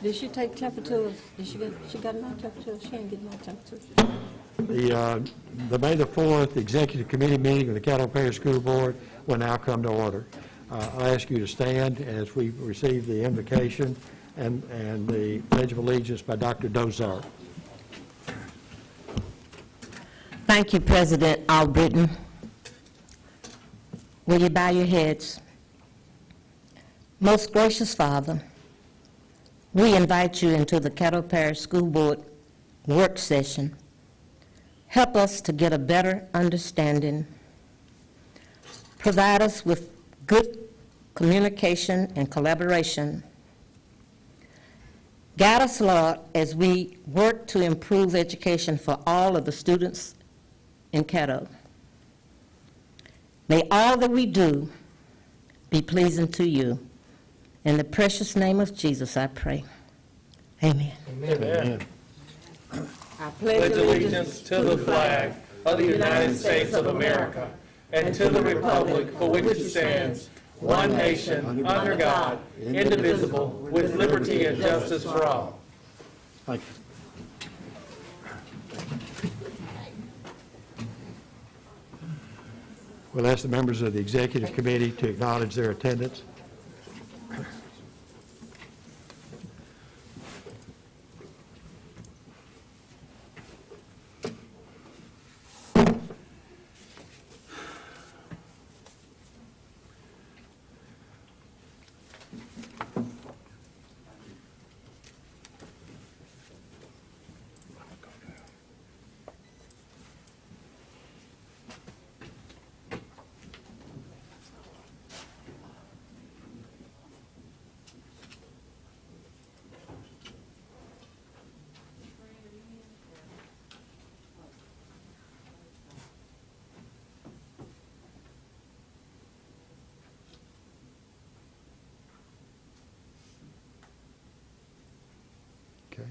Did she take temperatures? She got no temperatures? She ain't getting no temperatures. The May the 4th Executive Committee meeting of the Caddo Parish School Board will now come to order. I'll ask you to stand as we receive the invocation and the Pledge of Allegiance by Dr. Dozart. Thank you, President Albritton. Will you bow your heads? Most gracious Father, we invite you into the Caddo Parish School Board work session. Help us to get a better understanding. Provide us with good communication and collaboration. Guide us, Lord, as we work to improve education for all of the students in Caddo. May all that we do be pleasing to you. In the precious name of Jesus, I pray. Amen. Amen. I Pledge allegiance to the flag of the United States of America and to the republic for which it stands, one nation, under God, indivisible, with liberty and justice for all. Thank you. We'll ask the members of the Executive Committee to acknowledge their attendance. Okay.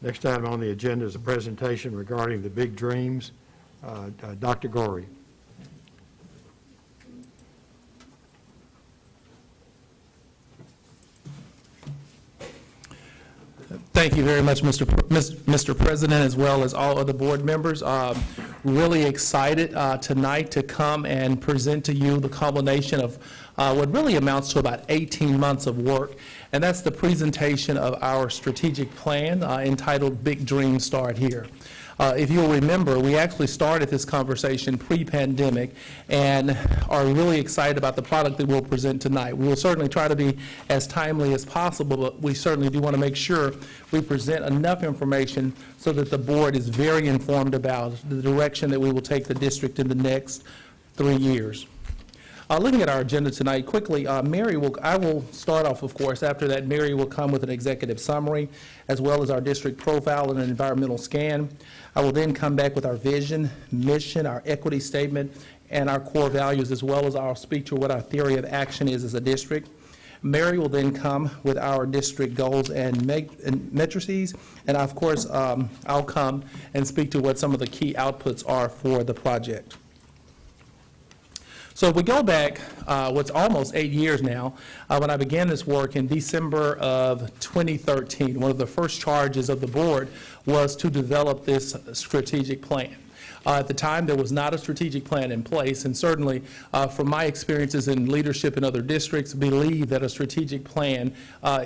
Next item on the agenda is a presentation regarding the big dreams. Dr. Gorey. Thank you very much, Mr. President, as well as all other board members. Really excited tonight to come and present to you the culmination of what really amounts to about 18 months of work, and that's the presentation of our strategic plan entitled Big Dreams Start Here. If you'll remember, we actually started this conversation pre-pandemic and are really excited about the product that we'll present tonight. We will certainly try to be as timely as possible, but we certainly do want to make sure we present enough information so that the board is very informed about the direction that we will take the district in the next 3 years. Looking at our agenda tonight, quickly, I will start off, of course. After that, Mary will come with an executive summary, as well as our district profile and an environmental scan. I will then come back with our vision, mission, our equity statement, and our core values, as well as I'll speak to what our theory of action is as a district. Mary will then come with our district goals and matrices, and of course, I'll come and speak to what some of the key outputs are for the project. So if we go back, what's almost 8 years now, when I began this work in December of 2013, one of the first charges of the board was to develop this strategic plan. At the time, there was not a strategic plan in place, and certainly from my experiences in leadership in other districts, believe that a strategic plan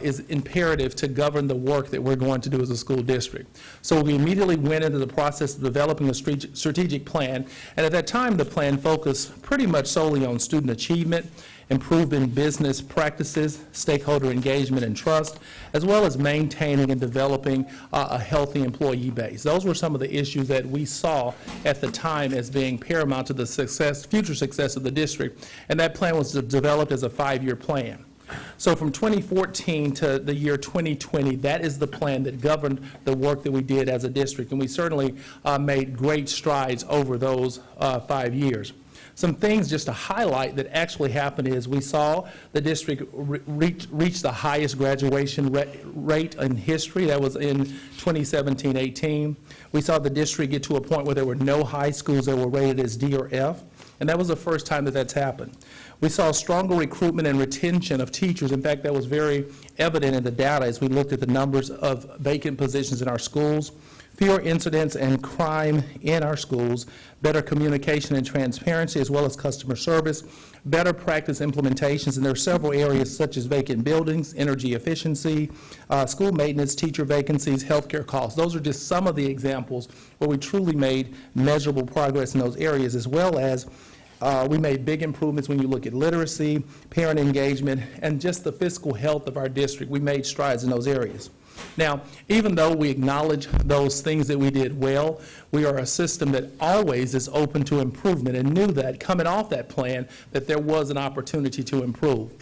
is imperative to govern the work that we're going to do as a school district. So we immediately went into the process of developing a strategic plan, and at that time, the plan focused pretty much solely on student achievement, improving business practices, stakeholder engagement and trust, as well as maintaining and developing a healthy employee base. Those were some of the issues that we saw at the time as being paramount to the future success of the district, and that plan was developed as a 5-year plan. So from 2014 to the year 2020, that is the plan that governed the work that we did as a district, and we certainly made great strides over those 5 years. Some things just to highlight that actually happened is we saw the district reach the highest graduation rate in history. That was in 2017-18. We saw the district get to a point where there were no high schools that were rated as D or F. and that was the first time that that's happened. We saw stronger recruitment and retention of teachers. In fact, that was very evident in the data as we looked at the numbers of vacant positions in our schools, fewer incidents and crime in our schools, better communication and transparency, as well as customer service, better practice implementations, and there are several areas such as vacant buildings, energy efficiency, school maintenance, teacher vacancies, healthcare costs. Those are just some of the examples where we truly made measurable progress in those areas, as well as we made big improvements when you look at literacy, parent engagement, and just the fiscal health of our district. We made strides in those areas. Now, even though we acknowledge those things that we did well, we are a system that always is open to improvement and knew that coming off that plan that there was an opportunity to improve.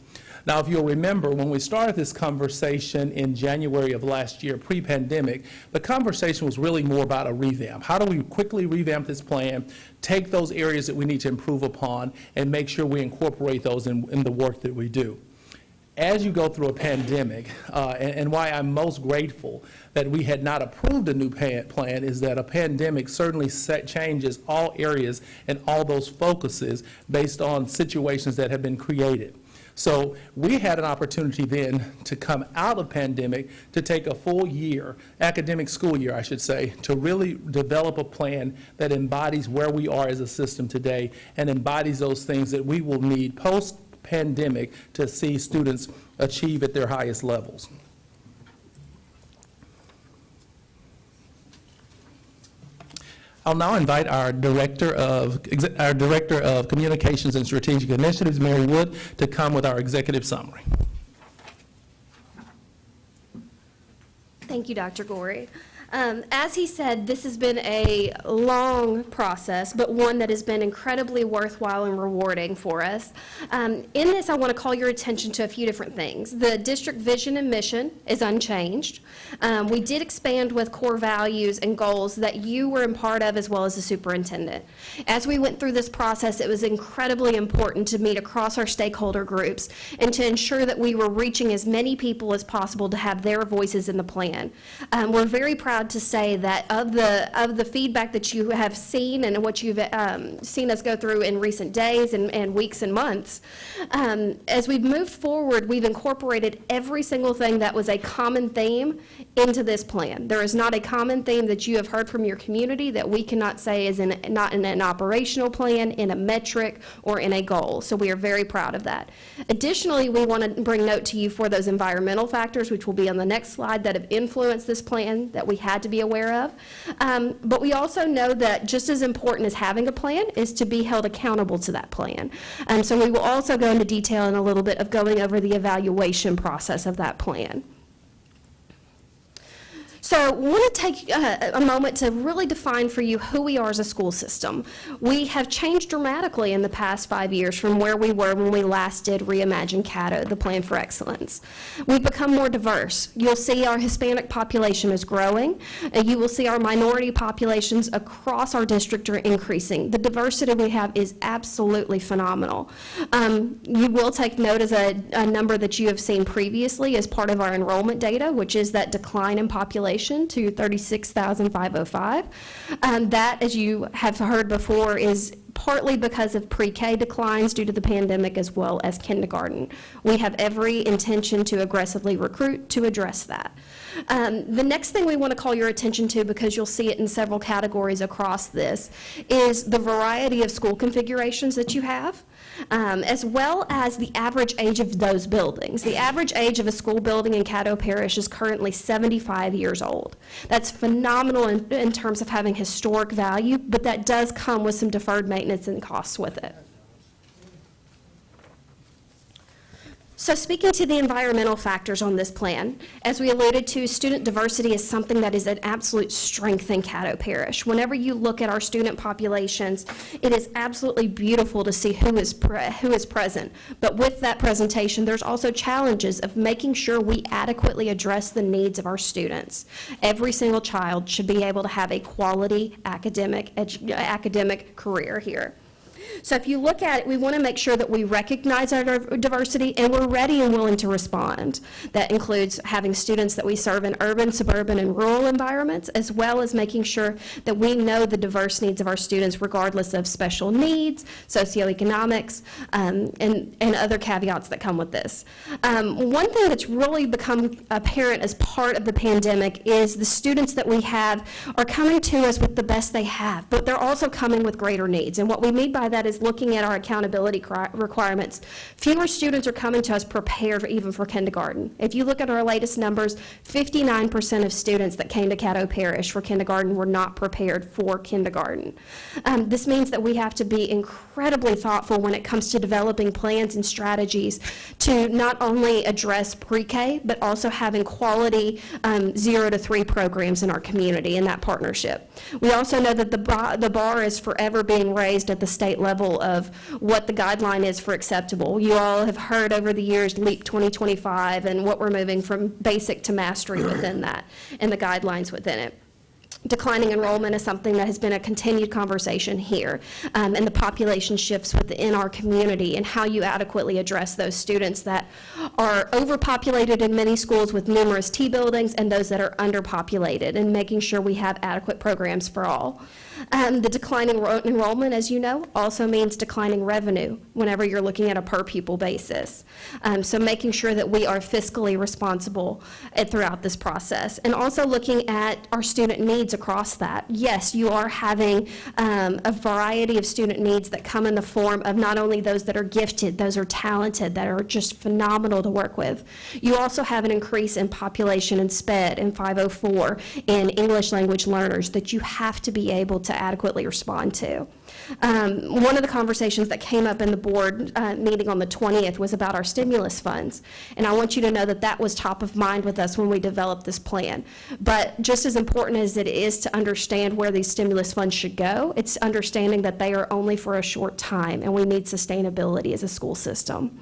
Now, if you'll remember, when we started this conversation in January of last year, pre-pandemic, the conversation was really more about a revamp. How do we quickly revamp this plan, take those areas that we need to improve upon, and make sure we incorporate those in the work that we do? As you go through a pandemic, and why I'm most grateful that we had not approved a new plan is that a pandemic certainly changes all areas and all those focuses based on situations that have been created. So we had an opportunity then to come out of pandemic to take a full year, academic school year, I should say, to really develop a plan that embodies where we are as a system today and embodies those things that we will need post-pandemic to see students achieve at their highest levels. I'll now invite our Director of Communications and Strategic Initiatives, Mary Wood, to come with our executive summary. Thank you, Dr. Gorey. As he said, this has been a long process, but one that has been incredibly worthwhile and rewarding for us. In this, I want to call your attention to a few different things. The district vision and mission is unchanged. We did expand with core values and goals that you were a part of, as well as the superintendent. As we went through this process, it was incredibly important to meet across our stakeholder groups and to ensure that we were reaching as many people as possible to have their voices in the plan. We're very proud to say that of the feedback that you have seen and what you've seen us go through in recent days and weeks and months, as we've moved forward, we've incorporated every single thing that was a common theme into this plan. There is not a common theme that you have heard from your community that we cannot say is not in an operational plan, in a metric, or in a goal. So we are very proud of that. Additionally, we want to bring note to you for those environmental factors, which will be on the next slide, that have influenced this plan that we had to be aware of. But we also know that just as important as having a plan is to be held accountable to that plan. So we will also go into detail in a little bit of going over the evaluation process of that plan. So I want to take a moment to really define for you who we are as a school system. We have changed dramatically in the past 5 years from where we were when we last did Reimagine Caddo, the Plan for Excellence. We've become more diverse. You'll see our Hispanic population is growing. You will see our minority populations across our district are increasing. The diversity we have is absolutely phenomenal. You will take note as a number that you have seen previously as part of our enrollment data, which is that decline in population to 36,505. That, as you have heard before, is partly because of pre-K declines due to the pandemic as well as kindergarten. We have every intention to aggressively recruit to address that. The next thing we want to call your attention to, because you'll see it in several categories across this, is the variety of school configurations that you have, as well as the average age of those buildings. The average age of a school building in Caddo Parish is currently 75 years old. That's phenomenal in terms of having historic value, but that does come with some deferred maintenance and costs with it. So speaking to the environmental factors on this plan, as we alluded to, student diversity is something that is an absolute strength in Caddo Parish. Whenever you look at our student populations, it is absolutely beautiful to see who is present. But with that presentation, there's also challenges of making sure we adequately address the needs of our students. Every single child should be able to have a quality academic career here. So if you look at it, we want to make sure that we recognize our diversity and we're ready and willing to respond. That includes having students that we serve in urban, suburban, and rural environments, as well as making sure that we know the diverse needs of our students regardless of special needs, socioeconomics, and other caveats that come with this. One thing that's really become apparent as part of the pandemic is the students that we have are coming to us with the best they have, but they're also coming with greater needs. And what we mean by that is looking at our accountability requirements. Fewer students are coming to us prepared even for kindergarten. If you look at our latest numbers, 59% of students that came to Caddo Parish for kindergarten were not prepared for kindergarten. This means that we have to be incredibly thoughtful when it comes to developing plans and strategies to not only address pre-K, but also having quality 0 to 3 programs in our community in that partnership. We also know that the bar is forever being raised at the state level of what the guideline is for acceptable. You all have heard over the years LEAP 2025 and what we're moving from basic to mastery within that and the guidelines within it. Declining enrollment is something that has been a continued conversation here, and the population shifts within our community and how you adequately address those students that are overpopulated in many schools with numerous T buildings and those that are underpopulated, and making sure we have adequate programs for all. The declining enrollment, as you know, also means declining revenue whenever you're looking at a per pupil basis. So making sure that we are fiscally responsible throughout this process, and also looking at our student needs across that. Yes, you are having a variety of student needs that come in the form of not only those that are gifted, those are talented, that are just phenomenal to work with. You also have an increase in population in SPED and 504 in English language learners that you have to be able to adequately respond to. One of the conversations that came up in the board meeting on the 20th was about our stimulus funds, and I want you to know that that was top of mind with us when we developed this plan. But just as important as it is to understand where these stimulus funds should go, it's understanding that they are only for a short time, and we need sustainability as a school system.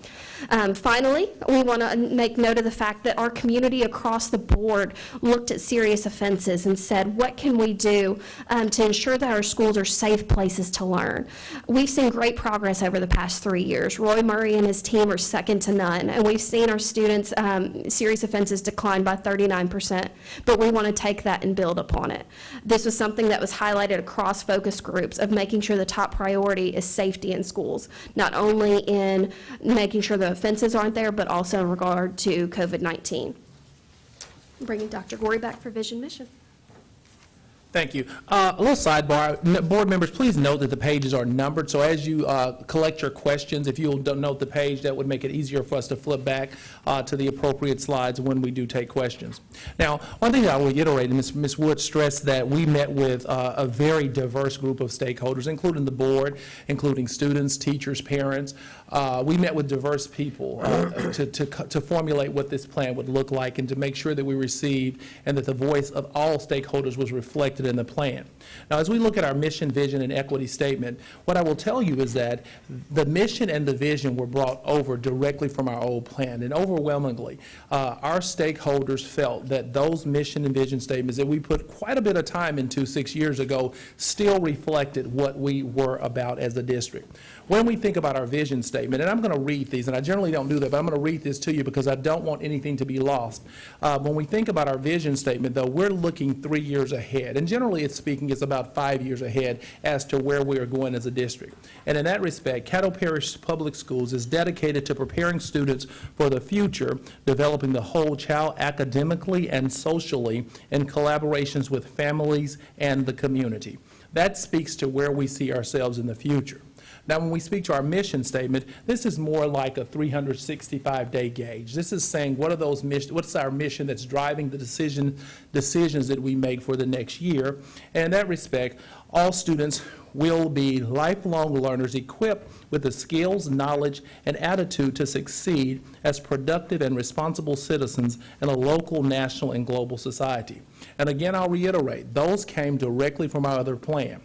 Finally, we want to make note of the fact that our community across the board looked at serious offenses and said, what can we do to ensure that our schools are safe places to learn? We've seen great progress over the past 3 years. Roy Murray and his team are second to none, and we've seen our students' serious offenses decline by 39%, but we want to take that and build upon it. This was something that was highlighted across focus groups of making sure the top priority is safety in schools, not only in making sure the offenses aren't there, but also in regard to COVID-19. Bringing Dr. Gorey back for Vision Mission. Thank you. A little sidebar. Board members, please note that the pages are numbered, so as you collect your questions, if you'll note the page, that would make it easier for us to flip back to the appropriate slides when we do take questions. Now, one thing that I'll reiterate, and Ms. Wood stressed that we met with a very diverse group of stakeholders, including the board, including students, teachers, parents. We met with diverse people to formulate what this plan would look like and to make sure that we received and that the voice of all stakeholders was reflected in the plan. Now, as we look at our mission, vision, and equity statement, what I will tell you is that the mission and the vision were brought over directly from our old plan, and overwhelmingly, our stakeholders felt that those mission and vision statements that we put quite a bit of time into 6 years ago still reflected what we were about as a district. When we think about our vision statement, and I'm going to read these, and I generally don't do that, but I'm going to read this to you because I don't want anything to be lost. When we think about our vision statement, though, we're looking 3 years ahead, and generally it's speaking, it's about 5 years ahead as to where we are going as a district. And in that respect, Caddo Parish Public Schools is dedicated to preparing students for the future, developing the whole child academically and socially in collaborations with families and the community. That speaks to where we see ourselves in the future. Now, when we speak to our mission statement, this is more like a 365-day gauge. This is saying what are those what's our mission that's driving the decisions that we make for the next year. And in that respect, all students will be lifelong learners equipped with the skills, knowledge, and attitude to succeed as productive and responsible citizens in a local, national, and global society. And again, I'll reiterate, those came directly from our other plan.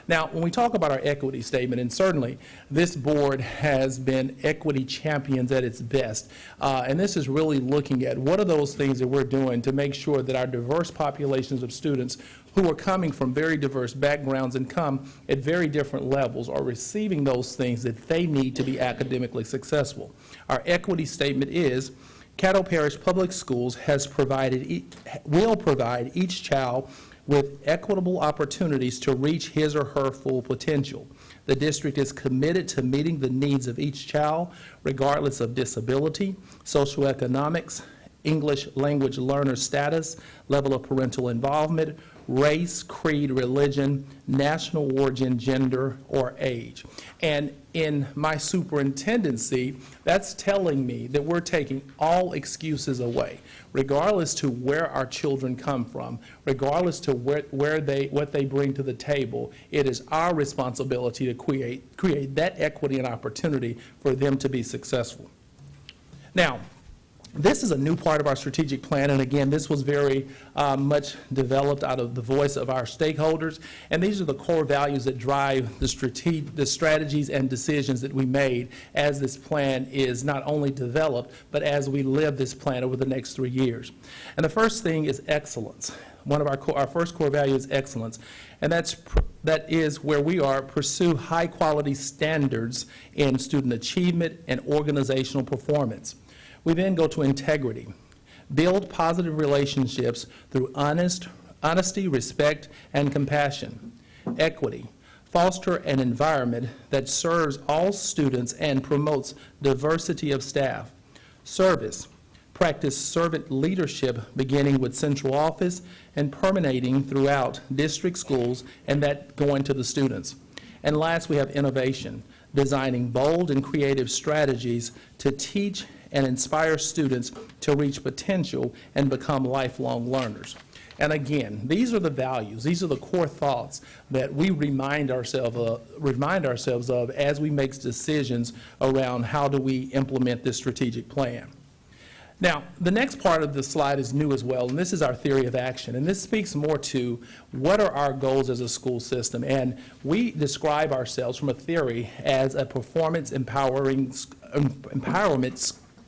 Now, when we talk about our equity statement, and certainly this board has been equity champions at its best, and this is really looking at what are those things that we're doing to make sure that our diverse populations of students who are coming from very diverse backgrounds and come at very different levels are receiving those things that they need to be academically successful. Our equity statement is, Caddo Parish Public Schools will provide each child with equitable opportunities to reach his or her full potential. The district is committed to meeting the needs of each child, regardless of disability, socioeconomics, English language learner status, level of parental involvement, race, creed, religion, national origin, gender, or age. And in my superintendency, that's telling me that we're taking all excuses away, regardless to where our children come from, regardless to what they bring to the table. It is our responsibility to create that equity and opportunity for them to be successful. Now, this is a new part of our strategic plan, and again, this was very much developed out of the voice of our stakeholders, and these are the core values that drive the strategies and decisions that we made as this plan is not only developed, but as we live this plan over the next 3 years. And the first thing is excellence. One of our first core value is excellence, and that is where we are pursue high-quality standards in student achievement and organizational performance. We then go to integrity. Build positive relationships through honesty, respect, and compassion. Equity. Foster an environment that serves all students and promotes diversity of staff. Service. Practice servant leadership beginning with central office and permeating throughout district schools and that going to the students. And last, we have innovation. Designing bold and creative strategies to teach and inspire students to reach potential and become lifelong learners. And again, these are the values, these are the core thoughts that we remind ourselves of as we make decisions around how do we implement this strategic plan. Now, the next part of the slide is new as well, and this is our theory of action. And this speaks more to what are our goals as a school system. And we describe ourselves from a theory as a performance empowerment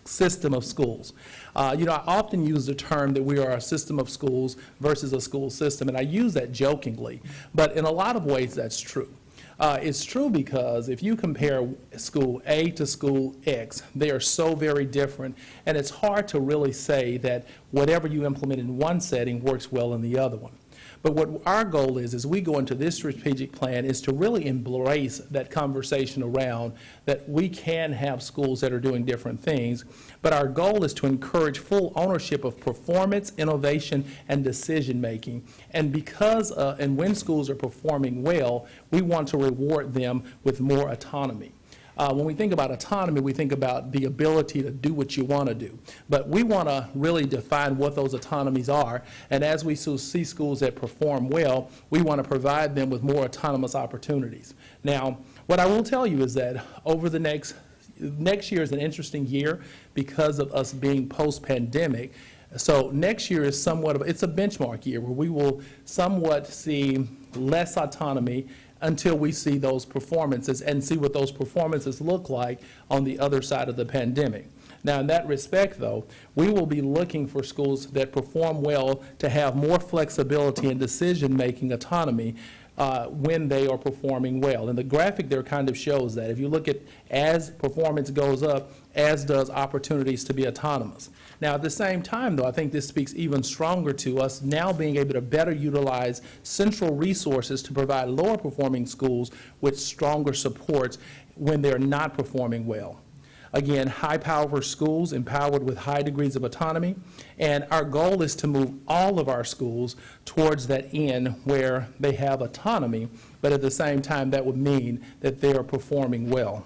system of schools. I often use the term that we are a system of schools versus a school system, and I use that jokingly, but in a lot of ways that's true. It's true because if you compare school A to school X, they are so very different, and it's hard to really say that whatever you implement in one setting works well in the other one. But what our goal is, as we go into this strategic plan, is to really embrace that conversation around that we can have schools that are doing different things, but our goal is to encourage full ownership of performance, innovation, and decision-making. And because, and when schools are performing well, we want to reward them with more autonomy. When we think about autonomy, we think about the ability to do what you want to do. But we want to really define what those autonomies are. And as we see schools that perform well, we want to provide them with more autonomous opportunities. Now, what I will tell you is that over the next year is an interesting year because of us being post-pandemic. So next year is it's a benchmark year where we will somewhat see less autonomy until we see those performances and see what those performances look like on the other side of the pandemic. Now, in that respect, though, we will be looking for schools that perform well to have more flexibility and decision-making autonomy when they are performing well. And the graphic there kind of shows that. If you look at as performance goes up, as does opportunities to be autonomous. Now, at the same time, though, I think this speaks even stronger to us now being able to better utilize central resources to provide lower performing schools with stronger supports when they're not performing well. Again, high-power schools empowered with high degrees of autonomy, and our goal is to move all of our schools towards that end where they have autonomy, but at the same time, that would mean that they are performing well.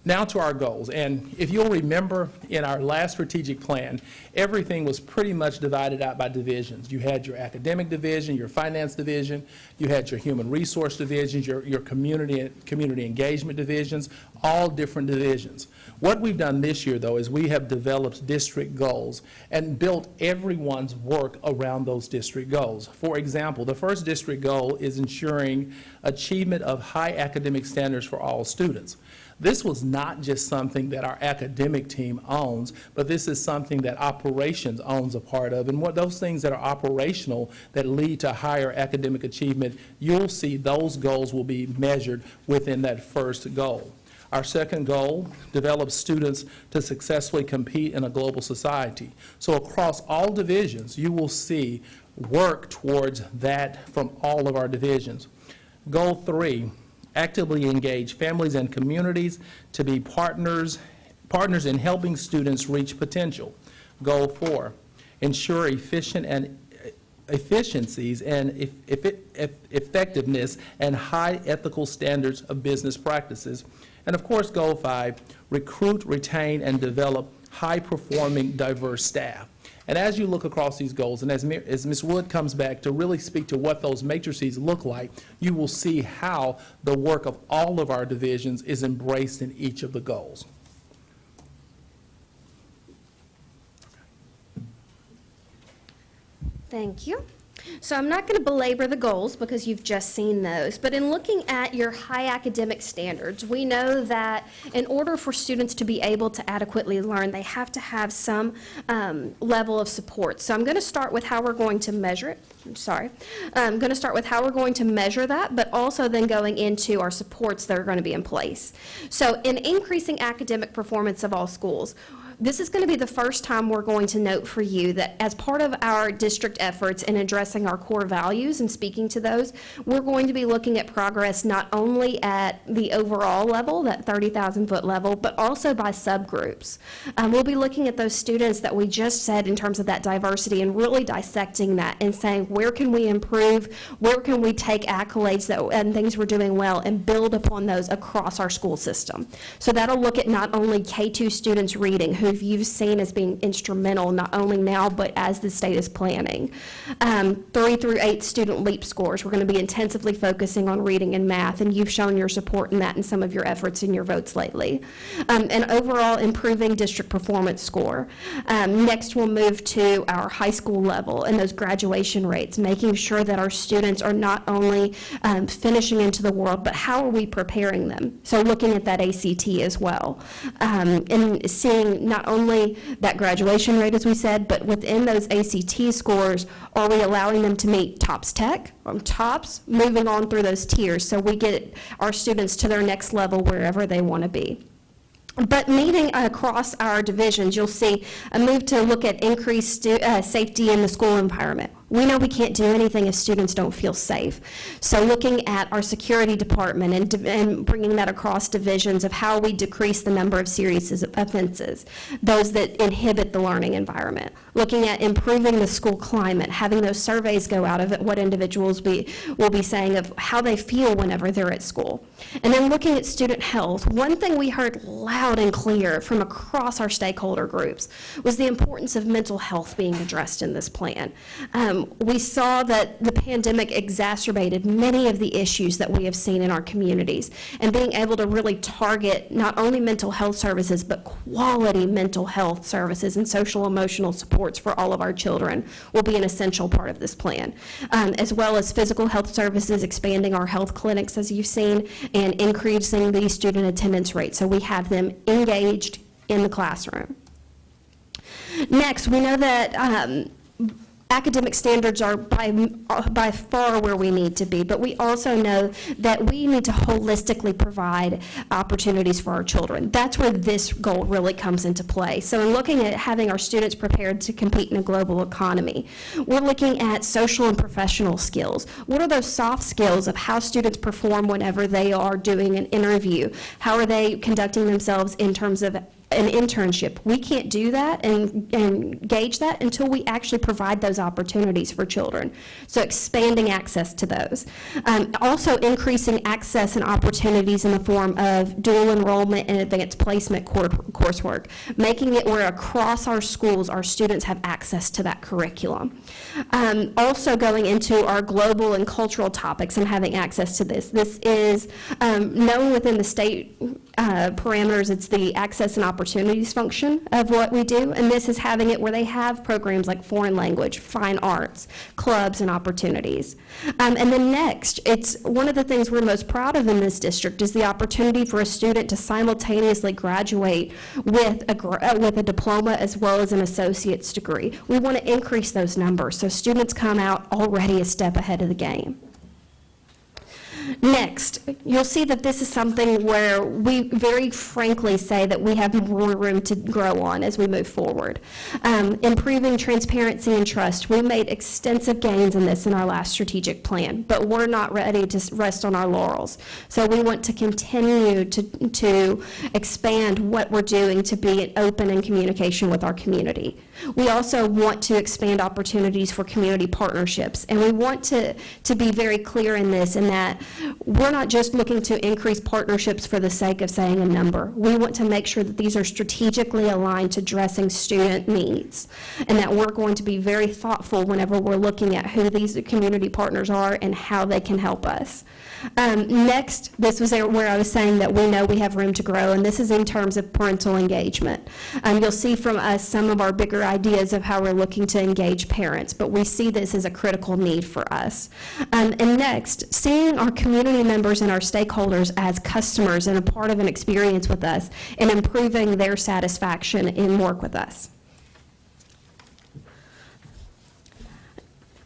Now to our goals, and if you'll remember, in our last strategic plan, everything was pretty much divided out by divisions. You had your academic division, your finance division, you had your human resource divisions, your community engagement divisions, all different divisions. What we've done this year, though, is we have developed district goals and built everyone's work around those district goals. For example, the first district goal is ensuring achievement of high academic standards for all students. This was not just something that our academic team owns, but this is something that operations owns a part of. And what those things that are operational that lead to higher academic achievement, you'll see those goals will be measured within that first goal. Our second goal, develop students to successfully compete in a global society. So across all divisions, you will see work towards that from all of our divisions. Goal 3, actively engage families and communities to be partners in helping students reach potential. Goal 4, ensure efficiencies and effectiveness and high ethical standards of business practices. And of course, Goal 5, recruit, retain, and develop high-performing, diverse staff. And as you look across these goals, and as Ms. Wood comes back to really speak to what those matrices look like, you will see how the work of all of our divisions is embraced in each of the goals. Thank you. So I'm not going to belabor the goals because you've just seen those, but in looking at your high academic standards, we know that in order for students to be able to adequately learn, they have to have some level of support. So I'm going to start with how we're going to measure it. I'm going to start with how we're going to measure that, but also then going into our supports that are going to be in place. So in increasing academic performance of all schools, this is going to be the first time we're going to note for you that as part of our district efforts in addressing our core values and speaking to those, we're going to be looking at progress not only at the overall level, that 30,000-foot level, but also by subgroups. We'll be looking at those students that we just said in terms of that diversity and really dissecting that and saying where can we improve, where can we take accolades and things we're doing well and build upon those across our school system. So that'll look at not only K-2 students reading, who you've seen as being instrumental not only now but as the state is planning. 3 through 8 student LEAP scores. We're going to be intensively focusing on reading and math, and you've shown your support in that in some of your efforts in your votes lately. And overall improving district performance score. Next we'll move to our high school level and those graduation rates, making sure that our students are not only finishing into the world, but how are we preparing them? So looking at that ACT as well. And seeing not only that graduation rate, as we said, but within those ACT scores, are we allowing them to meet TOPS Tech, TOPS, moving on through those tiers so we get our students to their next level wherever they want to be. But meeting across our divisions, you'll see a move to look at increased safety in the school environment. We know we can't do anything if students don't feel safe. So looking at our security department and bringing that across divisions of how we decrease the number of serious offenses, those that inhibit the learning environment. Looking at improving the school climate, having those surveys go out of it, what individuals will be saying of how they feel whenever they're at school. And then looking at student health, one thing we heard loud and clear from across our stakeholder groups was the importance of mental health being addressed in this plan. We saw that the pandemic exacerbated many of the issues that we have seen in our communities, and being able to really target not only mental health services, but quality mental health services and social emotional supports for all of our children will be an essential part of this plan, as well as physical health services, expanding our health clinics, as you've seen, and increasing the student attendance rate so we have them engaged in the classroom. Next, we know that academic standards are by far where we need to be, but we also know that we need to holistically provide opportunities for our children. That's where this goal really comes into play. So in looking at having our students prepared to compete in a global economy, we're looking at social and professional skills. What are those soft skills of how students perform whenever they are doing an interview? How are they conducting themselves in terms of an internship. We can't do that and gauge that until we actually provide those opportunities for children. So expanding access to those. Also increasing access and opportunities in the form of dual enrollment and advanced placement coursework, making it where across our schools our students have access to that curriculum. Also going into our global and cultural topics and having access to this. This is known within the state parameters. It's the access and opportunities function of what we do, and this is having it where they have programs like foreign language, fine arts, clubs, and opportunities. And then next, it's one of the things we're most proud of in this district is the opportunity for a student to simultaneously graduate with a diploma as well as an associate's degree. We want to increase those numbers so students come out already a step ahead of the game. Next, you'll see that this is something where we very frankly say that we have more room to grow on as we move forward. Improving transparency and trust. We made extensive gains in this in our last strategic plan, but we're not ready to rest on our laurels. So we want to continue to expand what we're doing to be open in communication with our community. We also want to expand opportunities for community partnerships, and we want to be very clear in this, in that we're not just looking to increase partnerships for the sake of saying a number. We want to make sure that these are strategically aligned to addressing student needs, and that we're going to be very thoughtful whenever we're looking at who these community partners are and how they can help us. Next, this was where I was saying that we know we have room to grow, and this is in terms of parental engagement. You'll see from us some of our bigger ideas of how we're looking to engage parents, but we see this as a critical need for us. And next, seeing our community members and our stakeholders as customers and a part of an experience with us and improving their satisfaction in work with us.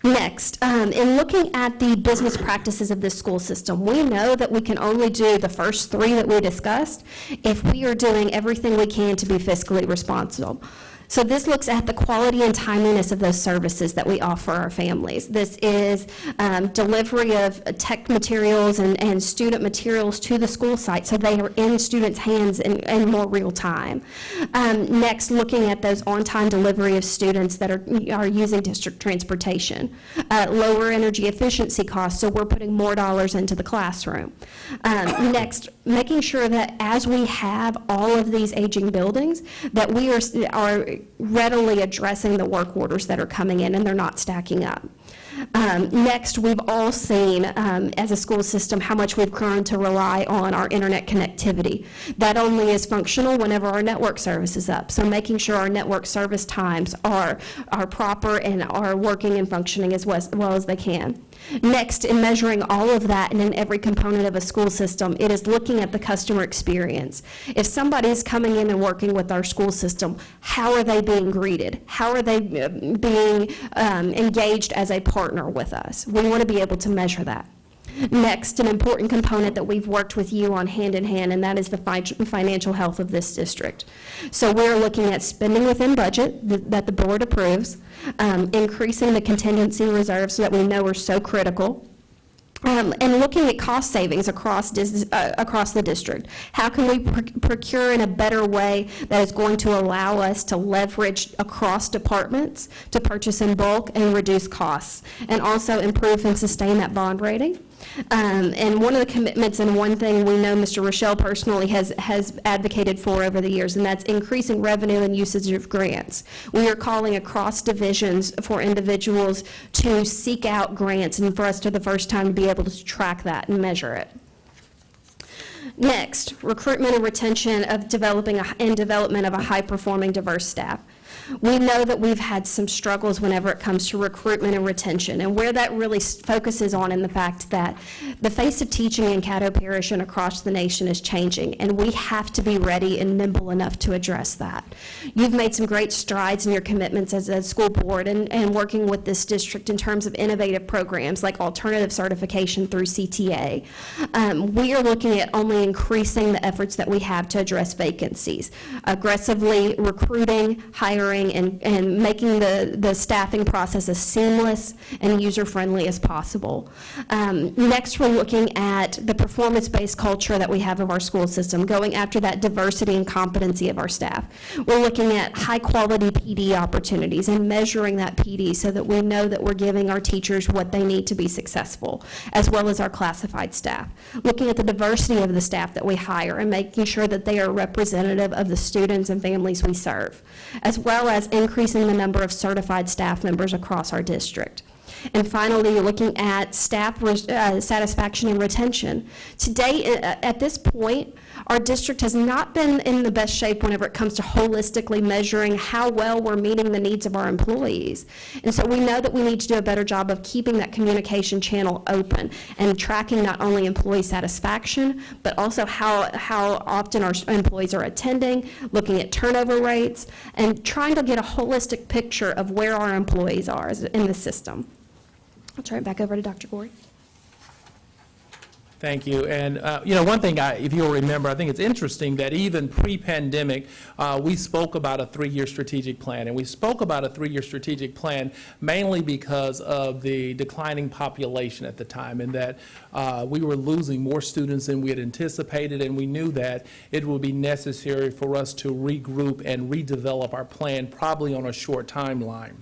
Next, in looking at the business practices of this school system, we know that we can only do the first three that we discussed if we are doing everything we can to be fiscally responsible. So this looks at the quality and timeliness of those services that we offer our families. This is delivery of tech materials and student materials to the school site so they are in students' hands in more real time. Next, looking at those on-time delivery of students that are using district transportation. Lower energy efficiency costs, so we're putting more dollars into the classroom. Next, making sure that as we have all of these aging buildings, that we are readily addressing the work orders that are coming in and they're not stacking up. Next, we've all seen as a school system how much we've grown to rely on our internet connectivity. That only is functional whenever our network service is up. So making sure our network service times are proper and are working and functioning as well as they can. Next, in measuring all of that and in every component of a school system, it is looking at the customer experience. If somebody is coming in and working with our school system, how are they being greeted? How are they being engaged as a partner with us? We want to be able to measure that. Next, an important component that we've worked with you on hand in hand, and that is the financial health of this district. So we're looking at spending within budget that the board approves, increasing the contingency reserves that we know are so critical, and looking at cost savings across the district. How can we procure in a better way that is going to allow us to leverage across departments to purchase in bulk and reduce costs, and also improve and sustain that bond rating? And one of the commitments, and one thing we know Mr. Rochelle personally has advocated for over the years, and that's increasing revenue and usage of grants. We are calling across divisions for individuals to seek out grants, and for us to the first time to be able to track that and measure it. Next, recruitment and retention of development of a high-performing diverse staff. We know that we've had some struggles whenever it comes to recruitment and retention, and where that really focuses on in the fact that the face of teaching in Caddo Parish and across the nation is changing, and we have to be ready and nimble enough to address that. You've made some great strides in your commitments as a school board and working with this district in terms of innovative programs like alternative certification through CTA. We are looking at only increasing the efforts that we have to address vacancies, aggressively recruiting, hiring, hiring and making the staffing process as seamless and user-friendly as possible. Next, we're looking at the performance-based culture that we have of our school system, going after that diversity and competency of our staff. We're looking at high-quality PD opportunities and measuring that PD so that we know that we're giving our teachers what they need to be successful, as well as our classified staff. Looking at the diversity of the staff that we hire and making sure that they are representative of the students and families we serve, as well as increasing the number of certified staff members across our district. And finally, you're looking at staff satisfaction and retention. Today, at this point, our district has not been in the best shape whenever it comes to holistically measuring how well we're meeting the needs of our employees. And so we know that we need to do a better job of keeping that communication channel open and tracking not only employee satisfaction, but also how often our employees are attending, looking at turnover rates, and trying to get a holistic picture of where our employees are in the system. I'll turn it back over to Dr. Gorey. Thank you. And, one thing, if you'll remember, I think it's interesting that even pre-pandemic, we spoke about a 3-year strategic plan. And we spoke about a 3-year strategic plan mainly because of the declining population at the time, and that we were losing more students than we had anticipated, and we knew that it would be necessary for us to regroup and redevelop our plan probably on a short timeline.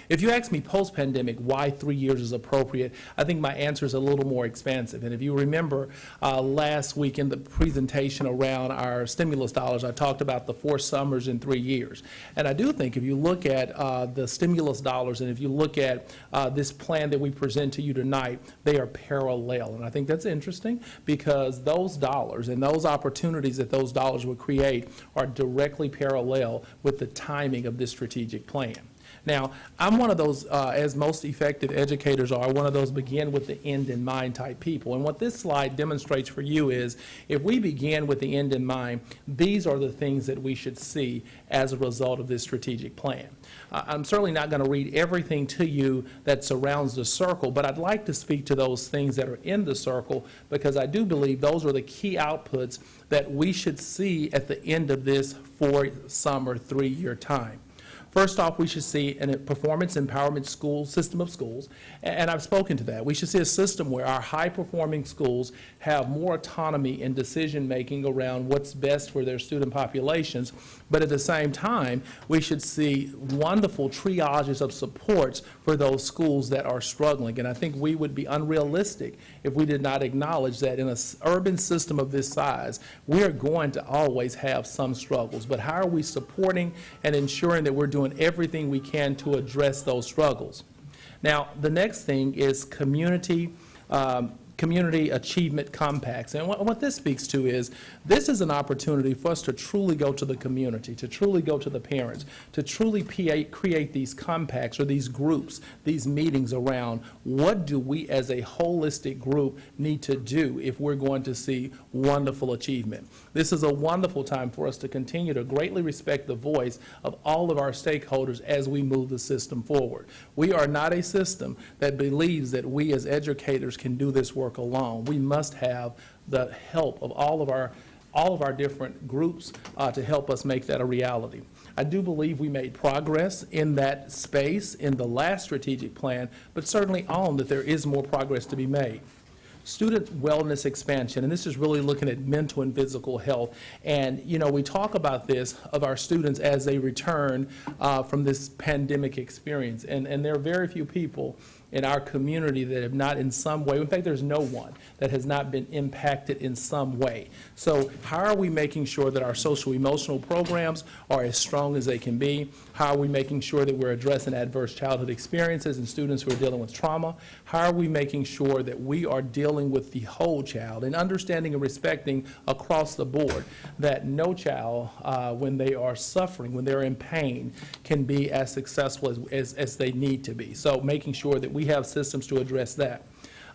If you ask me post-pandemic why 3 years is appropriate, I think my answer is a little more expansive. And if you remember last week in the presentation around our stimulus dollars, I talked about the 4 summers in 3 years. And I do think if you look at the stimulus dollars and if you look at this plan that we present to you tonight, they are parallel. And I think that's interesting because those dollars and those opportunities that those dollars would create are directly parallel with the timing of this strategic plan. Now, I'm one of those, as most effective educators are, one of those begin with the end in mind type people. And what this slide demonstrates for you is if we begin with the end in mind, these are the things that we should see as a result of this strategic plan. I'm certainly not going to read everything to you that surrounds the circle, but I'd like to speak to those things that are in the circle because I do believe those are the key outputs that we should see at the end of this 4-summer, 3-year time. First off, we should see a performance empowerment system of schools, and I've spoken to that. We should see a system where our high-performing schools have more autonomy in decision-making around what's best for their student populations, but at the same time, we should see wonderful triages of supports for those schools that are struggling. And I think we would be unrealistic if we did not acknowledge that in an urban system of this size, we are going to always have some struggles. But how are we supporting and ensuring that we're doing everything we can to address those struggles? Now, the next thing is community achievement compacts. And what this speaks to is this is an opportunity for us to truly go to the community, to truly go to the parents, to truly create these compacts or these groups, these meetings around what do we as a holistic group need to do if we're going to see wonderful achievement. This is a wonderful time for us to continue to greatly respect the voice of all of our stakeholders as we move the system forward. We are not a system that believes that we as educators can do this work alone. We must have the help of all of our different groups to help us make that a reality. I do believe we made progress in that space in the last strategic plan, but certainly own that there is more progress to be made. Student wellness expansion, and this is really looking at mental and physical health. And, we talk about this of our students as they return from this pandemic experience. And there are very few people in our community that have not in some way, in fact, there's no one that has not been impacted in some way. So how are we making sure that our social emotional programs are as strong as they can be? How are we making sure that we're addressing adverse childhood experiences and students who are dealing with trauma? How are we making sure that we are dealing with the whole child and understanding and respecting across the board that no child, when they are suffering, when they're in pain, can be as successful as they need to be. So making sure that we have systems to address that.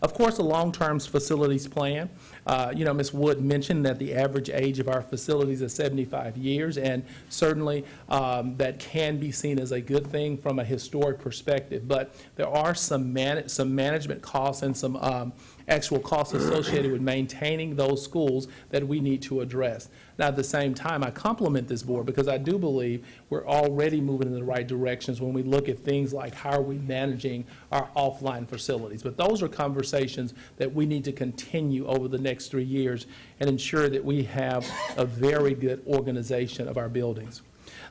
Of course, a long-term facilities plan. Ms. Wood mentioned that the average age of our facilities is 75 years, and certainly that can be seen as a good thing from a historic perspective. But there are some management costs and some actual costs associated with maintaining those schools that we need to address. Now, at the same time, I compliment this board because I do believe we're already moving in the right directions when we look at things like how are we managing our offline facilities. But those are conversations that we need to continue over the next 3 years and ensure that we have a very good organization of our buildings.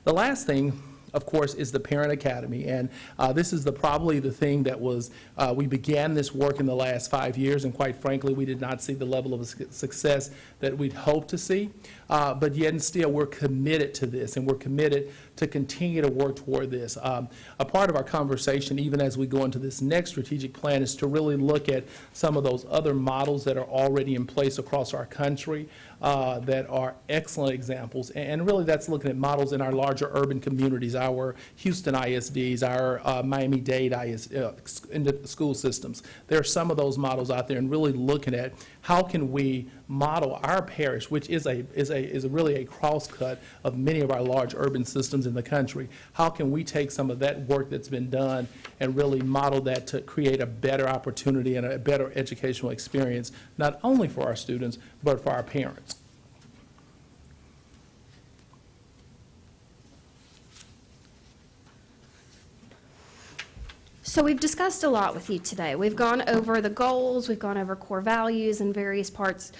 The last thing, of course, is the Parent Academy, and this is probably the thing that was, we began this work in the last 5 years, and quite frankly, we did not see the level of success that we'd hoped to see, but yet and still, we're committed to this, and we're committed to continue to work toward this. A part of our conversation, even as we go into this next strategic plan, is to really look at some of those other models that are already in place across our country that are excellent examples, and really that's looking at models in our larger urban communities, our Houston ISDs, our Miami-Dade in the school systems. There are some of those models out there, and really looking at how can we model our parish, which is really a crosscut of many of our large urban systems in the country. How can we take some of that work that's been done and really model that to create a better opportunity and a better educational experience, not only for our students, but for our parents? So we've discussed a lot with you today. We've gone over the goals, we've gone over core values and various parts.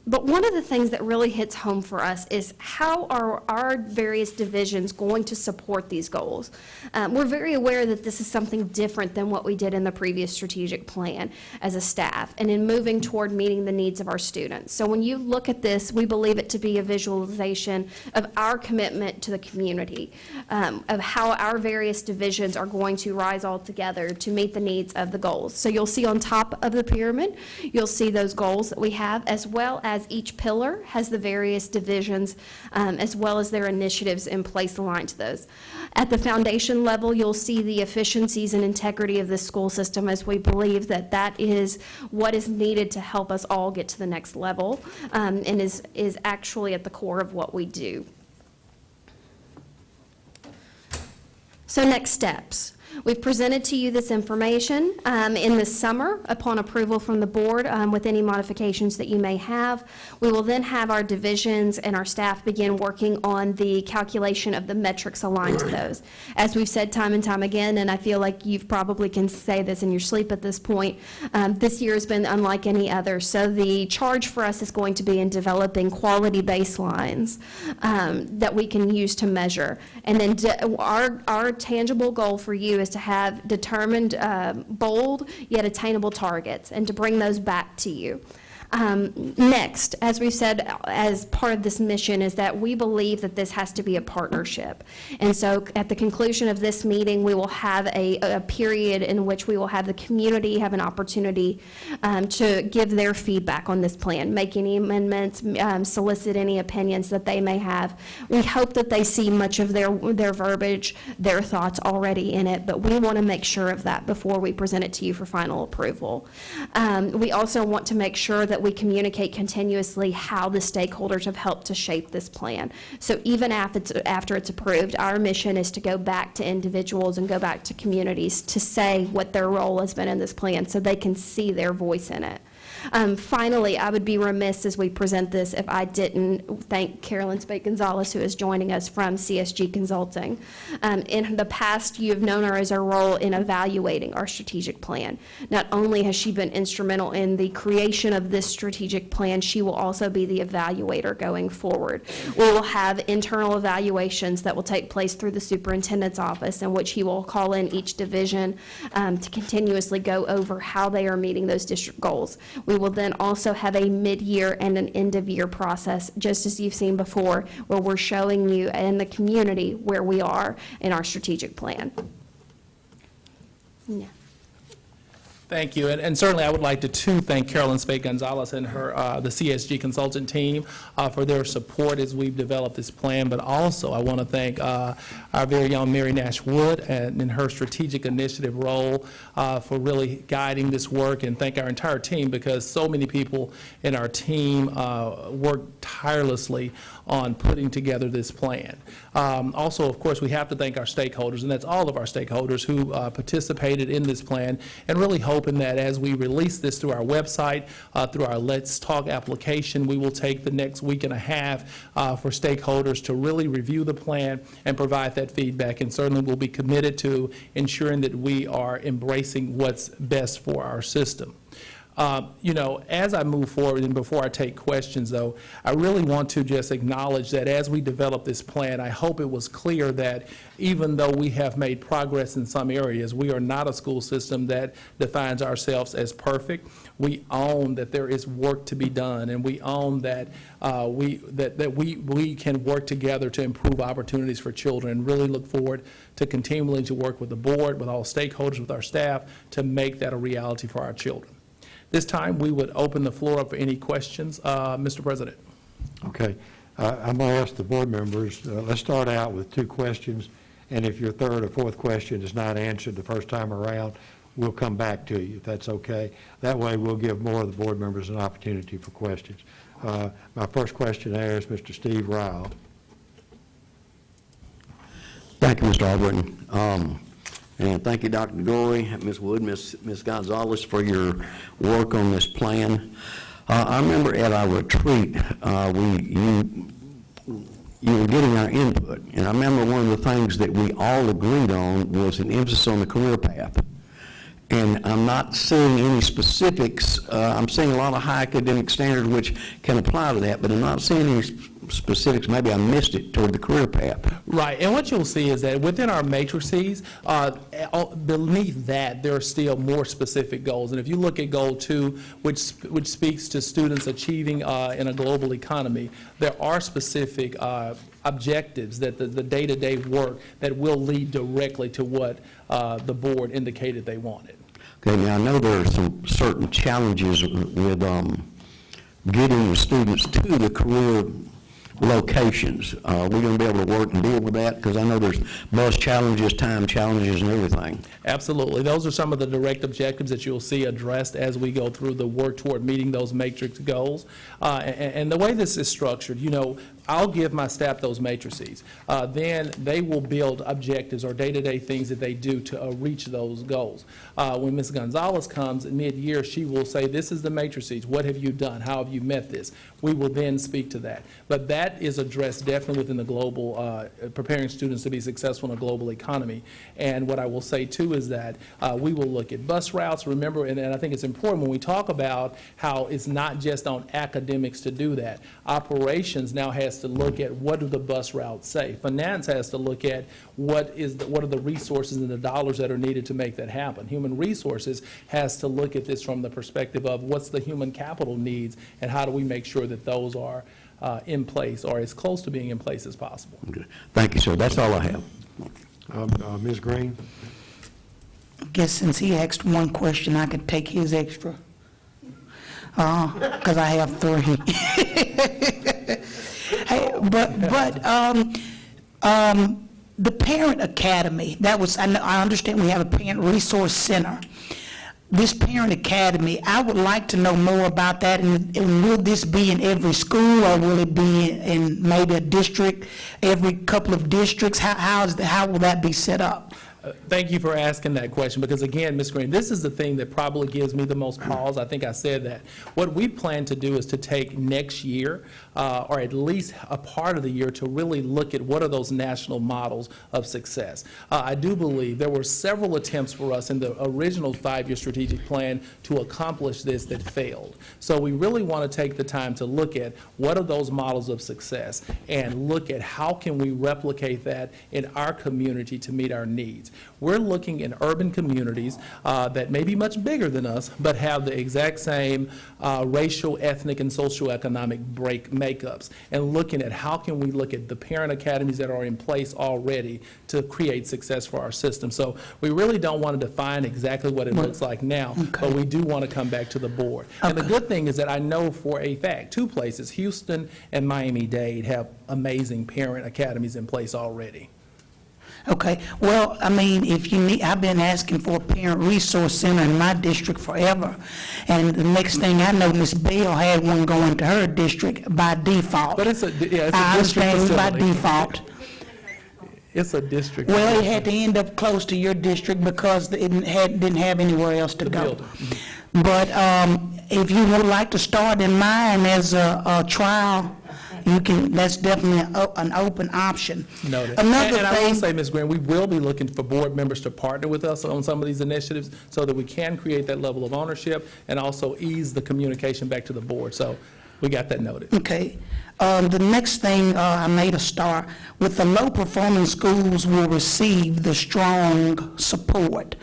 But one of the things that really hits home for us is how are our various divisions going to support these goals? We're very aware that this is something different than what we did in the previous strategic plan as a staff and in moving toward meeting the needs of our students. So when you look at this, we believe it to be a visualization of our commitment to the community, of how our various divisions are going to rise all together to meet the needs of the goals. So you'll see on top of the pyramid, you'll see those goals that we have, as well as each pillar has the various divisions as well as their initiatives in place aligned to those. At the foundation level, you'll see the efficiencies and integrity of the school system, as we believe that that is what is needed to help us all get to the next level and is actually at the core of what we do. So next steps. We've presented to you this information in the summer upon approval from the board with any modifications that you may have. We will then have our divisions and our staff begin working on the calculation of the metrics aligned to those. As we've said time and time again, and I feel like you probably can say this in your sleep at this point, this year has been unlike any other. So the charge for us is going to be in developing quality baselines that we can use to measure. And then our tangible goal for you is to have determined, bold, yet attainable targets, and to bring those back to you. Next, as we've said, as part of this mission, is that we believe that this has to be a partnership. And so at the conclusion of this meeting, we will have a period in which we will have the community have an opportunity to give their feedback on this plan, make any amendments, solicit any opinions that they may have. We hope that they see much of their verbiage, their thoughts already in it, but we want to make sure of that before we present it to you for final approval. We also want to make sure that we communicate continuously how the stakeholders have helped to shape this plan. So even after it's approved, our mission is to go back to individuals and go back to communities to say what their role has been in this plan so they can see their voice in it. Finally, I would be remiss as we present this if I didn't thank Carolyn Spate-Gonzalez, who is joining us from CSG Consulting. In the past, you have known her as her role in evaluating our strategic plan. Not only has she been instrumental in the creation of this strategic plan, she will also be the evaluator going forward. We will have internal evaluations that will take place through the superintendent's office, in which he will call in each division to continuously go over how they are meeting those district goals. We will then also have a mid-year and an end-of-year process, just as you've seen before, where we're showing you and the community where we are in our strategic plan. Yeah. Thank you, and certainly I would like to too thank Carolyn Spate-Gonzalez and her the CSG consultant team for their support as we've developed this plan. But also I want to thank our very young Mary Nash Wood and in her strategic initiative role for really guiding this work, and thank our entire team because so many people in our team worked tirelessly on putting together this plan. Also, of course, we have to thank our stakeholders, and that's all of our stakeholders who participated in this plan and really hoping that as we release this through our website, through our Let's Talk application, we will take the next week and a half for stakeholders to really review the plan and provide that feedback. And certainly we'll be committed to ensuring that we are embracing what's best for our system. As I move forward and before I take questions, though, I really want to just acknowledge that as we develop this plan, I hope it was clear that even though we have made progress in some areas, we are not a school system that defines ourselves as perfect. We own that there is work to be done, and we own that we can work together to improve opportunities for children, and really look forward to continuing to work with the board, with all stakeholders, with our staff, to make that a reality for our children. This time, we would open the floor up for any questions. Mr. President. Okay. I'm going to ask the board members, let's start out with 2 questions, and if your third or fourth question is not answered the first time around, we'll come back to you, if that's okay. That way, we'll give more of the board members an opportunity for questions. My first questionnaire is Mr. Steve Ryle. Thank you, Mr. Albritton. And thank you, Dr. DeGory, Ms. Wood, Ms. Gonzalez, for your work on this plan. I remember at our retreat, you were getting our input, and I remember one of the things that we all agreed on was an emphasis on the career path. And I'm not seeing any specifics. I'm seeing a lot of high academic standards which can apply to that, but I'm not seeing any specifics. Maybe I missed it toward the career path. Right, and what you'll see is that within our matrices, beneath that, there are still more specific goals. And if you look at Goal 2, which speaks to students achieving in a global economy, there are specific objectives that the day-to-day work that will lead directly to what the board indicated they wanted. Okay, now I know there are some certain challenges with getting the students to the career locations. We're going to be able to work and deal with that, because I know there's bus challenges, time challenges, and everything. Absolutely. Those are some of the direct objectives that you'll see addressed as we go through the work toward meeting those matrix goals. And the way this is structured, I'll give my staff those matrices. Then they will build objectives or day-to-day things that they do to reach those goals. When Ms. Gonzalez comes mid-year, she will say, this is the matrices. What have you done? How have you met this? We will then speak to that. But that is addressed definitely within the global, preparing students to be successful in a global economy. And what I will say, too, is that we will look at bus routes. Remember, and I think it's important when we talk about how it's not just on academics to do that. Operations now has to look at what do the bus routes say. Finance has to look at what are the resources and the dollars that are needed to make that happen. Human resources has to look at this from the perspective of what's the human capital needs and how do we make sure that those are in place or as close to being in place as possible. Okay. Thank you, sir. That's all I have. Ms. Green? I guess since he asked one question, I could take his extra, because I have 3. Hey, but the Parent Academy, I understand we have a Parent Resource Center. This Parent Academy, I would like to know more about that, and will this be in every school, or will it be in maybe a district, every couple of districts? How will that be set up? Thank you for asking that question, because again, Ms. Green, this is the thing that probably gives me the most pause. I think I said that. What we plan to do is to take next year, or at least a part of the year, to really look at what are those national models of success. I do believe there were several attempts for us in the original 5-year strategic plan to accomplish this that failed. So we really want to take the time to look at what are those models of success and look at how can we replicate that in our community to meet our needs. We're looking in urban communities that may be much bigger than us, but have the exact same racial, ethnic, and socioeconomic makeups, and looking at how can we look at the parent academies that are in place already to create success for our system. So we really don't want to define exactly what it looks like now, but we do want to come back to the board. And the good thing is that I know for a fact 2 places, Houston and Miami-Dade, have amazing parent academies in place already. Okay, well, I mean, if you need, I've been asking for a Parent Resource Center in my district forever, and the next thing I know, Ms. Bell had one going to her district by default. But it's a I understand it's by facility. default. It's a district. Well, it had to end up close to your district because didn't have anywhere else to The go. building. But if you would like to start in mine as a trial, you can, that's definitely an open option. Noted. Another And I will thing, say, Ms. Green, we will be looking for board members to partner with us on some of these initiatives so that we can create that level of ownership and also ease the communication back to the board. So we got that noted. okay. The next thing I made a star, with the low-performing schools will receive the strong support.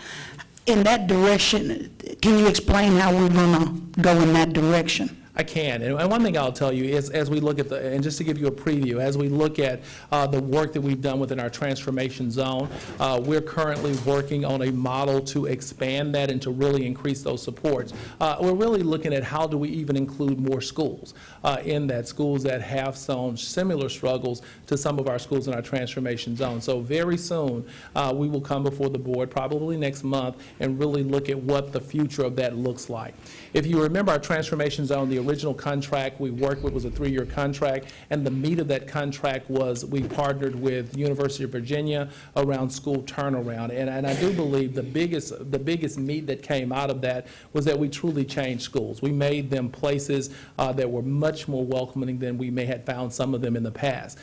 In that direction, can you explain how we're going to go in that direction? I can, and one thing I'll tell you is, as we look at and just to give you a preview, as we look at the work that we've done within our transformation zone, we're currently working on a model to expand that and to really increase those supports. We're really looking at how do we even include more schools in that, schools that have some similar struggles to some of our schools in our transformation zone. So very soon, we will come before the board, probably next month, and really look at what the future of that looks like. If you remember our transformation zone, the original contract we worked with was a 3-year contract, and the meat of that contract was we partnered with the University of Virginia around school turnaround. And I do believe the biggest meat that came out of that was that we truly changed schools. We made them places that were much more welcoming than we may have found some of them in the past.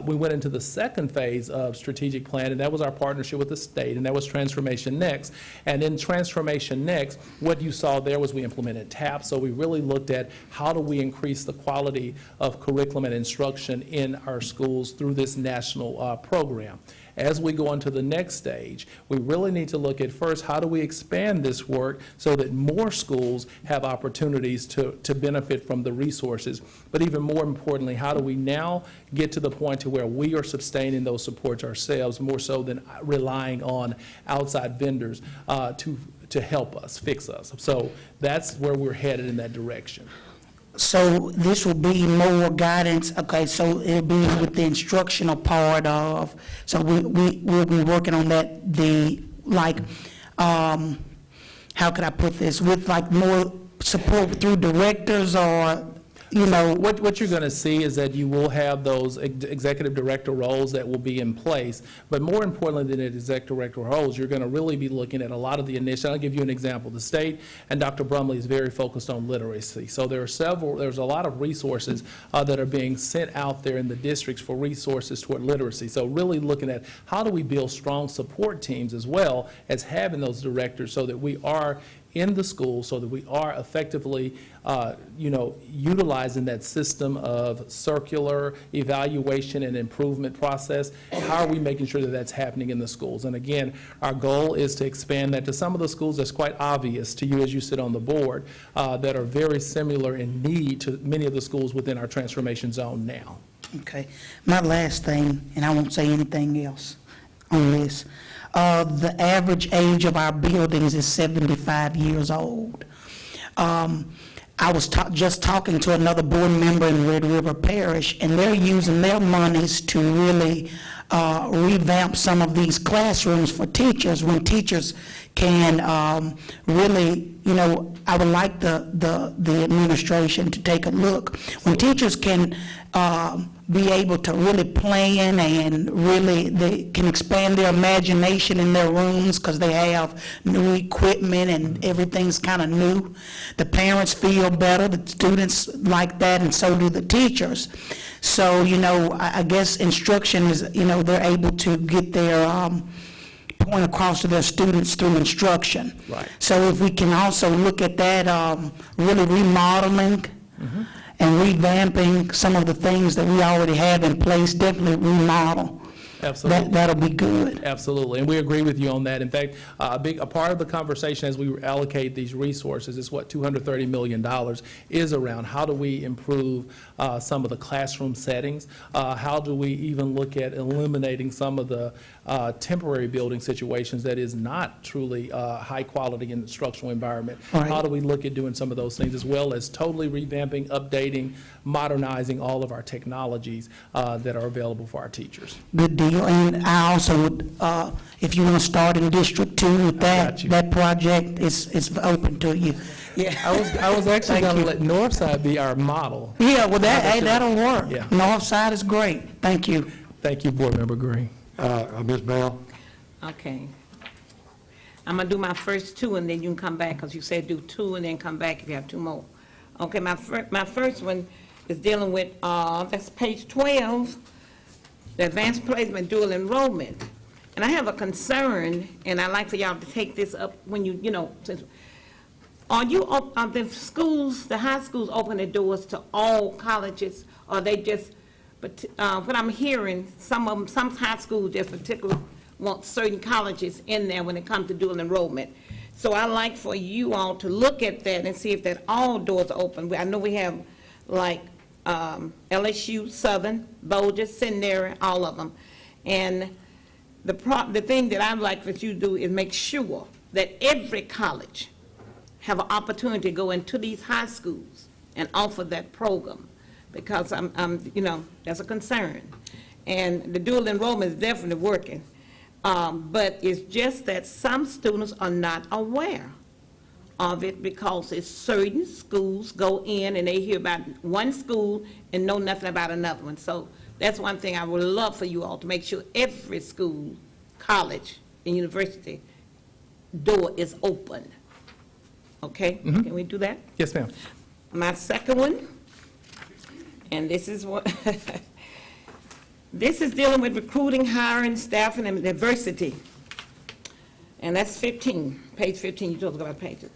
We went into the second phase of strategic plan, and that was our partnership with the state, and that was Transformation Next. And in Transformation Next, what you saw there was we implemented TAP, so we really looked at how do we increase the quality of curriculum and instruction in our schools through this national program. As we go on to the next stage, we really need to look at first, how do we expand this work so that more schools have opportunities to benefit from the resources? But even more importantly, how do we now get to the point to where we are sustaining those supports ourselves more so than relying on outside vendors to help us, fix us? So that's where we're headed in that direction. So this will be more guidance, okay, so it'll be with the instructional part of, so we'll be working on that, how could I put this, with like more support through directors or, you know. What you're going to see is that you will have those executive director roles that will be in place, but more importantly than the executive director roles, you're going to really be looking at a lot of the initiatives. I'll give you an example. The state and Dr. Brumley is very focused on literacy. So there's a lot of resources that are being sent out there in the districts for resources toward literacy. So really looking at how do we build strong support teams as well as having those directors so that we are in the school, so that we are effectively, utilizing that system of circular evaluation and improvement process. How are we making sure that that's happening in the schools? And again, our goal is to expand that to some of the schools that's quite obvious to you as you sit on the board, that are very similar in need to many of the schools within our transformation zone now. Okay, my last thing, and I won't say anything else on this. The average age of our buildings is 75 years old. I was just talking to another board member in Red River Parish, and they're using their monies to really revamp some of these classrooms for teachers, when teachers can really, I would like the administration to take a look. When teachers can be able to really plan and really, they can expand their imagination in their rooms because they have new equipment and everything's kind of new. The parents feel better, the students like that, and so do the teachers. So, I guess instruction is, they're able to get their point across to their students through instruction. Right. So if we can also look at that, really remodeling and revamping some of the things that we already have in place, definitely remodel. Absolutely. That'll be good. Absolutely, and we agree with you on that. In fact, a part of the conversation as we allocate these resources is what $230 million is around. How do we improve some of the classroom settings? How do we even look at eliminating some of the temporary building situations that is not truly high quality instructional environment? Right. How do we look at doing some of those things, as well as totally revamping, updating, modernizing all of our technologies that are available for our teachers? Good deal. And I also would, if you want to start in District 2 with that project, it's open to you. Yeah. I was actually going to let Northside be our model. Yeah, well, that'll work. Yeah. North Side is great. Thank you. Thank you, Board Member Green. Ms. Bell? Okay. I'm gonna do my first two, and then you can come back, because you said do two and then come back if you have two more. Okay, my first one is dealing with, that's page 12, the advanced placement dual enrollment. And I have a concern, and I'd like for y'all to take this up when you know, since, are the schools, the high schools open their doors to all colleges, or they just, but, what I'm hearing, some high schools just particularly want certain colleges in there when it comes to dual enrollment. So I'd like for you all to look at that and see if that all doors are open. I know we have like LSU, Southern, Bolger, Seminary, all of them. And the thing that I'd like for you to do is make sure that every college have an opportunity to go into these high schools and offer that program, because I'm you know, that's a concern. And the dual enrollment is definitely working. But it's just that some students are not aware of it, because it's certain schools go in and they hear about one school and know nothing about another one. So that's one thing I would love for you all to make sure every school, college, and university door is open. Okay? Can we do that? Yes, ma'am. My second one, and this is what, this is dealing with recruiting, hiring, staffing, and diversity. And that's 15, page 15, you talked about pages.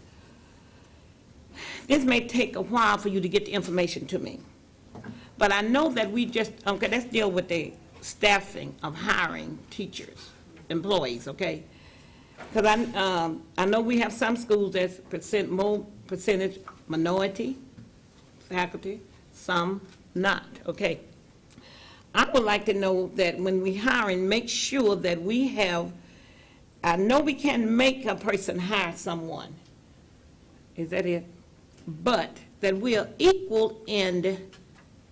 This may take a while for you to get the information to me. But I know that we just, okay, let's deal with the staffing of hiring teachers, employees, okay? Because I know we have some schools that's more percentage minority faculty, some not, okay? I would like to know that when we hiring, make sure that we have, I know we can make a person hire someone. Is that it? But that we are equal in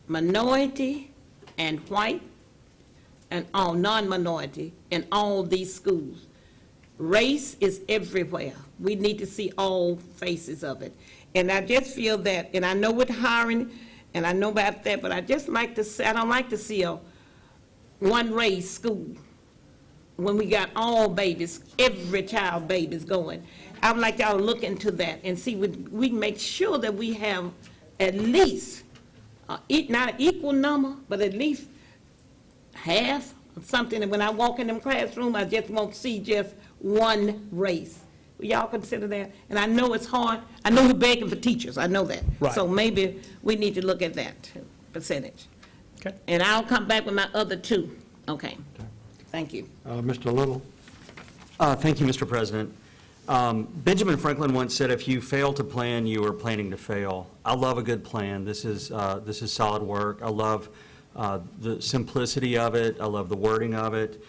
minority and white and all non-minority in all these schools. Race is everywhere. We need to see all faces of it. And I just feel that, and I know with hiring, and I know about that, but I just like to say, I don't like to see a one race school when we got all babies, every child babies going. I would like y'all to look into that and see, we make sure that we have at least, not an equal number, but at least half of something. And when I walk in them classroom, I just won't see just one race. Will y'all consider that? And I know it's hard. I know we're begging for teachers. I know that. Right. So maybe we need to look at that percentage. Okay. And I'll come back with my other two. Okay. Thank you. Mr. Little? Thank you, Mr. President. Benjamin Franklin once said, if you fail to plan, you are planning to fail. I love a good plan. This is solid work. I love the simplicity of it. I love the wording of it.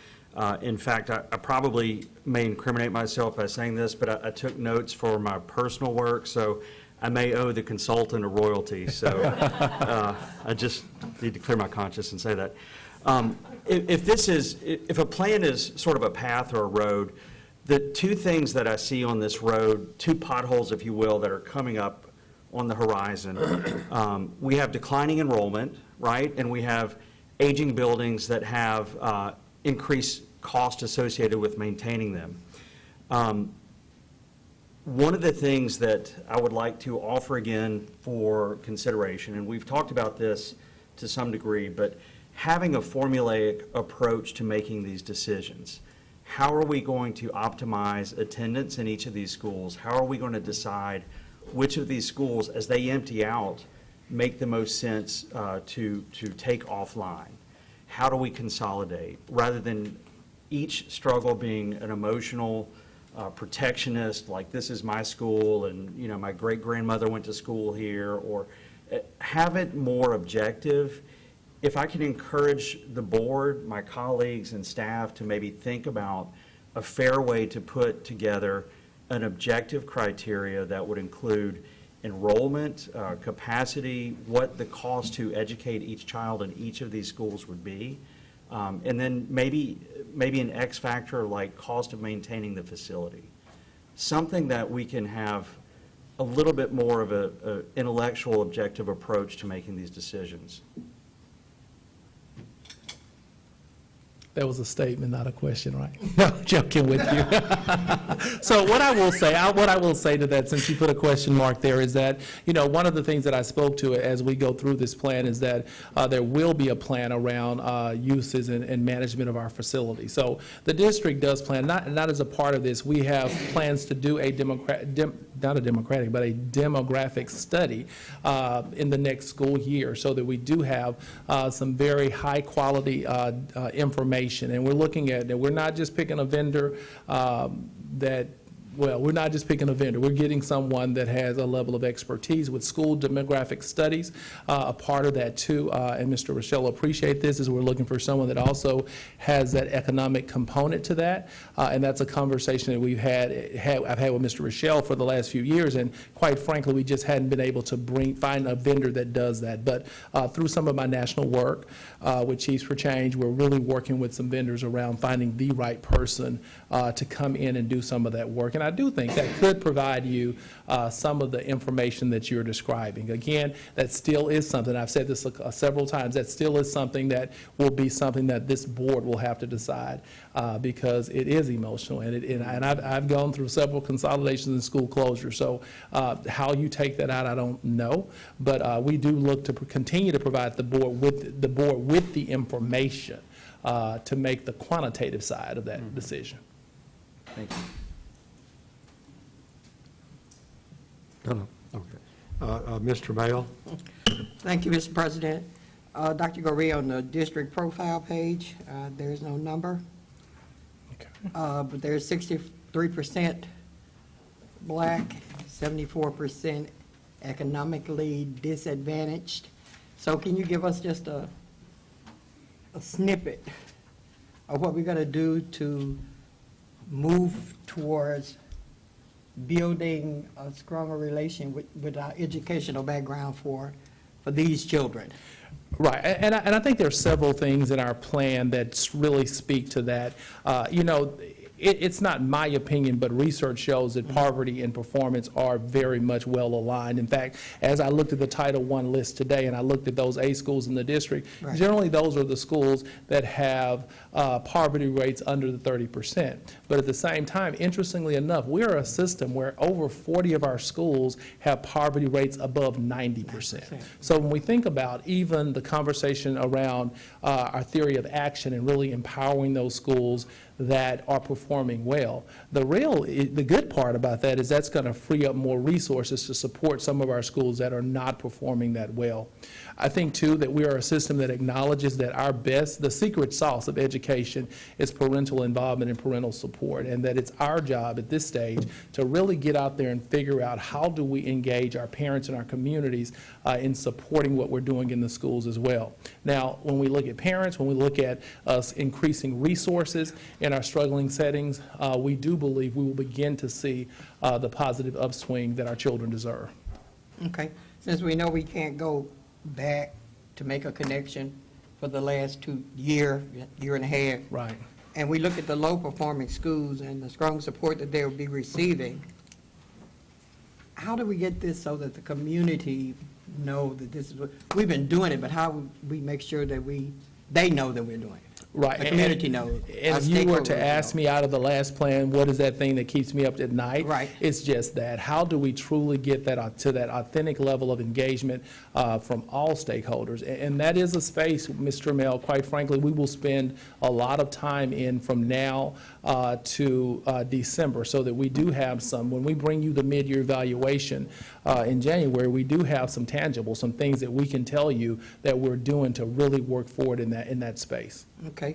In fact, I probably may incriminate myself by saying this, but I took notes for my personal work, so I may owe the consultant a royalty. So I just need to clear my conscience and say that. If a plan is sort of a path or a road, the two things that I see on this road, two potholes, if you will, that are coming up on the horizon, we have declining enrollment, right? And we have aging buildings that have increased cost associated with maintaining them. One of the things that I would like to offer again for consideration, and we've talked about this to some degree, but having a formulaic approach to making these decisions. How are we going to optimize attendance in each of these schools? How are we going to decide which of these schools, as they empty out, make the most sense to take offline? How do we consolidate, rather than each struggle being an emotional protectionist, like this is my school and my great-grandmother went to school here, or have it more objective. If I can encourage the board, my colleagues and staff to maybe think about a fair way to put together an objective criteria that would include enrollment, capacity, what the cost to educate each child in each of these schools would be, and then maybe an X factor like cost of maintaining the facility. Something that we can have a little bit more of an intellectual, objective approach to making these decisions. That was a statement, not a question, right? No, joking with you. So what I will say to that, since you put a question mark there, is that, one of the things that I spoke to as we go through this plan is that there will be a plan around uses and management of our facility. So the district does plan, not as a part of this, we have plans to do a demographic study in the next school year, so that we do have some very high-quality information. And we're looking at that. We're not just picking a vendor we're not just picking a vendor. We're getting someone that has a level of expertise with school demographic studies, a part of that too. And Mr. Rochelle will appreciate this, is we're looking for someone that also has that economic component to that. And that's a conversation that I've had with Mr. Rochelle for the last few years. And quite frankly, we just hadn't been able to find a vendor that does that. But through some of my national work with Chiefs for Change, we're really working with some vendors around finding the right person to come in and do some of that work. And I do think that could provide you some of the information that you're describing. Again, that still is something, I've said this several times, that still is something that will be something that this board will have to decide because it is emotional. And I've gone through several consolidations and school closures. So how you take that out, I don't know. But we do look to continue to provide the board with the information to make the quantitative side of that decision. Thank you. No. Okay. Mr. Bell? Thank you, Mr. President. Dr. Goree, on the district profile page, there's no number, but there's 63% Black, 74% economically disadvantaged. So can you give us just a snippet of what we're going to do to move towards building a stronger relation with our educational background for these children? Right, and I think there are several things in our plan that really speak to that. It's not my opinion, but research shows that poverty and performance are very much well aligned. In fact, as I looked at the Title I list today and I looked at those A schools in the district, Right. Generally those are the schools that have poverty rates under the 30%. But at the same time, interestingly enough, we are a system where over 40 of our schools have poverty rates above 90%. So when we think about even the conversation around our theory of action and really empowering those schools that are performing well. The good part about that is that's going to free up more resources to support some of our schools that are not performing that well. I think, too, that we are a system that acknowledges that the secret sauce of education is parental involvement and parental support, and that it's our job at this stage to really get out there and figure out how do we engage our parents and our communities in supporting what we're doing in the schools as well. Now, when we look at parents, when we look at us increasing resources in our struggling settings, we do believe we will begin to see the positive upswing that our children deserve. Okay, since we know we can't go back to make a connection for the last year and a half. Right. And we look at the low-performing schools and the strong support that they'll be receiving, how do we get this so that the community know that this is what, we've been doing it, but how we make sure that they know that we're doing it? Right. The community knows. And if you were to ask me out of the last plan, what is that thing that keeps me up at night? Right. It's just that. How do we truly get that to that authentic level of engagement from all stakeholders? And that is a space, Mr. Mel, quite frankly, we will spend a lot of time in from now to December, so that we do have some, when we bring you the mid-year evaluation in January, we do have some tangible, some things that we can tell you that we're doing to really work forward in that space. Okay.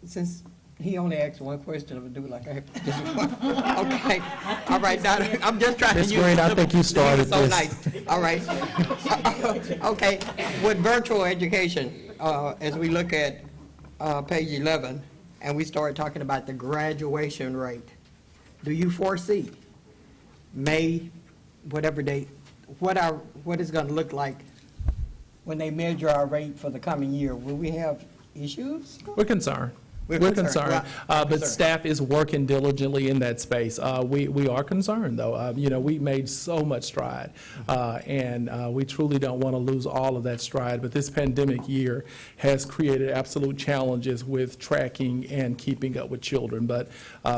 Since he only asked one question, I'm gonna do like I have just one. Okay, all right, now, I'm just trying to use. Ms. Green, I think you started so this. nice. All right. Okay, with virtual education, as we look at page 11, and we start talking about the graduation rate, do you foresee May, whatever date, what it's gonna look like when they measure our rate for the coming year? Will we have issues? We're concerned. We're concerned, Right. but Concerned. staff is working diligently in that space. We are concerned, though. We made so much stride, and we truly don't want to lose all of that stride. But this pandemic year has created absolute challenges with tracking and keeping up with children. But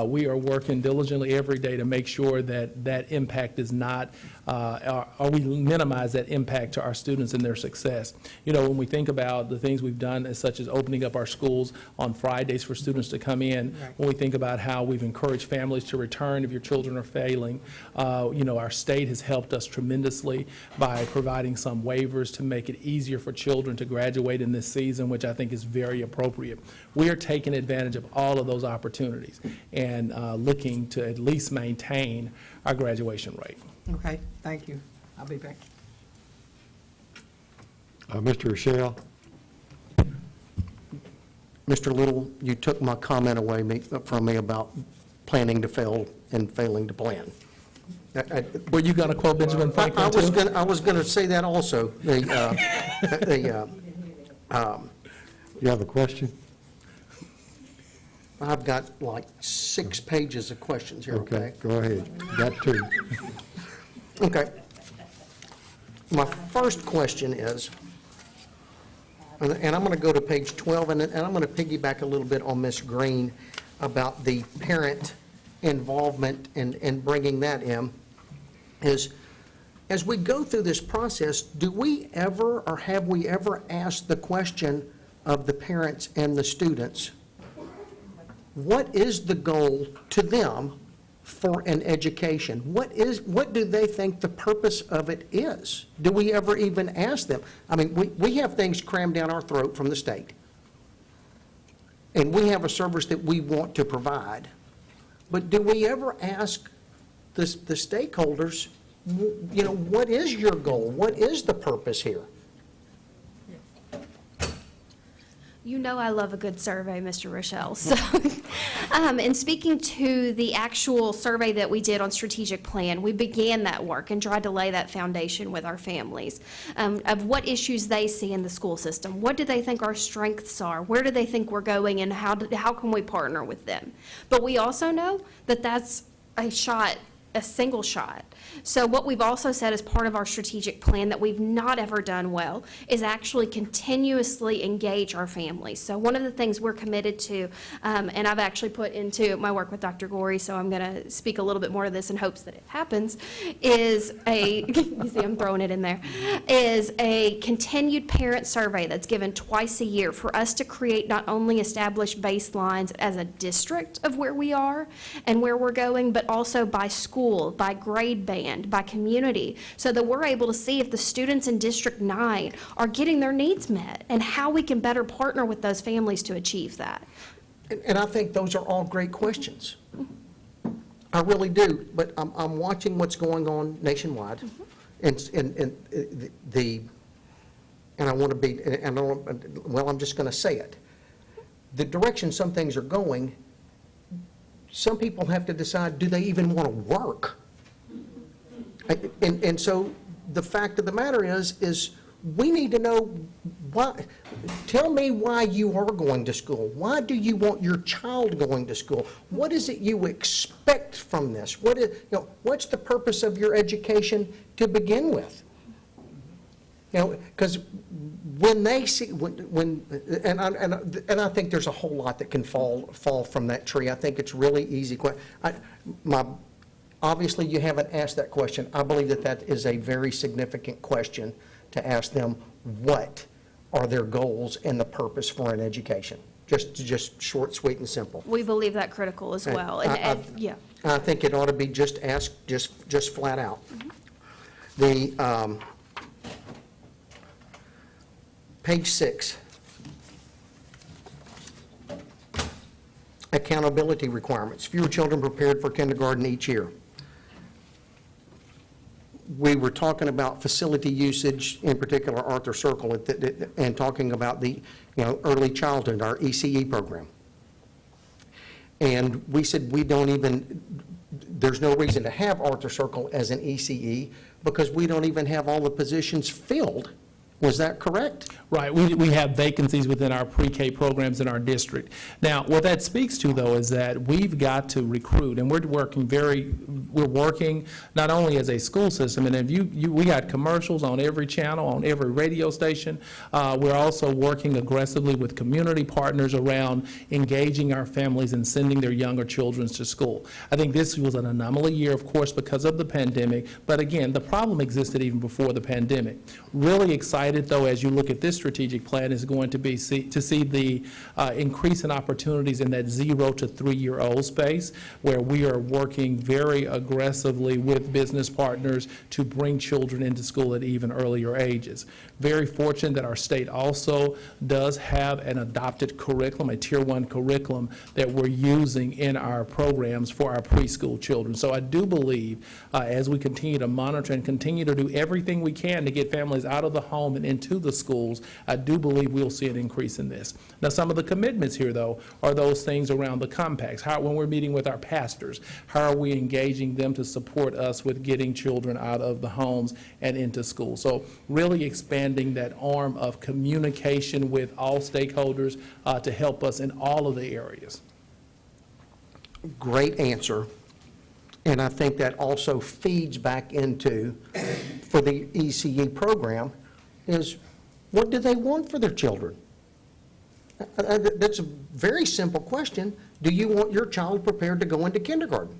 we are working diligently every day to make sure that that impact is not, or we minimize that impact to our students and their success. When we think about the things we've done, such as opening up our schools on Fridays for students to come in, when we think about how we've encouraged families to return if your children are failing, our state has helped us tremendously by providing some waivers to make it easier for children to graduate in this season, which I think is very appropriate. We are taking advantage of all of those opportunities and looking to at least maintain our graduation rate. Okay, thank you. I'll be back. Mr. Rochelle? Mr. Little, you took my comment away from me about planning to fail and failing to plan. Were you going to quote Benjamin Franklin, too? I was going to say that also. You have a question? I've got like 6 pages of questions here, okay? Go ahead. You got 2. Okay. My first question is, and I'm going to go to page 12, and I'm going to piggyback a little bit on Ms. Green about the parent involvement and bringing that in, is as we go through this process, do we ever or have we ever asked the question of the parents and the students, what is the goal to them for an education? What do they think the purpose of it is? Do we ever even ask them? I mean, we have things crammed down our throat from the state. And we have a service that we want to provide. But do we ever ask the stakeholders, what is your goal? What is the purpose here? You know I love a good survey, Mr. Rochelle. So, in speaking to the actual survey that we did on strategic plan, we began that work and tried to lay that foundation with our families of what issues they see in the school system. What do they think our strengths are? Where do they think we're going, and how can we partner with them? But we also know that that's a single shot. So what we've also said as part of our strategic plan that we've not ever done well is actually continuously engage our families. So one of the things we're committed to, and I've actually put into my work with Dr. Gorey, so I'm going to speak a little bit more of this in hopes that it happens, is you see I'm throwing it in there, is a continued parent survey that's given twice a year for us to create not only established baselines as a district of where we are and where we're going, but also by school, by grade band, by community, so that we're able to see if the students in District 9 are getting their needs met and how we can better partner with those families to achieve that. And I think those are all great questions. I really do, but I'm watching what's going on nationwide, and I want to be, well, I'm just going to say it. The direction some things are going, some people have to decide, do they even want to work? And so the fact of the matter is we need to know why. Tell me why you are going to school. Why do you want your child going to school? What is it you expect from this? What's the purpose of your education to begin with? Because when they see, and I think there's a whole lot that can fall from that tree. I think it's really easy. Obviously, you haven't asked that question. I believe that is a very significant question to ask them. What are their goals and the purpose for an education? Just short, sweet, and simple. We believe that critical as well. Yeah. I think it ought to be just asked, just flat out. The page 6. Accountability requirements. Fewer children prepared for kindergarten each year. We were talking about facility usage, in particular Arthur Circle, and talking about the early childhood, our ECE program. And we said there's no reason to have Arthur Circle as an ECE because we don't even have all the positions filled Was that correct? Right, we have vacancies within our pre-K programs in our district. Now, what that speaks to, though, is that we've got to recruit, and we're working not only as a school system, and if we got commercials on every channel, on every radio station. We're also working aggressively with community partners around engaging our families and sending their younger children to school. I think this was an anomaly year, of course, because of the pandemic, but again, the problem existed even before the pandemic. Really excited, though, as you look at this strategic plan, is going to be to see the increase in opportunities in that 0 to 3-year-old space, where we are working very aggressively with business partners to bring children into school at even earlier ages. Very fortunate that our state also does have an adopted curriculum, a Tier 1 curriculum that we're using in our programs for our preschool children. So I do believe as we continue to monitor and continue to do everything we can to get families out of the home and into the schools, I do believe we'll see an increase in this. Now, some of the commitments here, though, are those things around the compacts. When we're meeting with our pastors, how are we engaging them to support us with getting children out of the homes and into school? So really expanding that arm of communication with all stakeholders to help us in all of the areas. Great answer. And I think that also feeds back into, for the ECE program, is what do they want for their children? That's a very simple question. Do you want your child prepared to go into kindergarten?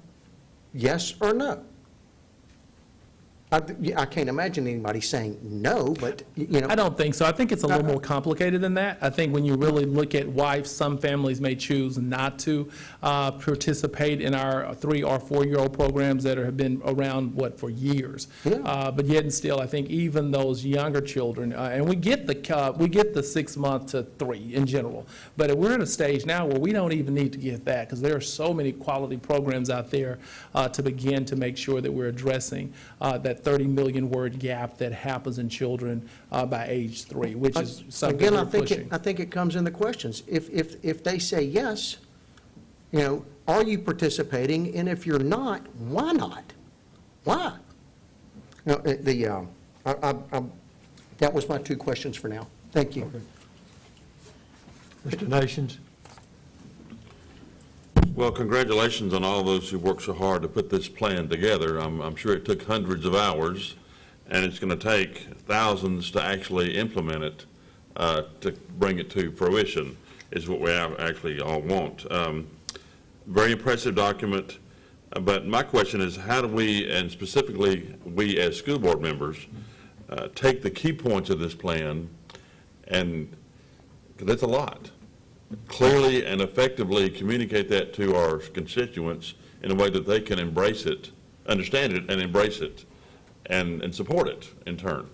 Yes or no? I can't imagine anybody saying no, but, you know. I don't think so. I think it's a little more complicated than that. I think when you really look at why some families may choose not to participate in our 3 or 4-year-old programs that have been around, for years. Yeah. But yet and still, I think even those younger children, and we get the 6 month to 3 in general, but we're at a stage now where we don't even need to get that, because there are so many quality programs out there to begin to make sure that we're addressing that 30 million word gap that happens in children by age 3, which is something Again, we're pushing. I think it comes in the questions. If they say yes, you know, are you participating? And if you're not, why not? Why? No, that was my 2 questions for now. Thank you. Mr. Nations? Well, congratulations on all those who worked so hard to put this plan together. I'm sure it took hundreds of hours, and it's going to take thousands to actually implement it, to bring it to fruition, is what we actually all want. Very impressive document, but my question is, how do we, and specifically we as school board members, take the key points of this plan, and, because that's a lot, clearly and effectively communicate that to our constituents in a way that they can embrace it, understand it, and embrace it, and support it in turn.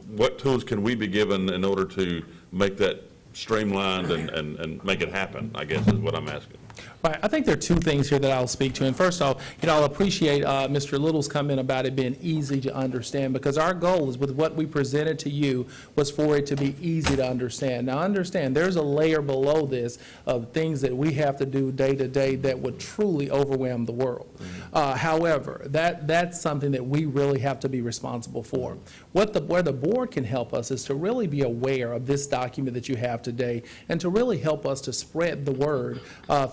What tools can we be given in order to make that streamlined and make it happen, I guess is what I'm asking. Right. I think there are 2 things here that I'll speak to. And first off, I'll appreciate Mr. Little's comment about it being easy to understand, because our goal is with what we presented to you was for it to be easy to understand. Now, understand, there's a layer below this of things that we have to do day to day that would truly overwhelm the world. However, that's something that we really have to be responsible for. Where the board can help us is to really be aware of this document that you have today, and to really help us to spread the word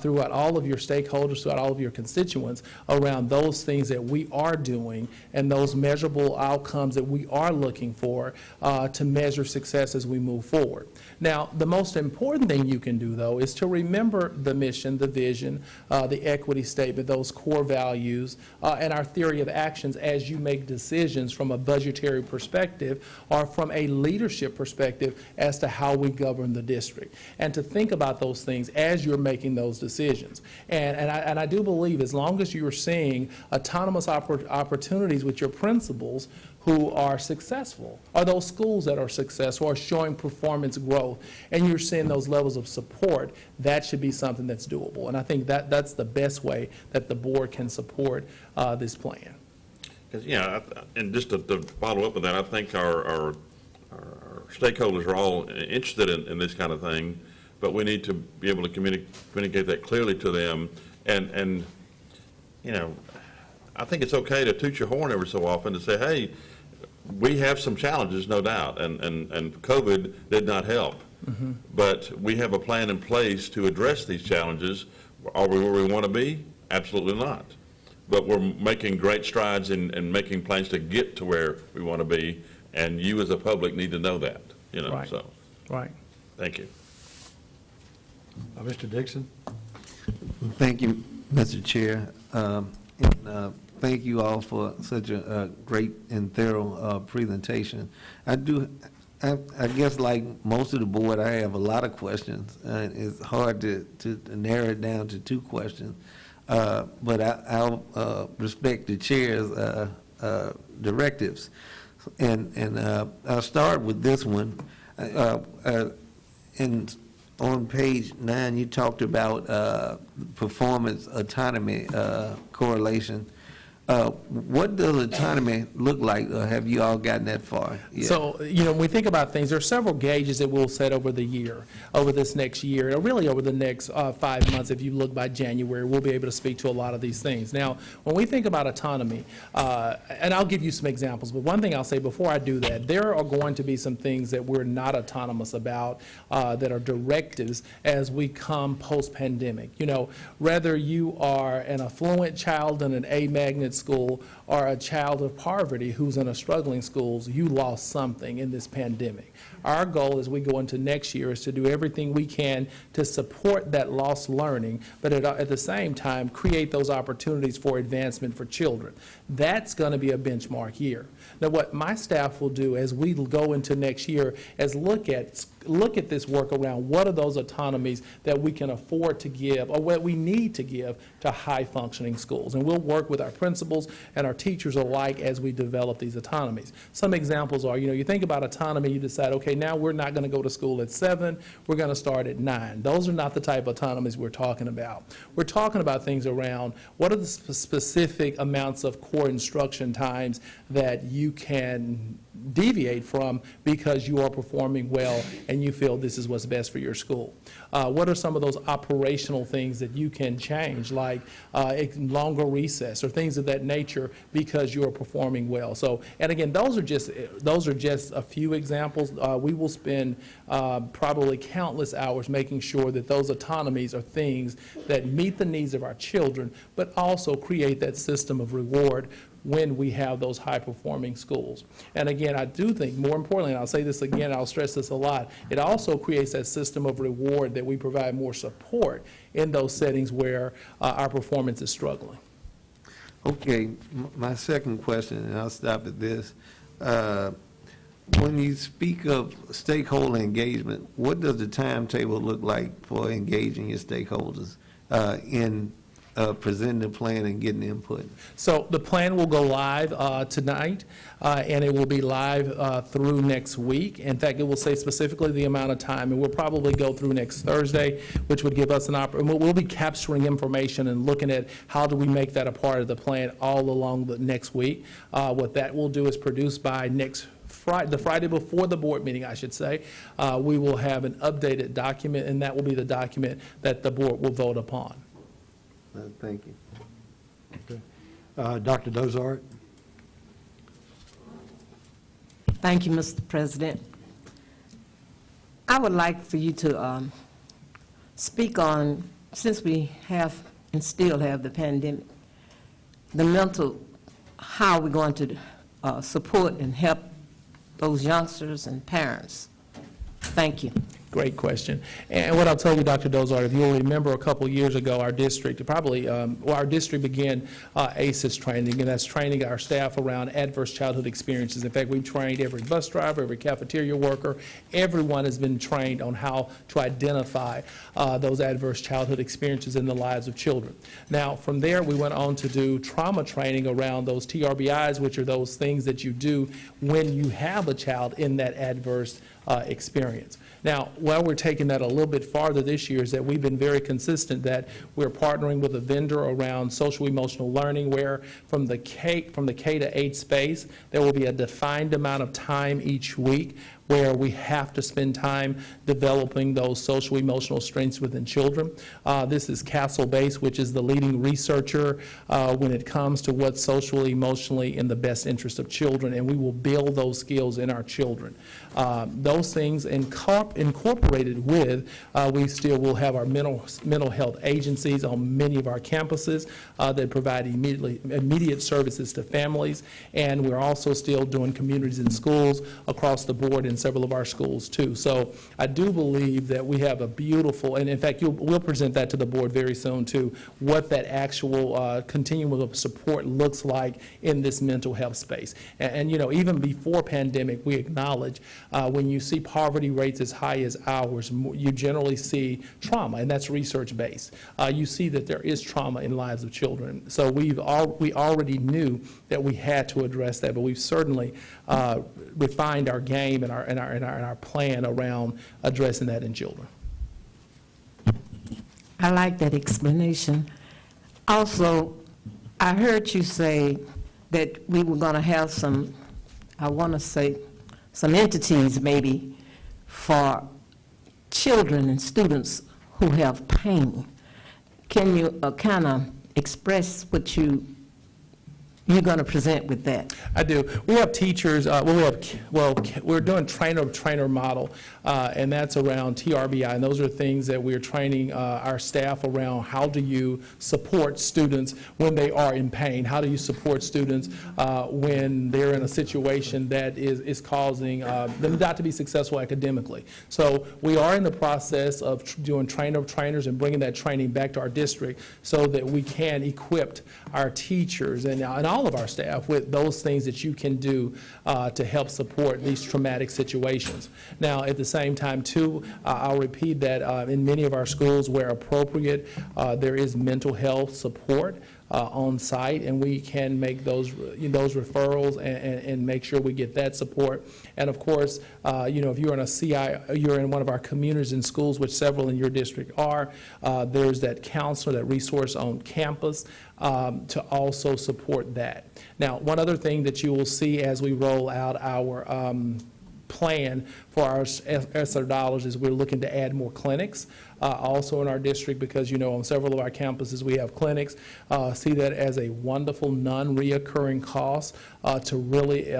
throughout all of your stakeholders, throughout all of your constituents, around those things that we are doing and those measurable outcomes that we are looking for to measure success as we move forward. Now, the most important thing you can do, though, is to remember the mission, the vision, the equity statement, those core values, and our theory of actions as you make decisions from a budgetary perspective or from a leadership perspective as to how we govern the district. And to think about those things as you're making those decisions. And I do believe as long as you're seeing autonomous opportunities with your principals who are successful, or those schools that are successful, are showing performance growth, and you're seeing those levels of support, that should be something that's doable. And I think that's the best way that the board can support this plan. Because, and just to follow up with that, I think our stakeholders are all interested in this kind of thing, but we need to be able to communicate that clearly to them. And I think it's okay to toot your horn every so often to say, hey, we have some challenges, no doubt, and COVID did not help. But we have a plan in place to address these challenges. Are we where we want to be? Absolutely not. But we're making great strides in making plans to get to where we want to be, and you as a public need to know that, Right. so, Right. thank you. Mr. Dixon? Thank you, Mr. Chair. Thank you all for such a great and thorough presentation. I guess like most of the board, I have a lot of questions. It's hard to narrow it down to 2 questions. But I'll respect the chair's directives. And I'll start with this one. On page 9, you talked about performance autonomy correlation. What does autonomy look like, or have you all gotten that far? Yeah. So, when we think about things, there are several gauges that we'll set over the year, over this next year, or really over the next 5 months. If you look by January, we'll be able to speak to a lot of these things. Now, when we think about autonomy, and I'll give you some examples, but one thing I'll say before I do that, there are going to be some things that we're not autonomous about that are directives as we come post-pandemic. Whether you are an affluent child in an A magnet school or a child of poverty who's in a struggling schools, you lost something in this pandemic. Our goal as we go into next year is to do everything we can to support that lost learning, but at the same time, create those opportunities for advancement for children. That's going to be a benchmark year. Now, what my staff will do as we go into next year is look at this work around what are those autonomies that we can afford to give or what we need to give to high-functioning schools. And we'll work with our principals and our teachers alike as we develop these autonomies. Some examples are, you think about autonomy, you decide, okay, now we're not going to go to school at 7, we're going to start at 9. Those are not the type of autonomies we're talking about. We're talking about things around what are the specific amounts of core instruction times that you can deviate from because you are performing well and you feel this is what's best for your school. What are some of those operational things that you can change, like longer recess or things of that nature because you are performing well? So, and again, those are just a few examples. We will spend probably countless hours making sure that those autonomies are things that meet the needs of our children, but also create that system of reward when we have those high-performing schools. And again, I do think, more importantly, and I'll say this again, I'll stress this a lot, it also creates that system of reward that we provide more support in those settings where our performance is struggling. Okay, my second question, and I'll stop at this. When you speak of stakeholder engagement, what does the timetable look like for engaging your stakeholders in presenting the plan and getting input? So the plan will go live tonight, and it will be live through next week. In fact, it will say specifically the amount of time, and we'll probably go through next Thursday, which would give us an opportunity. We'll be capturing information and looking at how do we make that a part of the plan all along the next week. What that will do is produce by next Friday, the Friday before the board meeting, I should say, we will have an updated document, and that will be the document that the board will vote upon. Thank you. Okay. Dr. Dozart? Thank you, Mr. President. I would like for you to speak on, since we have and still have the pandemic, the mental, how we're going to support and help those youngsters and parents. Thank you. Great question. And what I'll tell you, Dr. Dozart, if you'll remember a couple years ago, our district our district began ACES training, and that's training our staff around adverse childhood experiences. In fact, we've trained every bus driver, every cafeteria worker. Everyone has been trained on how to identify those adverse childhood experiences in the lives of children. Now, from there, we went on to do trauma training around those TRBIs, which are those things that you do when you have a child in that adverse experience. Now, while we're taking that a little bit farther this year is that we've been very consistent that we're partnering with a vendor around social emotional learning where from the K to 8 space, there will be a defined amount of time each week where we have to spend time developing those social emotional strengths within children. This is Castle-based, which is the leading researcher when it comes to what's socially, emotionally in the best interest of children, and we will build those skills in our children. Those things incorporated with, we still will have our mental health agencies on many of our campuses that provide immediate services to families, and we're also still doing communities in schools across the board in several of our schools too. So I do believe that we have a beautiful, and in fact, we'll present that to the board very soon too, what that actual continuum of support looks like in this mental health space. And you know, even before pandemic, we acknowledge when you see poverty rates as high as ours, you generally see trauma, and that's research-based. You see that there is trauma in lives of children. So we already knew that we had to address that, but we've certainly refined our game and our plan around addressing that in children. I like that explanation. Also, I heard you say that we were going to have some, I want to say, some entities maybe for children and students who have pain. Can you kind of express what you're going to present with that? I do. We have teachers, we're doing trainer model, and that's around TRBI, and those are things that we're training our staff around. How do you support students when they are in pain? How do you support students when they're in a situation that is causing them not to be successful academically? So we are in the process of doing trainers and bringing that training back to our district so that we can equip our teachers and all of our staff with those things that you can do to help support these traumatic situations. Now, at the same time, too, I'll repeat that in many of our schools where appropriate, there is mental health support on site, and we can make those referrals and make sure we get that support. And of course, if you're in a CI, you're in one of our communities and schools, which several in your district are, there's that counselor, that resource on campus to also support that. Now, one other thing that you will see as we roll out our plan for our ESSER dollars is we're looking to add more clinics also in our district, because on several of our campuses we have clinics. See that as a wonderful non-reoccurring cost to really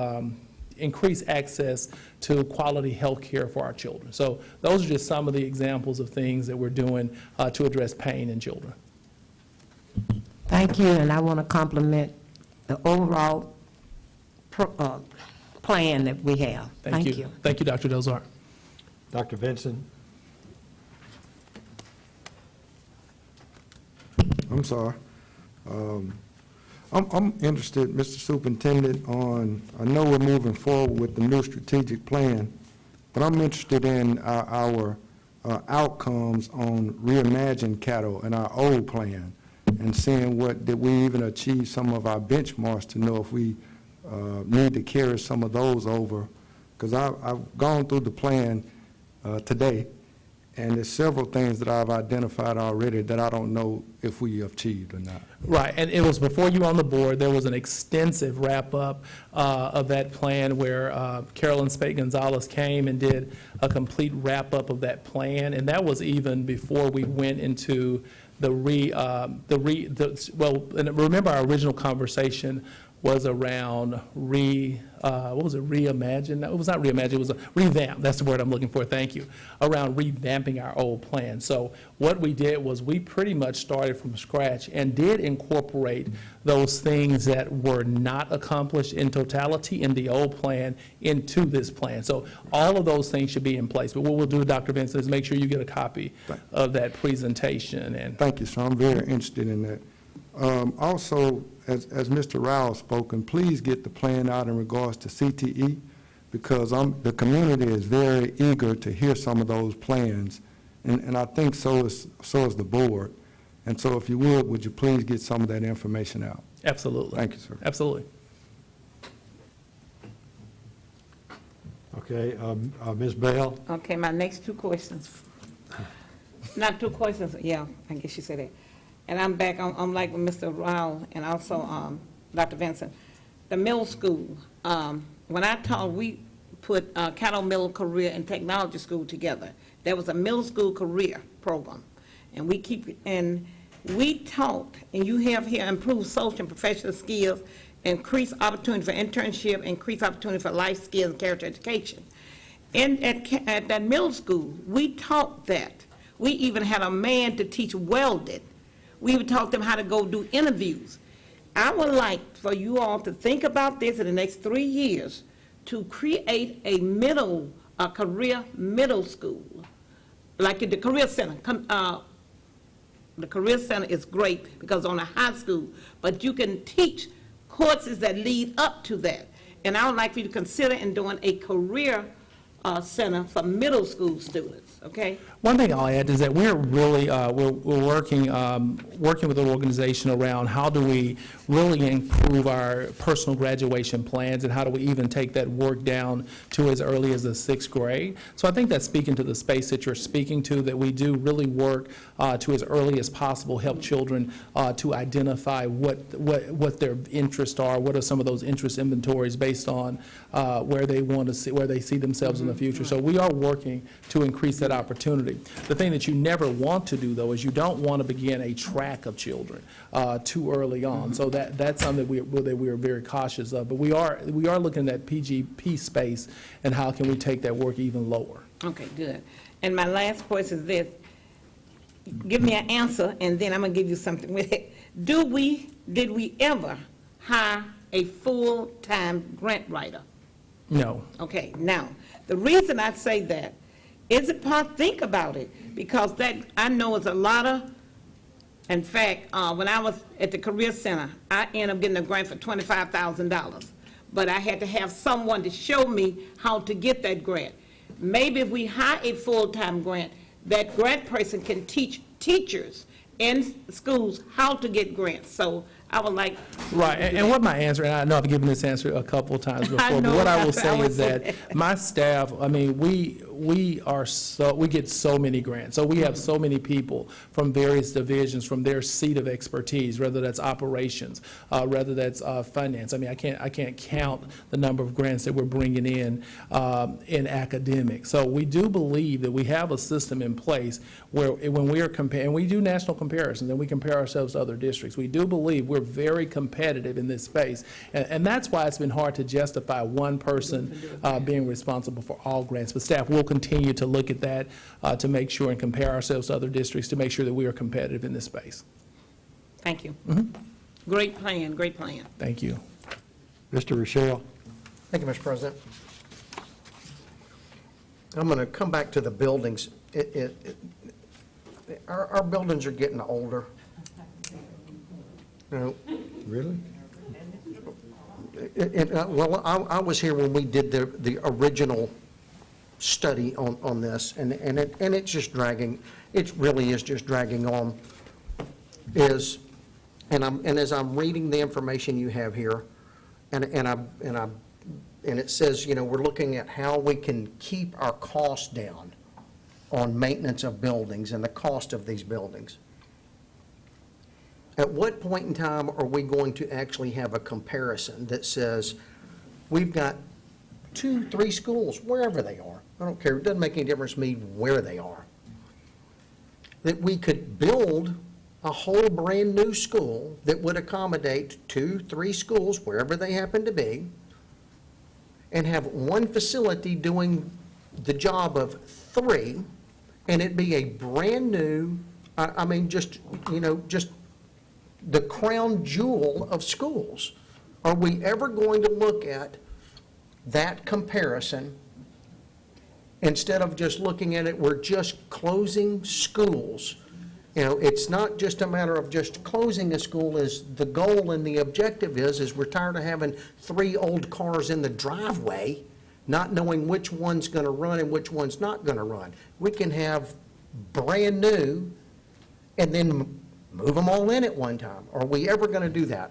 increase access to quality health care for our children. So those are just some of the examples of things that we're doing to address pain in children. Thank you, and I want to compliment the overall plan that we have. Thank you. Thank you, Dr. Delzar. Dr. Vincent? I'm sorry. I'm interested, Mr. Superintendent, I know we're moving forward with the new strategic plan, but I'm interested in our outcomes on Reimagine Caddo and our old plan, and seeing did we even achieve some of our benchmarks to know if we need to carry some of those over. Because I've gone through the plan today, and there's several things that I've identified already that I don't know if we achieved or not. Right, and it was before you on the board, there was an extensive wrap-up of that plan where Carolyn Spate-Gonzalez came and did a complete wrap-up of that plan, and that was even before we went into and remember our original conversation was around reimagine? No, it was not reimagine, it was a revamp. That's the word I'm looking for, thank you. Around revamping our old plan. So what we did was we pretty much started from scratch and did incorporate those things that were not accomplished in totality in the old plan into this plan. So all of those things should be in place. But what we'll do, Dr. Vincent, is make sure you get a copy of that presentation. And thank you, sir. I'm very interested in that. Also, as Mr. Ryle spoken, please get the plan out in regards to CTE, because the community is very eager to hear some of those plans, and I think so is the board. And so if you would you please get some of that information out? Absolutely. Thank you, sir. Absolutely. Okay, Ms. Bell? Okay, my next two questions. Not two questions, yeah, I guess you said that. And I'm back, I'm like with Mr. Ryle and also Dr. Vincent. The middle school, when I taught, we put Caddo Middle Career and Technology School together. There was a middle school career program, and we taught, and you have here improved social and professional skills, increased opportunity for internship, increased opportunity for life skills and character education. At that middle school, we taught that. We even had a man to teach welding. We even taught them how to go do interviews. I would like for you all to think about this in the next 3 years, to create a career middle school, like at the Career Center. The Career Center is great because on a high school, but you can teach courses that lead up to that. And I would like for you to consider in doing a career center for middle school students, okay? One thing I'll add is that we're really, we're working with an organization around how do we really improve our personal graduation plans, and how do we even take that work down to as early as the 6th grade. So I think that's speaking to the space that you're speaking to, that we do really work to as early as possible help children to identify what their interests are, what are some of those interest inventories based on where they see themselves in the future. So we are working to increase that opportunity. The thing that you never want to do, though, is you don't want to begin a track of children too early on. So that's something that we are very cautious of. But we are looking at PGP space and how can we take that work even lower. Okay, good. And my last question is this. Give me an answer, and then I'm going to give you something with it. Did we ever hire a full-time grant writer? No. Okay, now, the reason I say that is think about it, because that, I know it's a lot of, in fact, when I was at the Career Center, I ended up getting a grant for $25,000. But I had to have someone to show me how to get that grant. Maybe if we hire a full-time grant, that grant person can teach teachers in schools how to get grants. So I would like. Right, and what my answer, and I know I've given this answer a couple of times before, but what I will say is that my staff, I mean, we get so many grants. So we have so many people from various divisions, from their seat of expertise, whether that's operations, whether that's finance. I mean, I can't count the number of grants that we're bringing in academics. So we do believe that we have a system in place where when we are comparing, we do national comparisons and we compare ourselves to other districts. We do believe we're very competitive in this space. And that's why it's been hard to justify one person being responsible for all grants. But staff will continue to look at that to make sure and compare ourselves to other districts to make sure that we are competitive in this space. Thank you. Mm-hmm. Great plan, great plan. Thank you. Mr. Rochelle? Thank you, Mr. President. I'm going to come back to the buildings. Our buildings are getting older. You know, Really? well, I was here when we did the original study on this, and it's just dragging. It really is just dragging on. As I'm reading the information you have here, and it says, you know, we're looking at how we can keep our costs down on maintenance of buildings and the cost of these buildings. At what point in time are we going to actually have a comparison that says, we've got 2, 3 schools, wherever they are, I don't care, it doesn't make any difference to me where they are, that we could build a whole brand-new school that would accommodate 2, 3 schools, wherever they happen to be, and have one facility doing the job of 3, and it'd be a brand-new, I mean, just, you know, just the crown jewel of schools. Are we ever going to look at that comparison instead of just looking at it, we're just closing schools? You know, it's not just a matter of just closing a school as the goal and the objective is we're tired of having 3 old cars in the driveway, not knowing which one's going to run and which one's not going to run. We can have brand new and then move them all in at one time. Are we ever going to do that?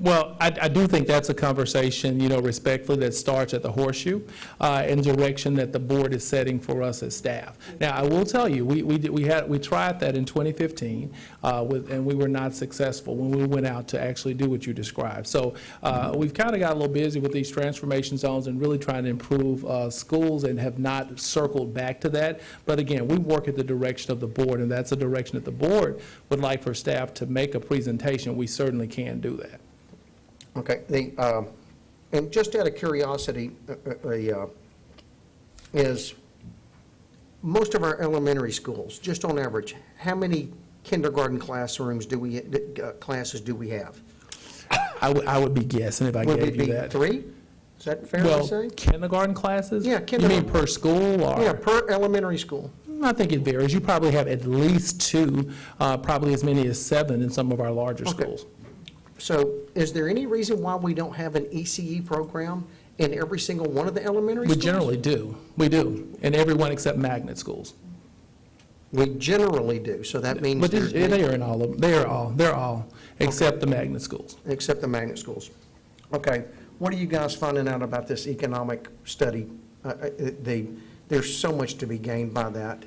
Well, I do think that's a conversation, respectfully, that starts at the horseshoe and direction that the board is setting for us as staff. Now, I will tell you, we tried that in 2015, and we were not successful when we went out to actually do what you described. So we've kind of got a little busy with these transformation zones and really trying to improve schools and have not circled back to that. But again, we work at the direction of the board, and that's a direction that the board would like for staff to make a presentation. We certainly can do that. Okay, and just out of curiosity, is most of our elementary schools, just on average, how many kindergarten classes do we have? I would be guessing if I gave you that. Would it be 3? Is that fair to say? Kindergarten classes? Yeah, You mean per school or? Yeah, per elementary school. I think it varies. You probably have at least 2, probably as many as 7 in some of our larger schools. So is there any reason why we don't have an ECE program in every single one of the elementary We schools? generally do. We do. In everyone except magnet schools. We generally do, so that means But there's... they are in all of them. They're all, except the magnet schools. Except the magnet schools. Okay, what are you guys finding out about this economic study? There's so much to be gained by that.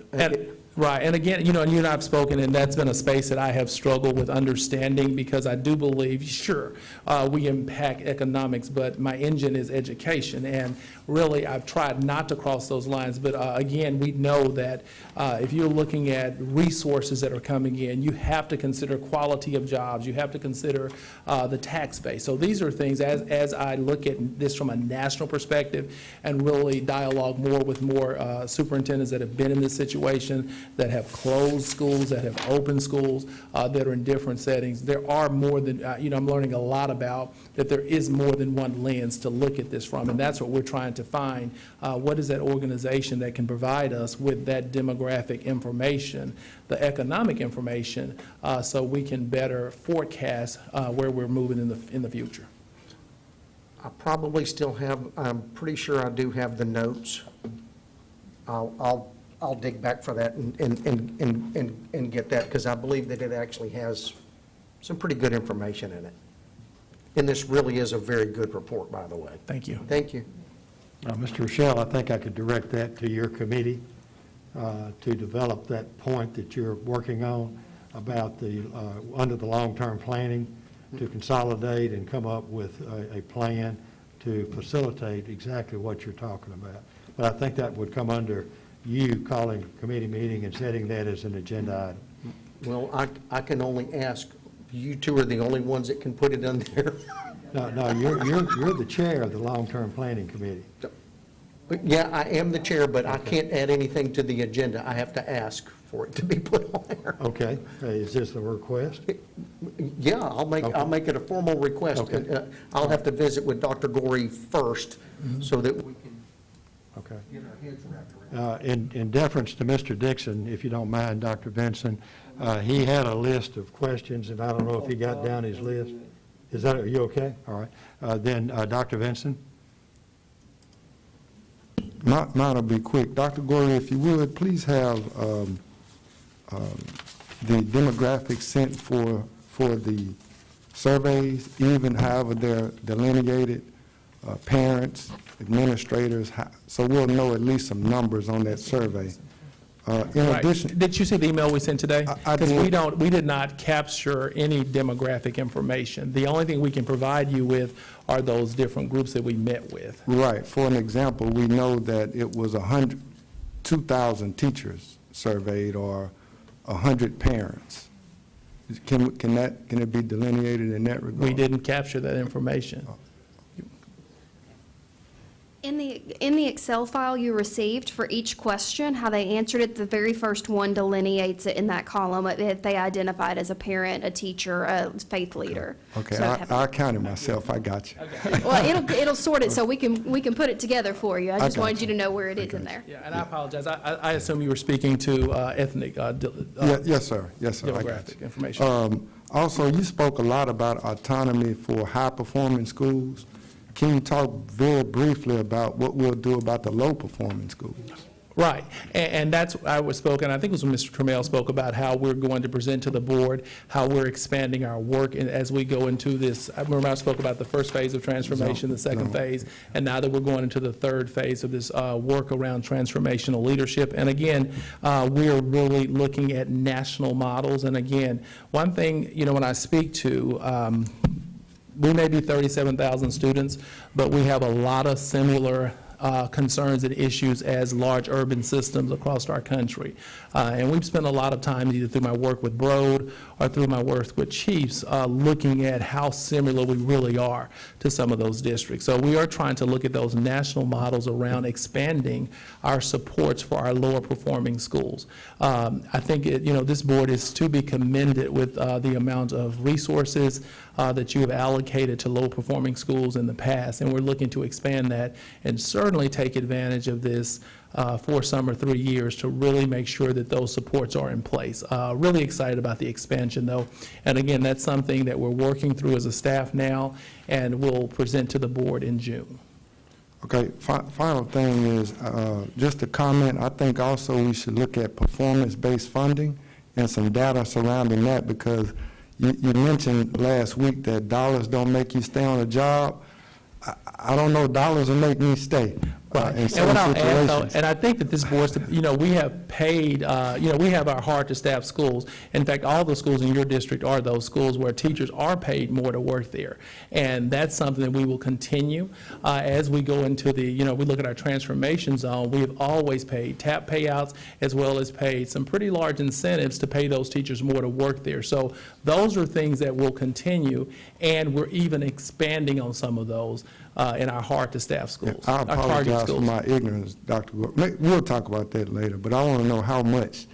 Right, and again, and you and I have spoken, and that's been a space that I have struggled with understanding, because I do believe, sure, we impact economics, but my engine is education, and really, I've tried not to cross those lines, but again, we know that if you're looking at resources that are coming in, you have to consider quality of jobs, you have to consider the tax base. So these are things, as I look at this from a national perspective, and really dialogue more with more superintendents that have been in this situation, that have closed schools, that have opened schools, that are in different settings. There are more than, I'm learning a lot about that there is more than one lens to look at this from, and that's what we're trying to find. What is that organization that can provide us with that demographic information, the economic information, so we can better forecast where we're moving in the future? I probably still have, I'm pretty sure I do have the notes. I'll dig back for that and get that, because I believe that it actually has some pretty good information in it. And this really is a very good report, by the way. Thank you. Thank you. Mr. Rochelle, I think I could direct that to your committee to develop that point that you're working on about under the long-term planning, to consolidate and come up with a plan to facilitate exactly what you're talking about. But I think that would come under you calling a committee meeting and setting that as an agenda item. Well, I can only ask, you two are the only ones that can put it on there. No, you're the chair of the long-term planning committee. Yeah, I am the chair, but I can't add anything to the agenda. I have to ask for it to be put on there. Okay, is this a request? Yeah, I'll make it a formal request. Okay. I'll have to visit with Dr. Gorey first, so that we can Okay. get our heads wrapped around. In deference to Mr. Dixon, if you don't mind, Dr. Benson, he had a list of questions, and I don't know if he got down his list. Are you okay? All right. Then Dr. Benson? Mine will be quick. Dr. Gorey, if you would, please have the demographics sent for the surveys, even however they're delineated, parents, administrators, so we'll know at least some numbers on that survey. In Right. addition, Did you see the email we sent today? I Because did. we did not capture any demographic information. The only thing we can provide you with are those different groups that we met with. right, for an example, we know that it was 2,000 teachers surveyed or 100 parents. Can it be delineated in that regard? We didn't capture that information. In the Excel file you received for each question, how they answered it, the very first one delineates it in that column if they identified as a parent, a teacher, a faith leader. Okay, So I counted myself, I got you. Well, it'll sort it so we can put it together for you. I just got wanted you you. to know where it is in there. Yeah, and I apologize. I assume you were speaking to ethnic Yes, sir, I got demographic you. information. Also, you spoke a lot about autonomy for high-performing schools. Can you talk very briefly about what we'll do about the low-performing schools? Right, and that's, I was spoken, I think it was when Mr. Trammell spoke about how we're going to present to the board, how we're expanding our work and as we go into this. I remember I spoke about the first phase of transformation, the second phase, and now that we're going into the third phase of this work around transformational leadership. And again, we're really looking at national models. And again, one thing, you know, when I speak to, we may be 37,000 students, but we have a lot of similar concerns and issues as large urban systems across our country. And we've spent a lot of time, either through my work with Broad or through my work with Chiefs, looking at how similar we really are to some of those districts. So we are trying to look at those national models around expanding our supports for our lower performing schools. I think, this board is to be commended with the amount of resources that you have allocated to low performing schools in the past, and we're looking to expand that and certainly take advantage of this for summer 3 years to really make sure that those supports are in place. Really excited about the expansion, though, and again, that's something that we're working through as a staff now, and we'll present to the board in June. Okay, final thing is, just a comment, I think also we should look at performance-based funding and some data surrounding that, because you mentioned last week that dollars don't make you stay on a job. I don't know, dollars will make me stay. Right. In And some what I'll add, though, situations. and I think that this board's, we have paid, we have our hard-to-staff schools. In fact, all the schools in your district are those schools where teachers are paid more to work there. And that's something that we will continue as we go into the, we look at our transformation zone. We have always paid TAP payouts as well as paid some pretty large incentives to pay those teachers more to work there. So those are things that will continue, and we're even expanding on some of those in our hard-to-staff schools. I our target apologize for schools. my ignorance, Dr. Gordon. We'll talk about that later, but I want to know how much,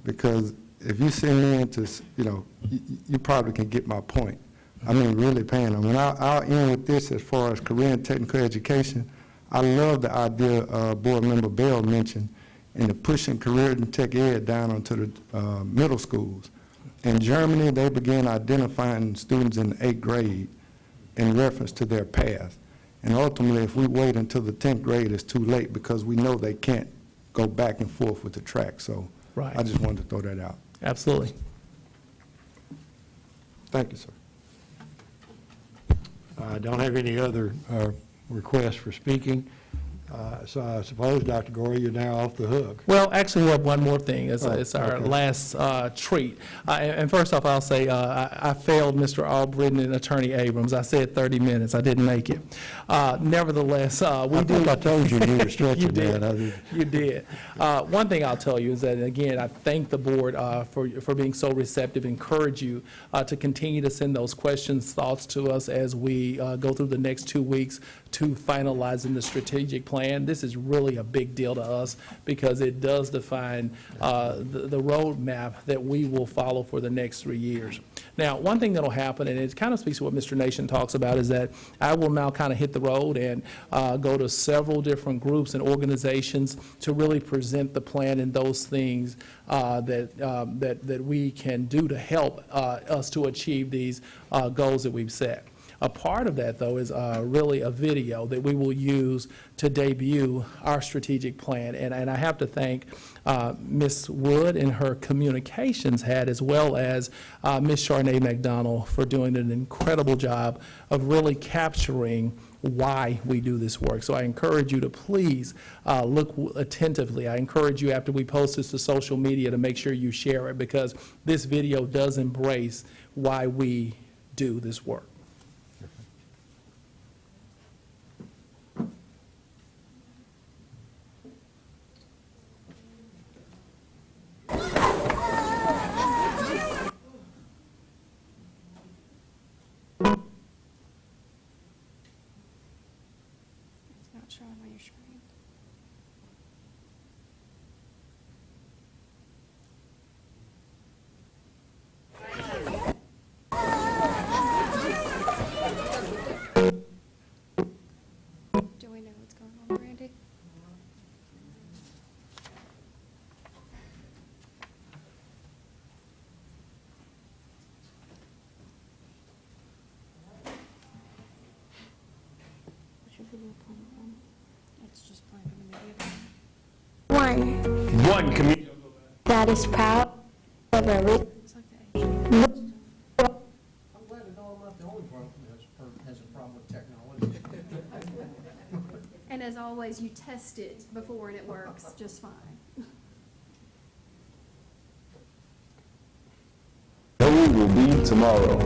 because if you send me into, you probably can get my point. I mean, really paying them. And I'll end with this as far as career and technical education. I love the idea Board Member Bell mentioned in the pushing career and tech ed down onto the middle schools. In Germany, they began identifying students in the 8th grade in reference to their path. And ultimately, if we wait until the 10th grade, it's too late, because we know they can't go back and forth with the track. So Right. I just wanted to throw that out. Absolutely. Thank you, sir. I don't have any other requests for speaking. So I suppose, Dr. Gorey, you're now off the hook. Well, actually, we have one more thing. It's our okay. last treat. And first off, I'll say I failed Mr. Albritton and Attorney Abrams. I said 30 minutes. I didn't make it. Nevertheless, we do. I told you were stretching You did. that. You did. One thing I'll tell you is that, again, I thank the board for being so receptive, encourage you to continue to send those questions, thoughts to us as we go through the next 2 weeks to finalizing the strategic plan. This is really a big deal to us because it does define the roadmap that we will follow for the next 3 years. Now, one thing that'll happen, and it kind of speaks to what Mr. Nation talks about, is that I will now kind of hit the road and go to several different groups and organizations to really present the plan and those things that we can do to help us to achieve these goals that we've set. A part of that, though, is really a video that we will use to debut our strategic plan. And I have to thank Ms. Wood and her communications hat, as well as Ms. Charnay McDonald, for doing an incredible job of really capturing why we do this work. So I encourage you to please look attentively. I encourage you, after we post this to social media, to make sure you share it, because this video does embrace why we do this work. It's not showing on your screen. Do we know what's going on, Brandy? What's your video coming from? It's One community that is proud of a rich. I'm glad to know I'm not the only one that has a problem with technology. And as always, you test it before and it works just fine. Who will be tomorrow?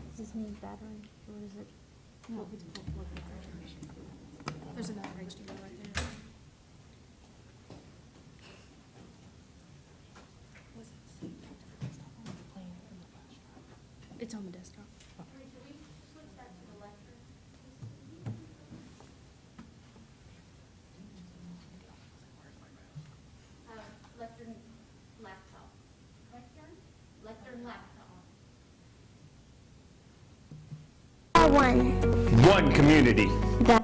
Does this need battery, or is it? No, it's plugged in. There's another HDMI right there. It's on the desktop. Lectern laptop. Lectern laptop. One community. That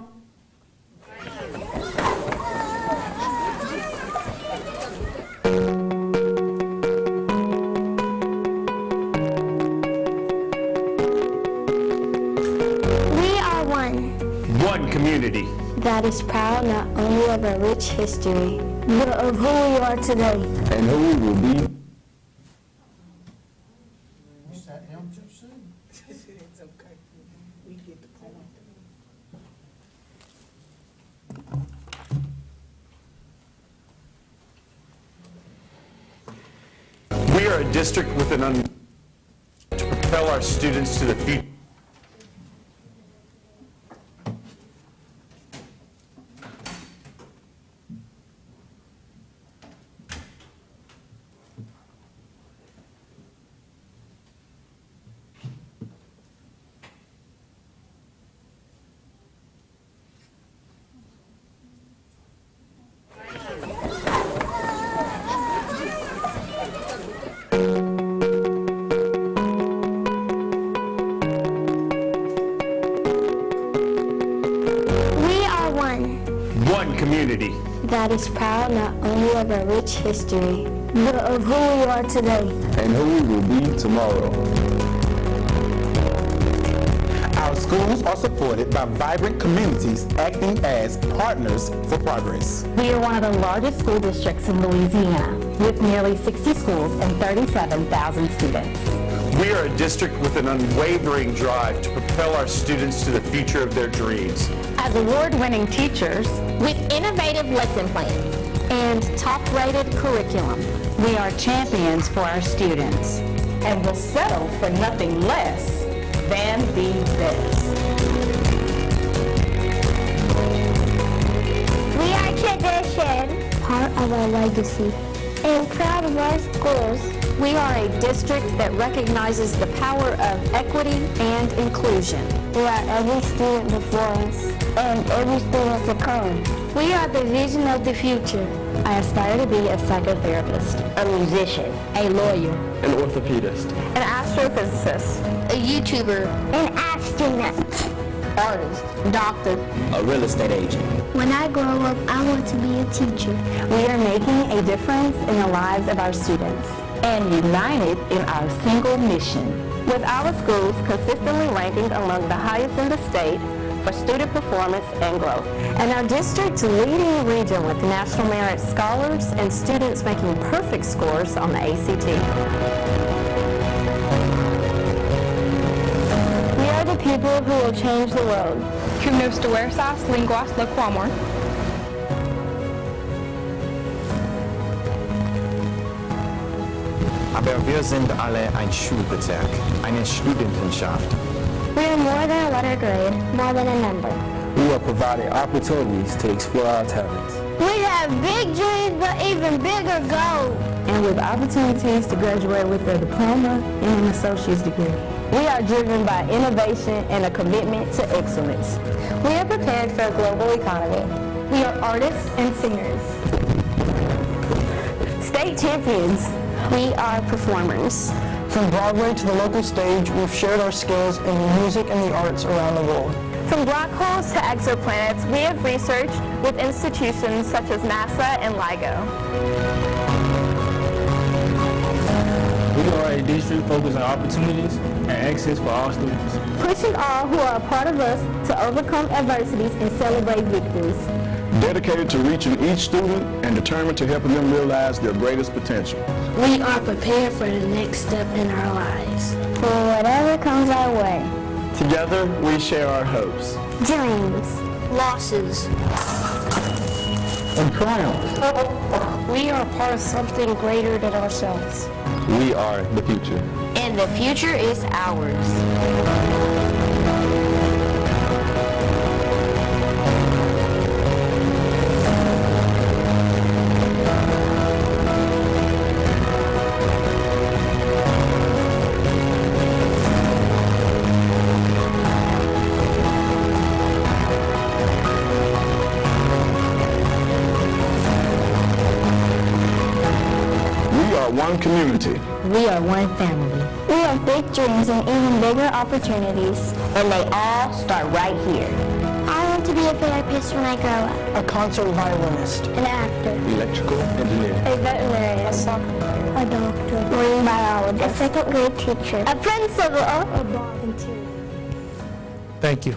we are one Community. that is proud not only of a rich history, but of who we are today. And who we will be. You sat down too soon. It's okay. We get the point. We are a district with an to propel our students to the future. We are One community. that is proud not only of a rich history, but of who we are today. And who we will be tomorrow. Our schools are supported by vibrant communities acting as partners for progress. We are one of the largest school districts in Louisiana, with nearly 60 schools and 37,000 students. We are a district with an unwavering drive to propel our students to the future of their dreams. As award-winning teachers, With innovative lesson plans and top-rated curriculum, we are champions for our students and will settle for nothing less than the best. we are tradition, part of our legacy, and proud of our schools. We are a district that recognizes the power of equity and inclusion. We are every student before us and every student to come. We are the vision of the future. I aspire to be a psychotherapist, A musician, a lawyer, An orthopedist. an astrophysicist, a YouTuber, an astronaut, artist, doctor. A real estate agent. When I grow up, I want to be a teacher. We are making a difference in the lives of our students and united in our single mission. With our schools consistently ranking among the highest in the state for student performance and growth. And our district's leading the region with National Merit Scholars and students making perfect scores on the ACT. We are the people who will change the world. Humnostuersas linguas loquamur. Aber wir sind alle ein Schulbezirk, eine Studentenschaft. We are more than a letter grade, more than a number. We are providing opportunities to explore our talents. We have big dreams, but even bigger goals. And with opportunities to graduate with a diploma and an associate's degree. We are driven by innovation and a commitment to excellence. We are prepared for a global economy. We are artists and singers. State champions. We are performers. From Broadway to the local stage, we've shared our skills in music and the arts around the world. From black holes to exoplanets, we have researched with institutions such as NASA and LIGO. We are a district focused on opportunities and access for all students. Pushing all who are a part of us to overcome adversities and celebrate victories. Dedicated to reaching each student and determined to helping them realize their greatest potential. We are prepared for the next step in our lives. For whatever comes our way. Together, we share our hopes, Dreams. Losses. and triumphs. We are part of something greater than ourselves. We are the future. And the future is ours. One community. We are one family. We have big dreams and even bigger opportunities. And they all start right here. I want to be a therapist when I grow up. A concert violinist. An actor. Electrical engineer. A veterinarian. A soccer player. A doctor. Marine biologist. A second grade teacher. A principal. A volunteer. Thank you.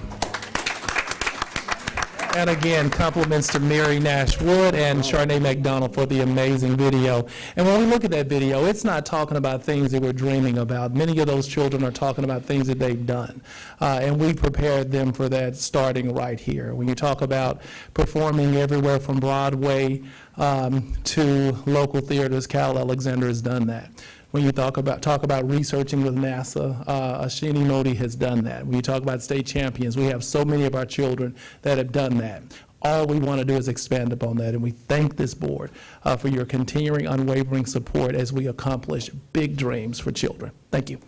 And again, compliments to Mary Nash Wood and Charnay McDonald for the amazing video. And when we look at that video, it's not talking about things that we're dreaming about. Many of those children are talking about things that they've done. And we prepared them for that starting right here. When you talk about performing everywhere from Broadway to local theaters, Cal Alexander has done that. When you talk about researching with NASA, Ashini Modi has done that. When you talk about state champions, we have so many of our children that have done that. All we want to do is expand upon that, and we thank this board for your continuing unwavering support as we accomplish big dreams for children. Thank you.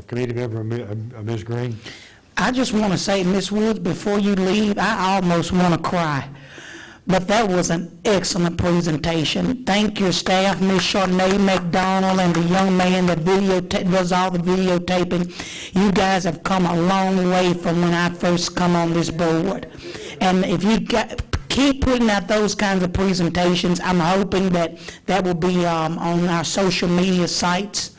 Committee member, Ms. Green. I just want to say, Ms. Woods, before you leave, I almost want to cry. But that was an excellent presentation. Thank your staff, Ms. Charnay McDonald and the young man that does all the videotaping. You guys have come a long way from when I first come on this board. And if you keep putting out those kinds of presentations, I'm hoping that will be on our social media sites.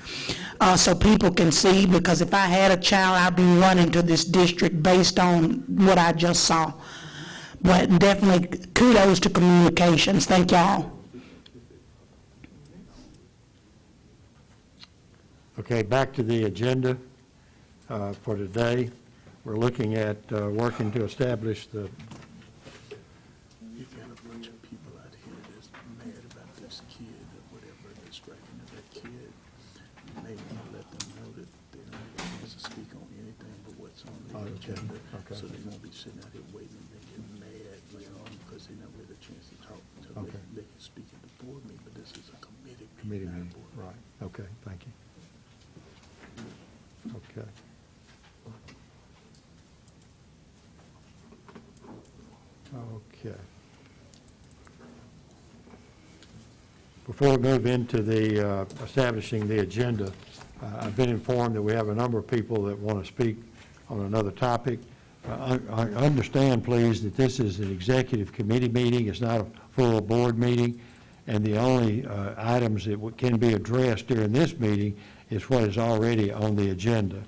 So people can see, because if I had a child, I'd be running to this district based on what I just saw. But definitely kudos to communications. Thank y'all. Okay, back to the agenda for today. We're looking at working to establish the You've got a bunch of people out here that's mad about this kid or whatever that's striking at that kid. You may want to let them know that they don't have a chance to speak on anything but what's on the agenda. Okay. So they won't be sitting out here waiting and getting mad later on because they never get a chance to talk until Okay. they can speak at the board meeting. But this is a committee committee not a meeting. board Right, okay, thank you. Okay. Okay. Before we move into the establishing the agenda, I've been informed that we have a number of people that want to speak on another topic. I understand, please, that this is an executive committee meeting. It's not a full board meeting, and the only items that can be addressed during this meeting is what is already on the agenda.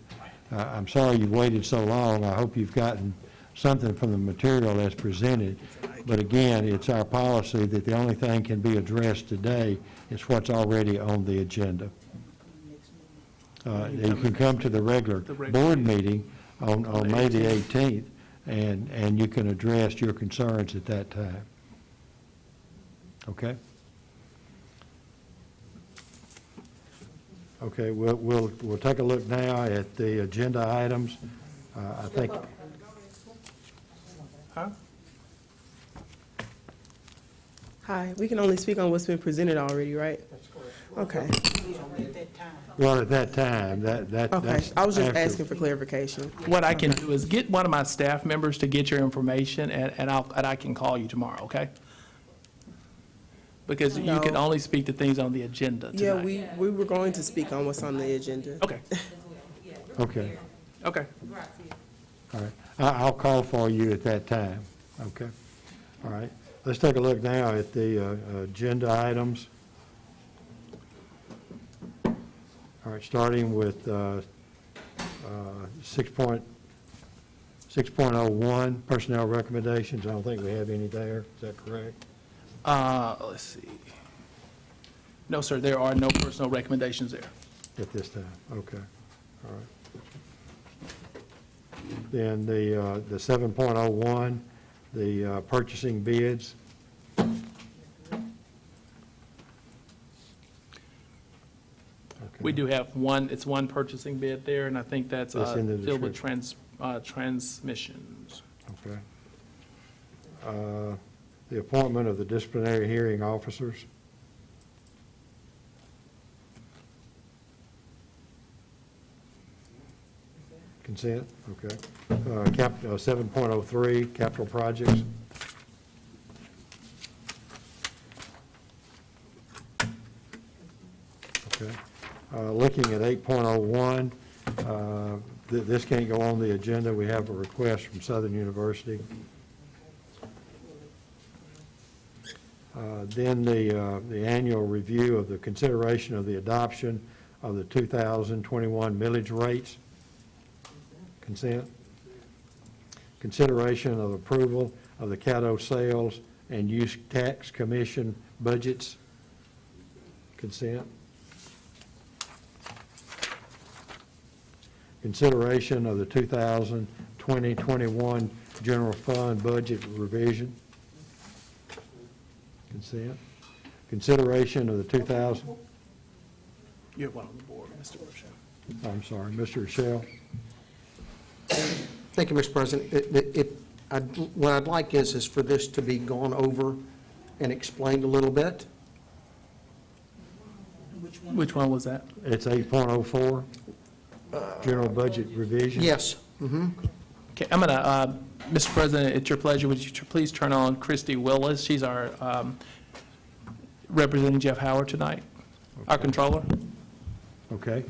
I'm sorry you waited so long. I hope you've gotten something from the material that's presented. But again, it's our policy that the only thing can be addressed today is what's already on the agenda. You can come to the regular board meeting on May the 18th, and you can address your concerns at that time. Okay? Okay, we'll take a look now at the agenda items. I think. Huh? Hi, we can only speak on what's been presented already, right? Okay. Well, at that time, that's. Okay, I was just after. asking for clarification. What I can do is get one of my staff members to get your information, and I can call you tomorrow, okay? Because you can only speak to things on the agenda tonight. Yeah, we were going to speak on what's on the agenda. Okay. Okay. Okay. All right. I'll call for you at that time, okay? All right, let's take a look now at the agenda items. All right, starting with 6.01, personnel recommendations. I don't think we have any there, is that correct? Let's see. No, sir, there are no personal recommendations there. At this time, okay, all right. Then the 7.01, the purchasing bids. We do have one, it's one purchasing bid there, and I think that's That's in the filled with transmissions. Okay. The appointment of the disciplinary hearing officers. Consent, okay. 7.03, capital projects. Okay. Looking at 8.01, this can't go on the agenda. We have a request from Southern University. Then the annual review of the consideration of the adoption of the 2021 millage rates. Consent. Consideration of approval of the Caddo sales and use tax commission budgets. Consent. Consideration of the 2020-21 general fund budget revision. Consent. Consideration of the 2000. You're one on the board, Mr. Rochelle. I'm sorry, Mr. Rochelle. Thank you, Mr. President. What I'd like is for this to be gone over and explained a little bit. Which one was that? It's 8.04, general budget revision. Yes. Okay, I'm going to, Mr. President, it's your pleasure, would you please turn on Christy Willis? She's our representing Jeff Howard tonight, our controller. Okay.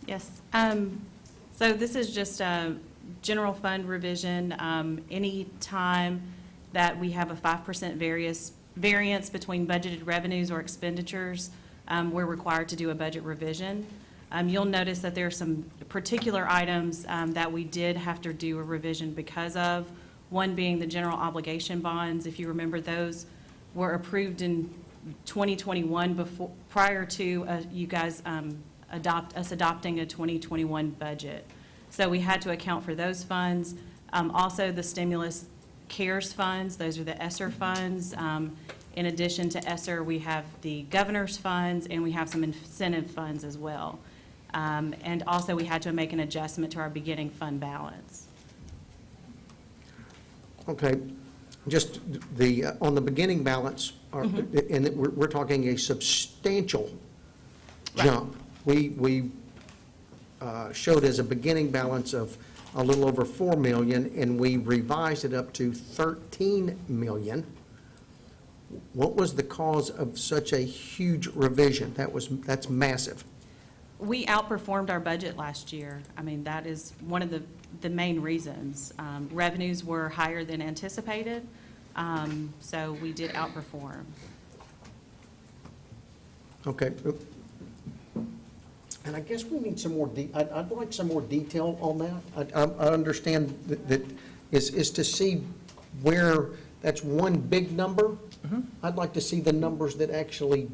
Yes. So this is just a general fund revision. Any time that we have a 5% variance between budgeted revenues or expenditures, we're required to do a budget revision. You'll notice that there are some particular items that we did have to do a revision because of, one being the general obligation bonds. If you remember, those were approved in 2021 prior to you guys adopting a 2021 budget. So we had to account for those funds. Also, the stimulus CARES funds, those are the ESSER funds. In addition to ESSER, we have the governor's funds, and we have some incentive funds as well. And also, we had to make an adjustment to our beginning fund balance. Okay. Just on the beginning balance, and we're talking a substantial jump. We showed as a beginning balance of a little over 4 million, and we revised it up to 13 million. What was the cause of such a huge revision? That's massive. We outperformed our budget last year. I mean, that is one of the main reasons. Revenues were higher than anticipated, so we did outperform. Okay. And I guess we need some more, I'd like some more detail on that. I understand that is to see where that's one big number. I'd like to see the numbers that actually.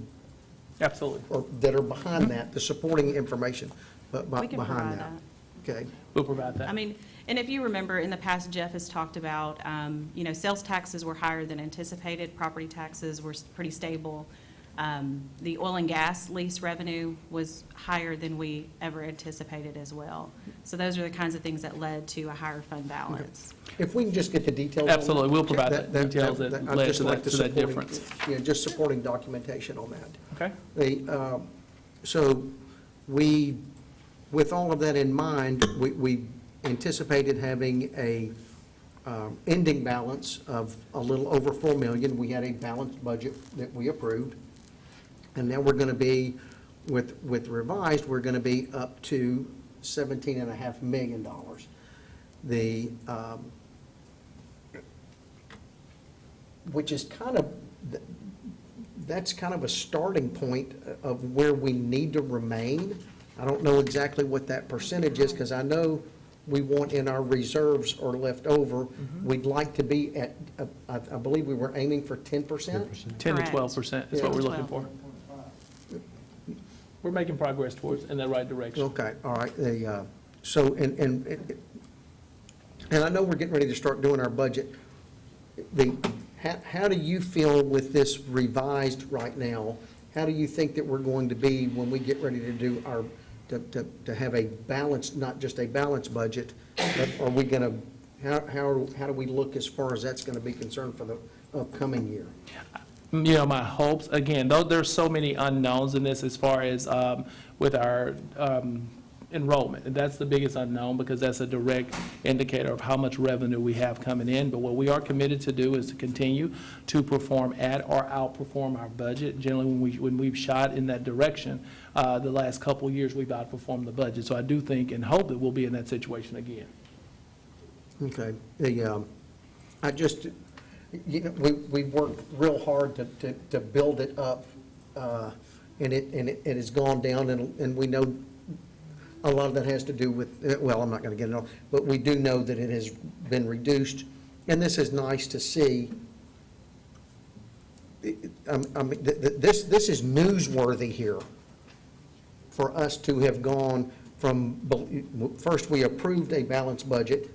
Absolutely. Or that are behind that, the supporting information We can behind provide that. Okay. We'll provide that. I mean, and if you remember, in the past, Jeff has talked about, sales taxes were higher than anticipated, property taxes were pretty stable. The oil and gas lease revenue was higher than we ever anticipated as well. So those are the kinds of things that led to a higher fund balance. If we can just get the details. on that. Absolutely, we'll provide the details that I'd led just to like that supporting- difference. Yeah, just supporting documentation on that. Okay. So we, with all of that in mind, we anticipated having a ending balance of a little over 4 million. We had a balanced budget that we approved. And now we're going to be, with revised, we're going to be up to $17.5 million. The, which is kind of, that's kind of a starting point of where we need to remain. I don't know exactly what that percentage is, because I know we want in our reserves or left over, we'd like to be at, I believe we were aiming for 10%? 10 to Correct. 12% is what Yeah. we're looking for. We're making progress towards, in the right direction. Okay, all right. So, and I know we're getting ready to start doing our budget. How do you feel with this revised right now? How do you think that we're going to be when we get ready to do our, to have a balanced, not just a balanced budget, but are we going to, how do we look as far as that's going to be concerned for the upcoming year? You know, my hopes, again, though there's so many unknowns in this as far as with our enrollment. And that's the biggest unknown, because that's a direct indicator of how much revenue we have coming in. But what we are committed to do is to continue to perform at or outperform our budget. Generally, when we've shot in that direction, the last couple of years, we've outperformed the budget. So I do think and hope that we'll be in that situation again. Okay. I just, you know, we worked real hard to build it up, and it has gone down, and we know a lot of that has to do with, well, I'm not going to get it all, but we do know that it has been reduced, and this is nice to see. I mean, this is newsworthy here, for us to have gone from, first we approved a balanced budget,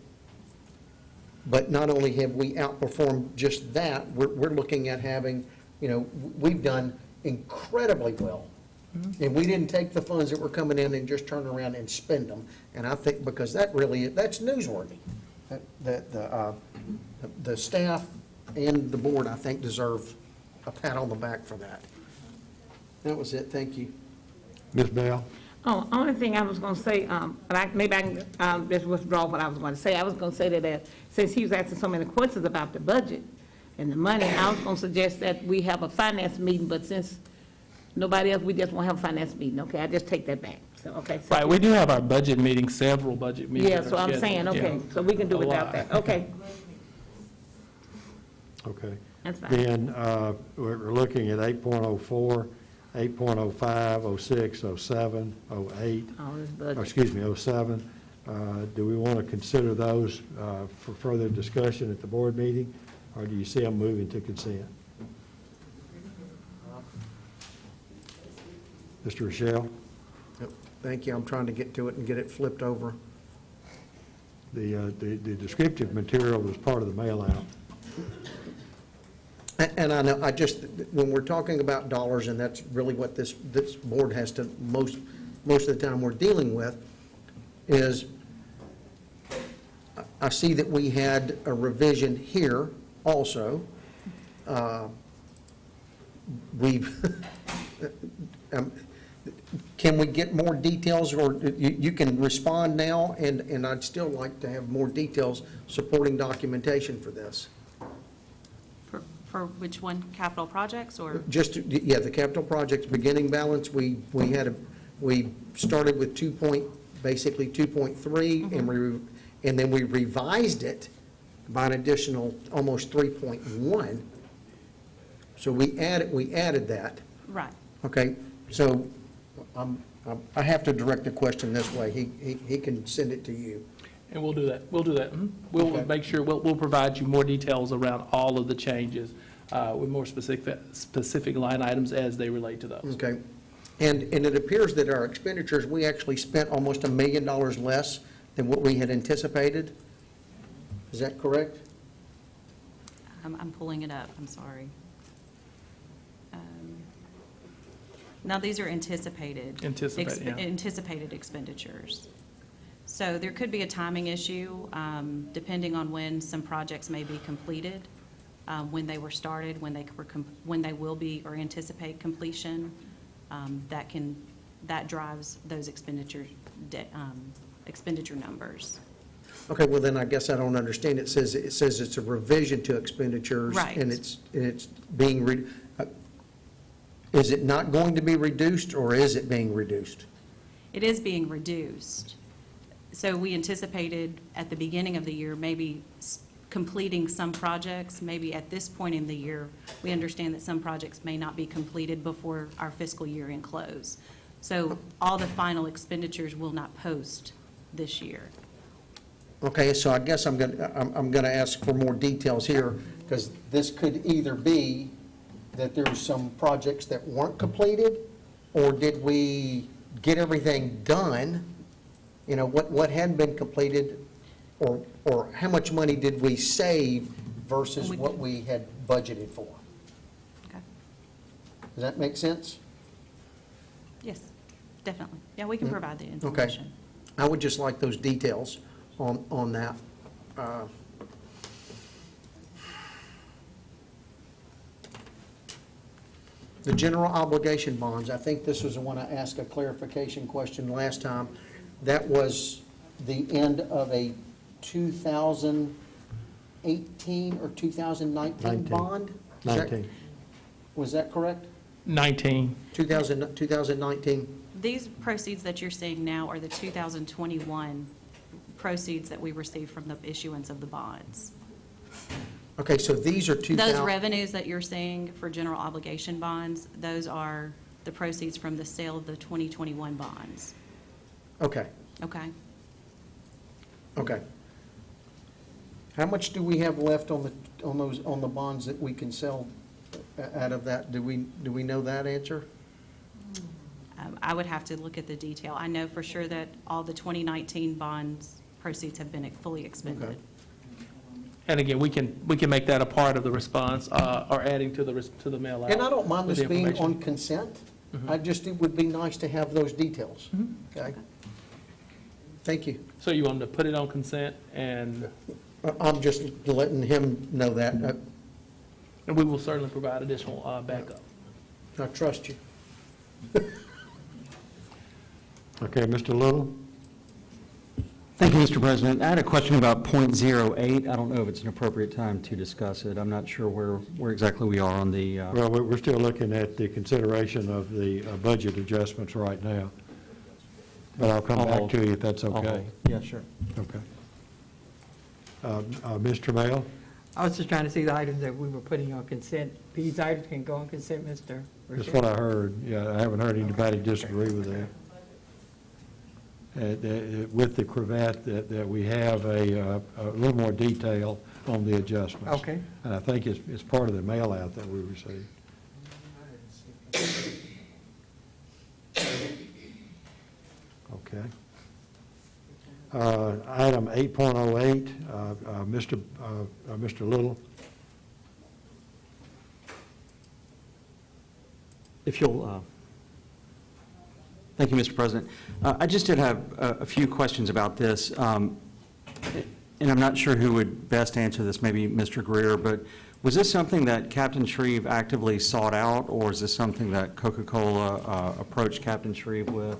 but not only have we outperformed just that, we're looking at having, you know, we've done incredibly well. And we didn't take the funds that were coming in and just turn around and spend them. And I think because that's newsworthy. The staff and the board, I think, deserve a pat on the back for that. That was it. Thank you. Ms. Bell? Oh, only thing I was going to say, maybe I can just withdraw what I was going to say. I was going to say that since he was asking so many questions about the budget and the money, I was going to suggest that we have a finance meeting, but since nobody else, we just won't have a finance meeting, okay? I just take that back, so, okay. So- Right, we do have our budget meetings, several budget meetings. Yeah, that so are I'm scheduled. saying, okay, Yeah. so we can do A without lot. that, okay. Okay. That's fine. Then we're looking at 8.04, 8.05, 06, 07, 08, All this or budget. excuse me, 07. Do we want to consider those for further discussion at the board meeting, or do you see them moving to consent? Mr. Rochelle? Yep. Thank you. I'm trying to get to it and get it flipped over. The descriptive material was part of the mail-out. And I know, when we're talking about dollars, and that's really what this board has to, most of the time we're dealing with, is I see that we had a revision here also. Can we get more details, or you can respond now, and I'd still like to have more details supporting documentation for this. For which one, capital projects or? Just, yeah, the capital projects beginning balance, we started with basically 2.3, and then we revised it by an additional almost 3.1. So we added that. Right. Okay, so I have to direct the question this way. He can send it to you. And we'll do that, We'll Okay. make sure, we'll provide you more details around all of the changes with more specific line items as they relate to those. Okay. And it appears that our expenditures, we actually spent almost $1 million less than what we had anticipated. Is that correct? I'm pulling it up, I'm sorry. Now, these are anticipated. Anticipated expenditures. So there could be a timing issue, depending on when some projects may be completed, when they were started, when they will be or anticipate completion. That drives those expenditure numbers. Okay, well then I guess I don't understand. It says it's a revision to expenditures. Right. And it's being, is it not going to be reduced, or is it being reduced? It is being reduced. So we anticipated at the beginning of the year, maybe completing some projects. Maybe at this point in the year, we understand that some projects may not be completed before our fiscal year end close. So all the final expenditures will not post this year. Okay, so I guess I'm gonna ask for more details here, because this could either be that there's some projects that weren't completed, or did we get everything done? You know, what hadn't been completed, or how much money did we save versus what we had budgeted for? Okay. Does that make sense? Yes, definitely. Yeah, we can provide the Okay. information. I would just like those details on that. The general obligation bonds, I think this was the one I asked a clarification question last time. That was the end of a 2018 or 2019 bond? Is that- 19. Was that correct? 19. 2019? These proceeds that you're seeing now are the 2021 proceeds that we received from the issuance of the bonds. Okay, so these are 2000. Those revenues that you're seeing for general obligation bonds, those are the proceeds from the sale of the 2021 bonds. Okay, Okay? okay. How much do we have left on the bonds that we can sell out of that? Do we know that answer? I would have to look at the detail. I know for sure that all the 2019 bonds proceeds have been fully expended. Okay. And again, we can make that a part of the response, or adding to the mail out. And I don't mind with this the being information. on consent. It would be nice to have those details. Okay? Thank you. So you want to put it on consent, and I'm just letting him know that. we will certainly provide additional backup. I trust you. Okay, Mr. Little? Thank you, Mr. President. I had a question about .08. I don't know if it's an appropriate time to discuss it. I'm not sure where exactly we are on the, Well, we're still looking at the consideration of the budget adjustments right now. But I'll come back to you if that's okay. Yeah, sure. Okay. Ms. Trammell? I was just trying to see the items that we were putting on consent. These items can go on consent, Mr. That's what I heard. Yeah, I haven't heard anybody disagree with that. With the cravat, that we have a little more detail on the adjustments. Okay. And I think it's part of the mail out that we received. Okay. Item 8.08, Mr. Little. if you'll, thank you, Mr. President. I just did have a few questions about this, and I'm not sure who would best answer this, maybe Mr. Greer, but was this something that Captain Shreve actively sought out, or is this something that Coca-Cola approached Captain Shreve with?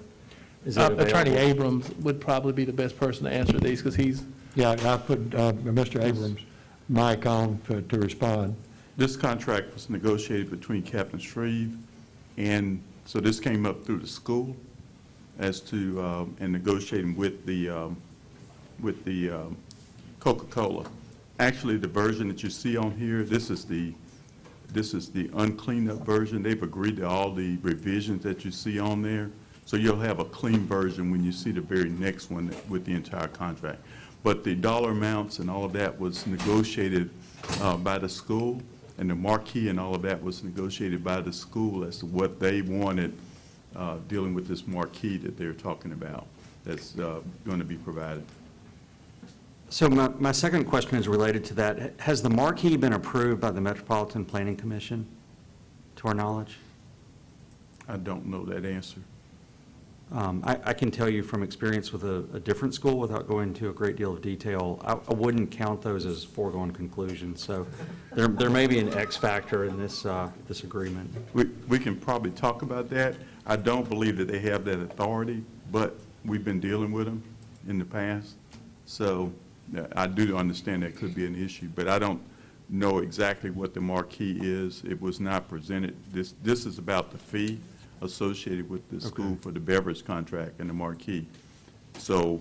Is it Attorney available? Abrams would probably be the best person to answer these, because he's... Yeah, I put Mr. Abrams' mic on to respond. This contract was negotiated between Captain Shreve, and so this came up through the school as to, and negotiating with the Coca-Cola. Actually, the version that you see on here, this is the uncleaned up version. They've agreed to all the revisions that you see on there. So you'll have a clean version when you see the very next one with the entire contract. But the dollar amounts and all of that was negotiated by the school, and the marquee and all of that was negotiated by the school as to what they wanted dealing with this marquee that they're talking about that's going to be provided. So my second question is related to that. Has the marquee been approved by the Metropolitan Planning Commission, to our knowledge? I don't know that answer. I can tell you from experience with a different school, without going into a great deal of detail, I wouldn't count those as foregone conclusions. So there may be an X factor in this agreement. We can probably talk about that. I don't believe that they have that authority, but we've been dealing with them in the past. So I do understand that could be an issue, but I don't know exactly what the marquee is. It was not presented. This is about the fee associated with the school for the beverage contract and the marquee. So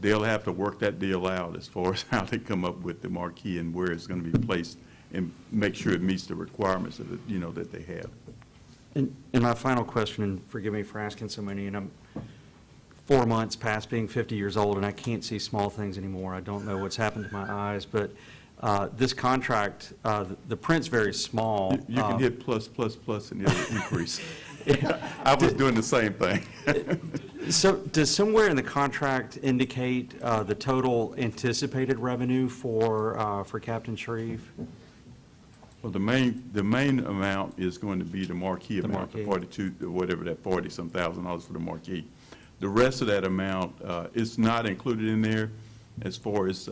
they'll have to work that deal out as far as how they come up with the marquee and where it's going to be placed and make sure it meets the requirements of the, that they have. And my final question, and forgive me for asking so many, and I'm 4 months past being 50 years old, and I can't see small things anymore. I don't know what's happened to my eyes, but this contract, the print's very small. You can hit plus, plus, plus, and it'll increase. I was doing the same thing. So does somewhere in the contract indicate the total anticipated revenue for Captain Shreve? Well, the main amount is going to be the marquee amount, the marquee. 42, whatever that 40-some $1,000 for the marquee. The rest of that amount is not included in there as far as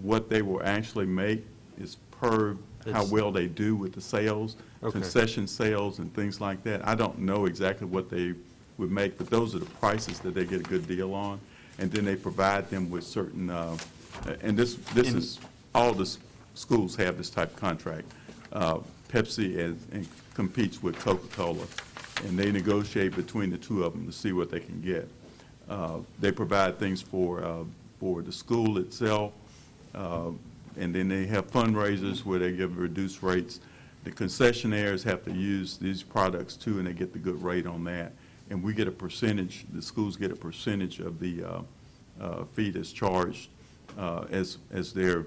what they will actually make is per how well they do with the sales, concession sales and things like that. I don't know exactly what they would make, but those are the prices that they get a good deal on. And then they provide them with certain, and this is, all the schools have this type of contract. Pepsi and competes with Coca-Cola, and they negotiate between the two of them to see what they can get. They provide things for the school itself, and then they have fundraisers where they give reduced rates. The concessionaires have to use these products too, and they get the good rate on that. And we get a percentage, the schools get a percentage of the fee that's charged as their,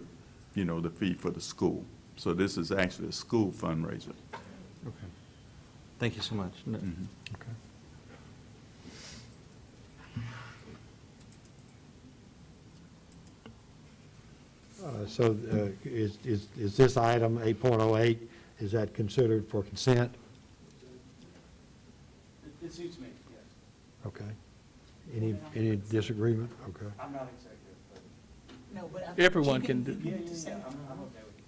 the fee for the school. So this is actually a school fundraiser. Okay. Thank you so much. Okay. So is this item 8.08, is that considered for consent? It suits me, yes. Okay. Any disagreement? Okay. I'm not executive, but. No, but I think Everyone you can do. I'm okay with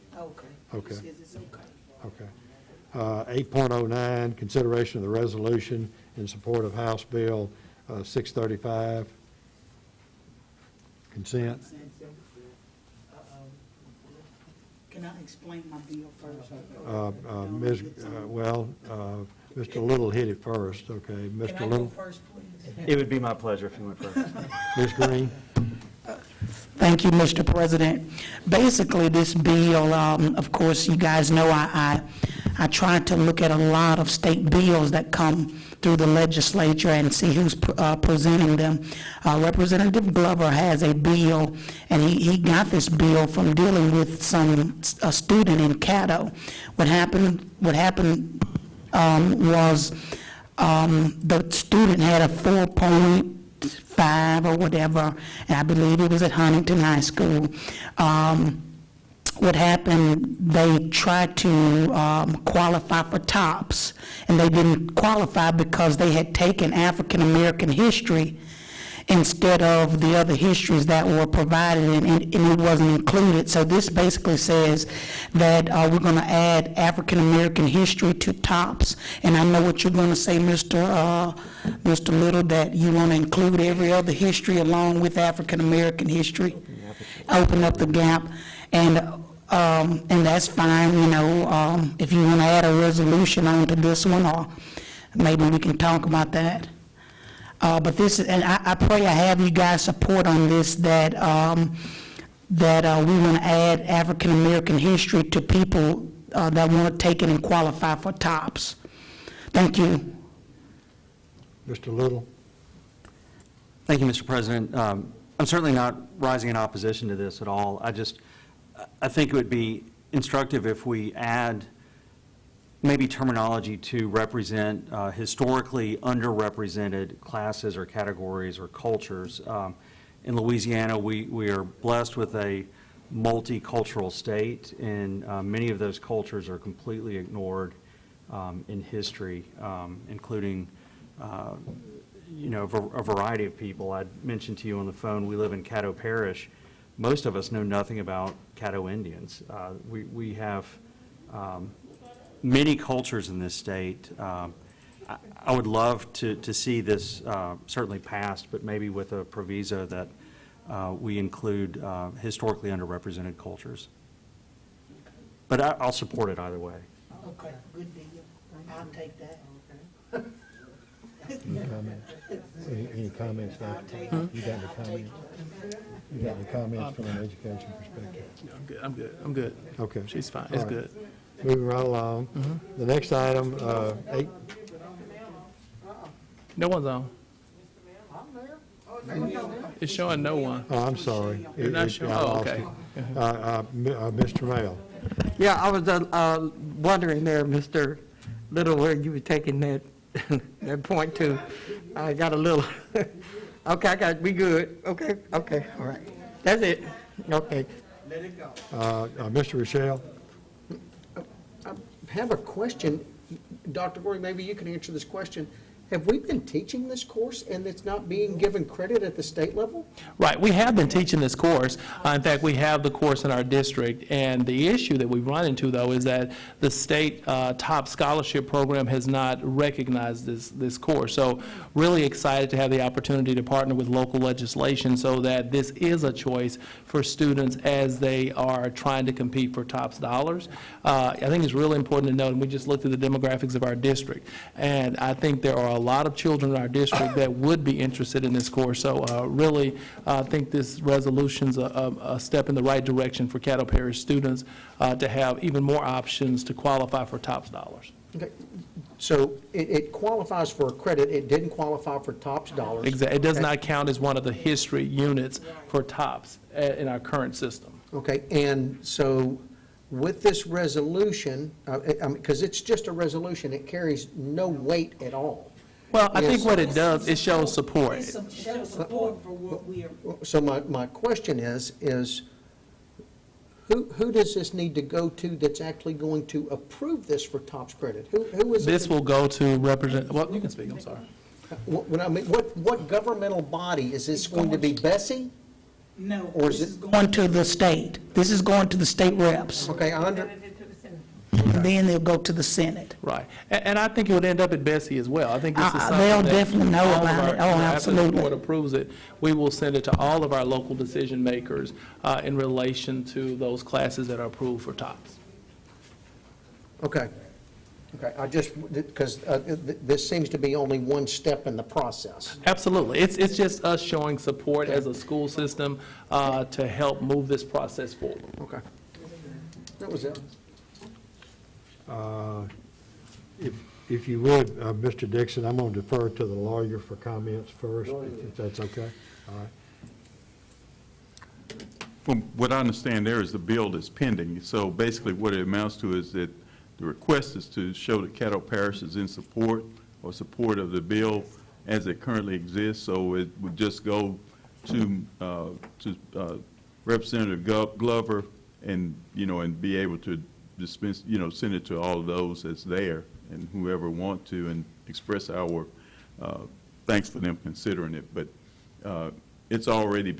it. Okay. Okay. She says it's okay. Okay. 8.09, consideration of the resolution in support of House Bill 635. Consent. Can I explain my bill first? Mr. Little hit it first, okay. Can Mr. I go Little. first, please? It would be my pleasure if you went first. Ms. Green. Thank you, Mr. President. Basically, this bill, of course, you guys know I tried to look at a lot of state bills that come through the legislature and see who's presenting them. Representative Glover has a bill, and he got this bill from dealing with a student in Caddo. What happened was the student had a 4.5 or whatever, and I believe it was at Huntington High School. What happened, they tried to qualify for TOPS, and they didn't qualify because they had taken African American history instead of the other histories that were provided, and it wasn't included. So this basically says that we're going to add African American history to TOPS, and I know what you're going to say, Mr. Little, that you want to include every other history along with African American history, open up the gap, and that's fine, if you want to add a resolution onto this one, or maybe we can talk about that. But this, and I pray I have you guys' support on this, that we want to add African American history to people that want to take it and qualify for TOPS. Thank you. Mr. Little. Thank you, Mr. President. I'm certainly not rising in opposition to this at all. I think it would be instructive if we add maybe terminology to represent historically underrepresented classes or categories or cultures. In Louisiana, we are blessed with a multicultural state, and many of those cultures are completely ignored in history, including a variety of people. I mentioned to you on the phone, we live in Caddo Parish. Most of us know nothing about Caddo Indians. We have many cultures in this state. I would love to see this certainly passed, but maybe with a proviso that we include historically underrepresented cultures. But I'll support it either way. Okay, good deal. I'll take that. comments? Any comments, Dr.? You got any comments? You got any comments from an education perspective? I'm good. Okay. She's fine, All it's right. good. Moving right along. The next item, 8, No one's on. It's showing no one. oh, I'm sorry. You're not It- sure? I Oh, lost okay. it. Mr. Mail. Yeah, I was wondering there, Mr. Little, where you were taking that, that point to. I got a little, okay, we good. Okay, all right. That's it. Okay. Mr. Rochelle? I have a question. Dr. Gorey, maybe you can answer this question. Have we been teaching this course and it's not being given credit at the state level? Right, we have been teaching this course. In fact, we have the course in our district, and the issue that we've run into, though, is that the state top scholarship program has not recognized this course. So really excited to have the opportunity to partner with local legislation so that this is a choice for students as they are trying to compete for TOPS dollars. I think it's really important to note, and we just looked at the demographics of our district, and I think there are a lot of children in our district that would be interested in this course. So really, I think this resolution's a step in the right direction for Caddo Parish students to have even more options to qualify for TOPS dollars. Okay. So it qualifies for a credit. It didn't qualify for TOPS dollars. Exactly. It does Okay. not count as one of the history units for TOPS in our current system. Okay, and so with this resolution, because it's just a resolution, it carries no weight at all. Well, I think Yes. what it does, it shows support. So my question is who does this need to go to that's actually going to approve this for TOPS credit? Who is it? This will go to represent, well, you can speak, I'm sorry. What governmental body, is this going to be Bessie? No, Or is this is it, going to the state. This is going to the state reps. okay, And then they'll go to the Senate. Right. And I think it would end up at Bessie as well. I think this is something They'll that definitely know all of about our- it. Oh, After the absolutely. board approves it, we will send it to all of our local decision makers in relation to those classes that are approved for TOPS. okay. Okay, I just, because this seems to be only one step in the process. Absolutely. It's just us showing support as a school system to help move this process forward. Okay. That was it. If you would, Mr. Dixon, I'm going to defer to the lawyer for comments first, if that's okay. All right. From what I understand, there is the bill that's pending. So basically what it amounts to is that the request is to show that Caddo Parish is in support or support of the bill as it currently exists. So it would just go to Representative Glover and, and be able to dispense, send it to all of those that's there and whoever want to, and express our thanks for them considering it. But it's already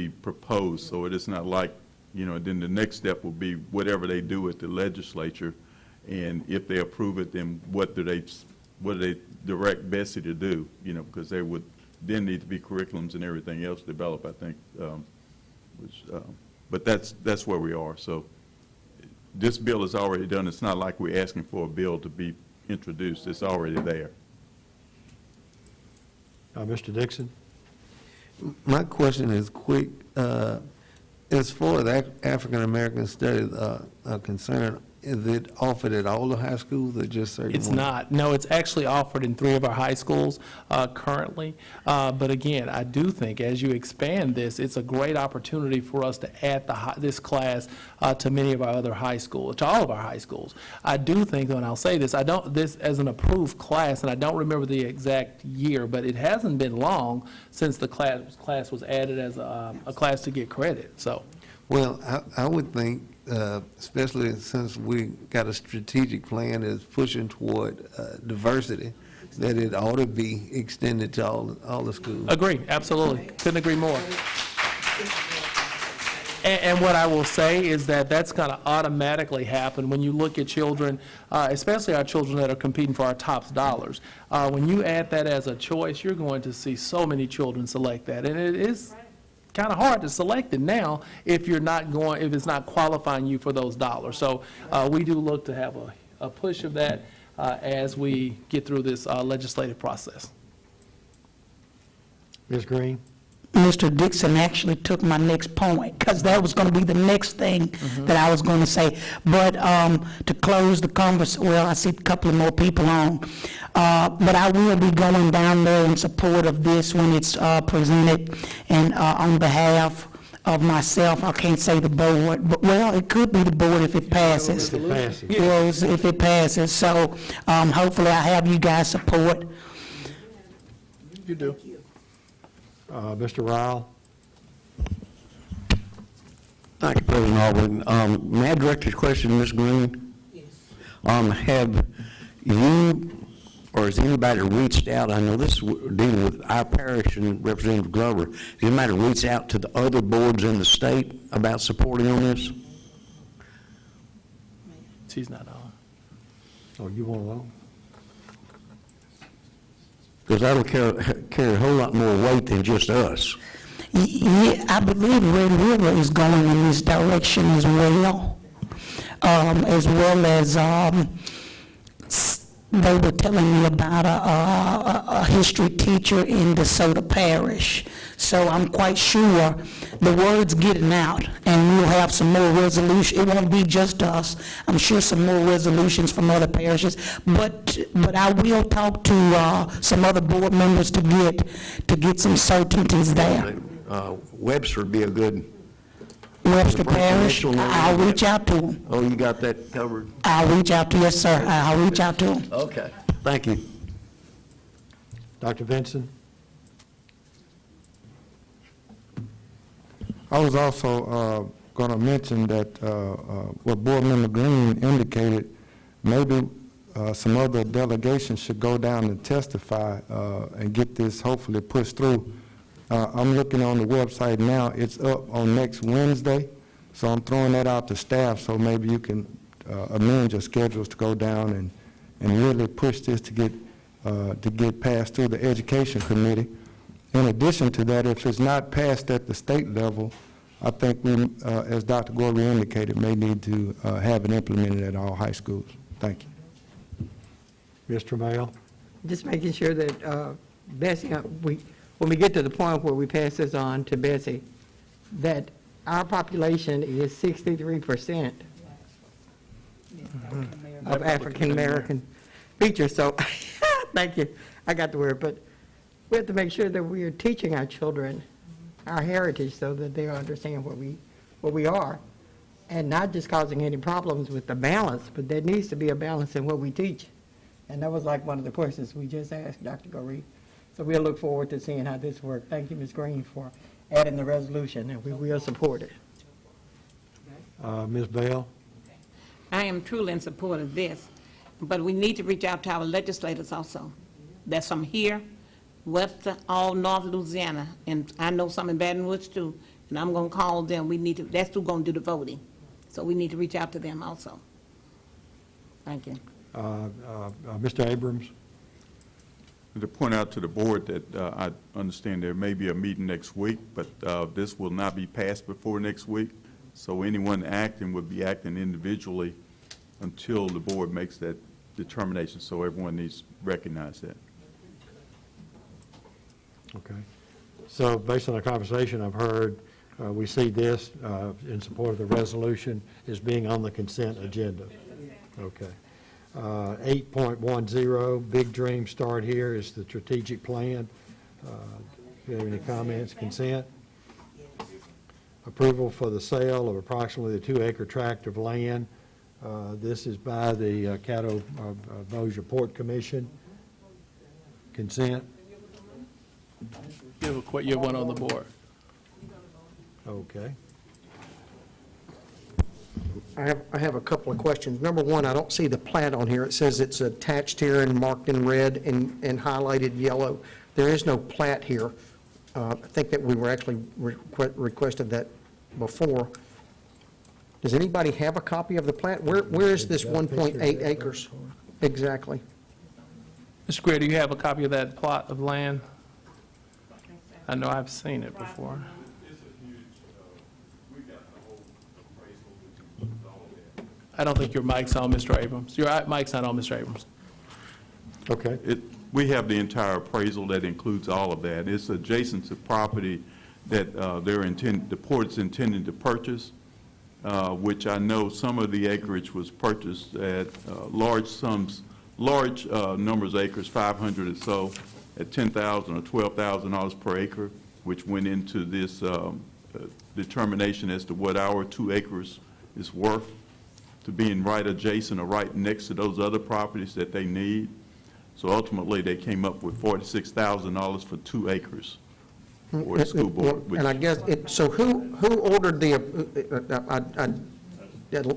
proposed, so it is not like, then the next step will be whatever they do at the legislature, and if they approve it, then what do they direct Bessie to do, because there would then need to be curriculums and everything else developed, I think, but that's where we are. So this bill is already done. It's not like we're asking for a bill to be introduced. It's already there. Mr. Dixon? My question is quick. As far as African American studies are concerned, is it offered at all the high schools or just certain It's ones? not. No, it's actually offered in 3 of our high schools currently. But again, I do think as you expand this, it's a great opportunity for us to add this class to many of our other high schools, to all of our high schools. I do think, though, and I'll say this, this as an approved class, and I don't remember the exact year, but it hasn't been long since the class was added as a class to get credit, so. Well, I would think, especially since we got a strategic plan that's pushing toward diversity, that it ought to be extended to all the schools. Agree, absolutely. Couldn't agree more. And what I will say is that that's going to automatically happen when you look at children, especially our children that are competing for our TOPS dollars. When you add that as a choice, you're going to see so many children select that. And it is kind of hard to select it now if it's not qualifying you for those dollars. So we do look to have a push of that as we get through this legislative process. Ms. Green? Mr. Dixon actually took my next point, because that was going to be the next thing that I was going to say. But to close the well, I see a couple of more people on. But I will be going down there in support of this when it's presented, and on behalf of myself, I can't say the board, but, well, it could be the board if it passes. If it passes. Yes, if it passes. So hopefully I have you guys' support. You do. Mr. Ryle? Thank you, President Alvin. May I direct this question to Ms. Green? Yes. Have you, or has anybody reached out, I know this is dealing with our parish and Representative Glover, has anybody reached out to the other boards in the state about supporting on this? She's not on. Oh, you want alone? Because that'll carry a whole lot more weight than just us. Yeah, I believe Red River is going in this direction as well as they were telling me about a history teacher in DeSoto Parish. So I'm quite sure the word's getting out, and we'll have some more resolution. It won't be just us. I'm sure some more resolutions from other parishes. But I will talk to some other board members to get some certainties there. Webster would be a good... Webster Parish, I'll reach out to them. Oh, you got that covered? I'll reach out to, yes, sir. I'll reach out to them. Okay. Thank you. Dr. Vinson? I was also going to mention that what Board Member Green indicated, maybe some other delegations should go down and testify and get this hopefully pushed through. I'm looking on the website now. It's up on next Wednesday, so I'm throwing that out to staff, so maybe you can amend your schedules to go down and really push this to get passed through the Education Committee. In addition to that, if it's not passed at the state level, I think we, as Dr. Gorley indicated, may need to have it implemented at all high schools. Thank you. Mr. Mayo? Just making sure that Bessie, when we get to the point where we pass this on to Bessie, that our population is 63% of African-American features. So, thank you. I got the word. But we have to make sure that we are teaching our children our heritage so that they understand what we are, and not just causing any problems with the balance, but there needs to be a balance in what we teach. And that was like one of the questions we just asked Dr. Goree. So we'll look forward to seeing how this works. Thank you, Ms. Green, for adding the resolution, and we will support it. Ms. Bell? I am truly in support of this, but we need to reach out to our legislators also. There's some here, Webster, all North Louisiana, and I know some in Baton Rouge too, and I'm going to call them. That's who's going to do the voting. So we need to reach out to them also. Thank you. Mr. Abrams? To point out to the board that I understand there may be a meeting next week, but this will not be passed before next week. So anyone acting would be acting individually until the board makes that determination. So everyone needs to recognize that. Okay. So based on the conversation I've heard, we see this in support of the resolution as being on the consent agenda. Okay. 8.10, Big Dream Start Here is the strategic plan. Do you have any comments? Consent? Approval for the sale of approximately the 2-acre tract of land. This is by the Caddo Bossier Port Commission. Consent? You have one on the board. Okay. I have a couple of questions. Number one, I don't see the plat on here. It says it's attached here and marked in red and highlighted yellow. There is no plat here. I think that we were actually requested that before. Does anybody have a copy of the plat? Where is this 1.8 acres exactly? Mr. Greer, do you have a copy of that plot of land? I know I've seen it before. I don't think your mic's on, Mr. Abrams. Your mic's not on, Mr. Abrams. Okay. We have the entire appraisal that includes all of that. It's adjacent to property that the port's intending to purchase, which I know some of the acreage was purchased at large numbers of acres, 500 or so, at $10,000 or $12,000 per acre, which went into this determination as to what our 2 acres is worth, to being right adjacent or right next to those other properties that they need. So ultimately, they came up with $46,000 for 2 acres for the school board. And I guess, so who ordered the,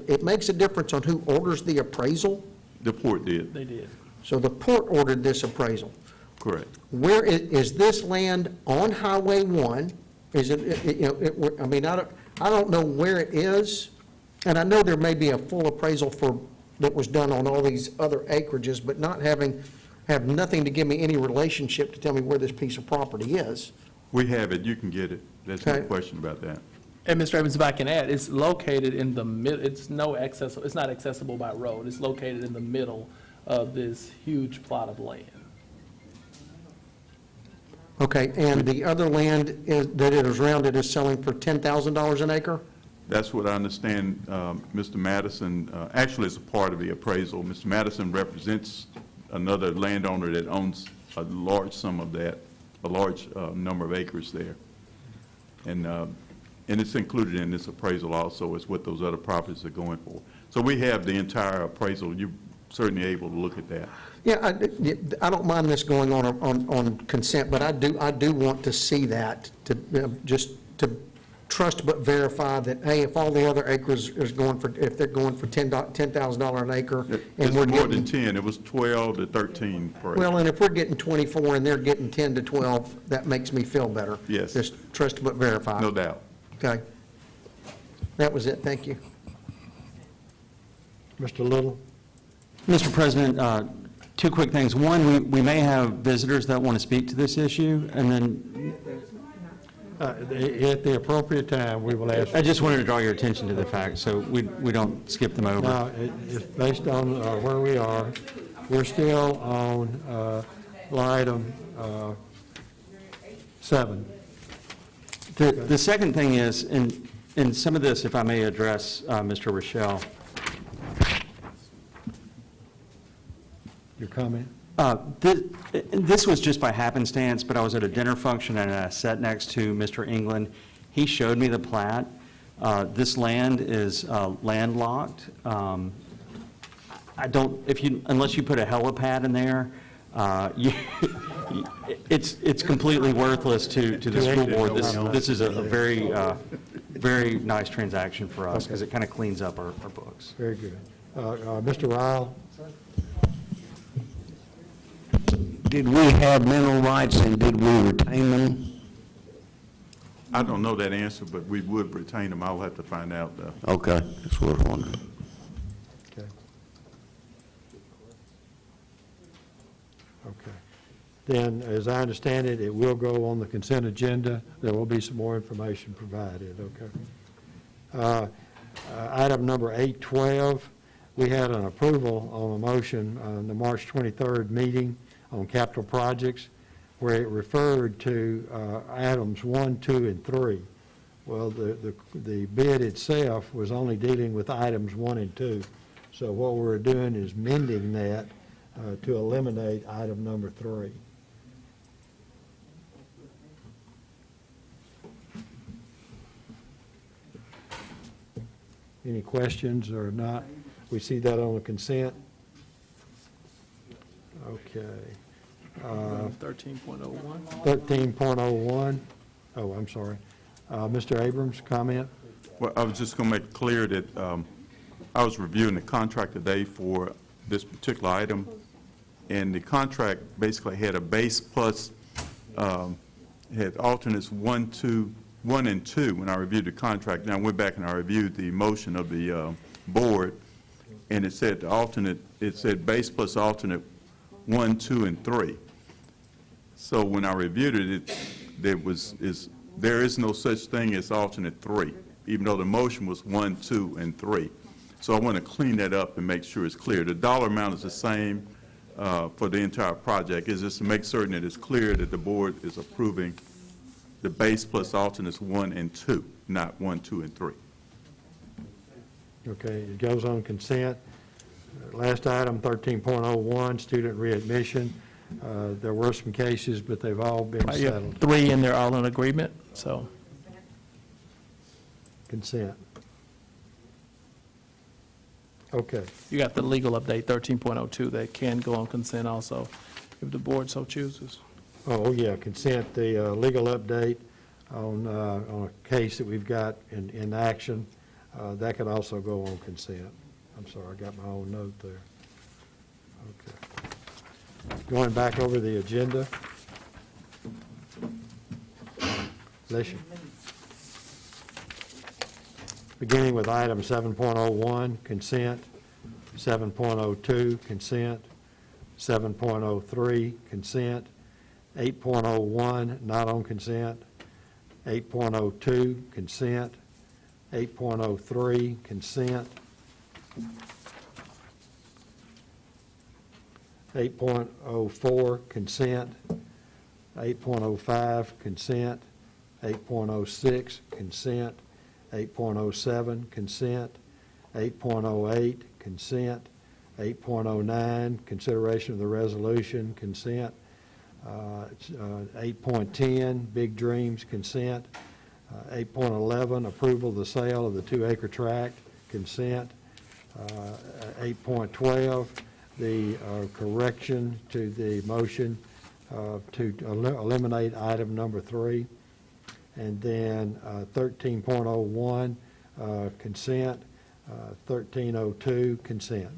it makes a difference on who orders the appraisal? The port did. They did. So the port ordered this appraisal. Correct. Where is this land on Highway 1? Is it, I mean, I don't know where it is, and I know there may be a full appraisal that was done on all these other acreages, but have nothing to give me any relationship to tell me where this piece of property is. We have it. You can get it. There's no Okay. question about that. And Mr. Evans, if I can add, it's located in the middle, it's not accessible by road. It's located in the middle of this huge plot of land. Okay, and the other land that it is around it is selling for $10,000 an acre? That's what I understand. Mr. Madison, actually, it's a part of the appraisal. Mr. Madison represents another landowner that owns a large sum of that, a large number of acres there. And it's included in this appraisal also as what those other properties are going for. So we have the entire appraisal. You're certainly able to look at that. Yeah, I don't mind this going on consent, but I do want to see that, just to trust but verify that, hey, if all the other acres is going for, if they're going for $10,000 an acre, and It's we're more getting, than 10. It was 12 to 13 per acre. well, and if we're getting 24 and they're getting 10 to 12, that makes me feel better. Yes. Just trust but verify. No doubt. Okay. That was it, thank you. Mr. Little? Mr. President, 2 quick things. One, we may have visitors that want to speak to this issue, and then At the appropriate time, we will ask. I just wanted to draw your attention to the fact, so we don't skip them over. No, it's based on where we are. We're still on item 7. The second thing is, and some of this, if I may address Mr. Rochelle. Your comment? This was just by happenstance, but I was at a dinner function and I sat next to Mr. England. He showed me the plat. This land is landlocked. Unless you put a helipad in there, it's completely worthless to the school board. This is a very nice transaction for us because it kind of cleans up our books. Very good. Mr. Ryle? Did we have mineral rights and did we retain them? I don't know that answer, but we would retain them. I'll have to find out, though. Okay, that's what I was wondering. Okay. Okay. Then, as I understand it, it will go on the consent agenda. There will be some more information provided, okay? Item number 812, we had an approval on a motion on the March 23rd meeting on capital projects where it referred to items 1, 2, and 3. Well, the bid itself was only dealing with items 1 and 2. So what we're doing is mending that to eliminate item number 3. Any questions or not? We see that on the consent? Okay. 13.01. 13.01. Oh, I'm sorry. Mr. Abrams, comment? Well, I was just going to make it clear that I was reviewing the contract today for this particular item, and the contract basically had a base plus, had alternates 1 and 2 when I reviewed the contract. Now I went back and I reviewed the motion of the board, and it said it said base plus alternate 1, 2, and 3. So when I reviewed it, there is no such thing as alternate 3, even though the motion was 1, 2, and 3. So I want to clean that up and make sure it's clear. The dollar amount is the same. for the entire project is just to make certain that it's clear that the board is approving the base plus alternates 1 and 2, not 1, 2, and 3. Okay, it goes on consent. Last item, 13.01, student readmission. There were some cases, but they've all been Yeah, settled. 3, and they're all in agreement, so. Consent. Okay, You got the legal update, 13.02, that can go on consent also, if the board so chooses. oh, yeah, consent, the legal update on a case that we've got in action, that could also go on consent. I'm sorry, I got my own note there. Okay. Going back over the agenda. Bless you. Beginning with item 7.01, consent, 7.02, consent, 7.03, consent, 8.01, not on consent, 8.02, consent, 8.03, consent, 8.04, consent, 8.05, consent, 8.06, consent, 8.07, consent, 8.08, consent, 8.09, consideration of the resolution, consent, 8.10, Big Dreams, consent, 8.11, approval of the sale of the 2-acre tract, consent, 8.12, the correction to the motion to eliminate item number 3. And then 13.01, consent, 13.02, consent.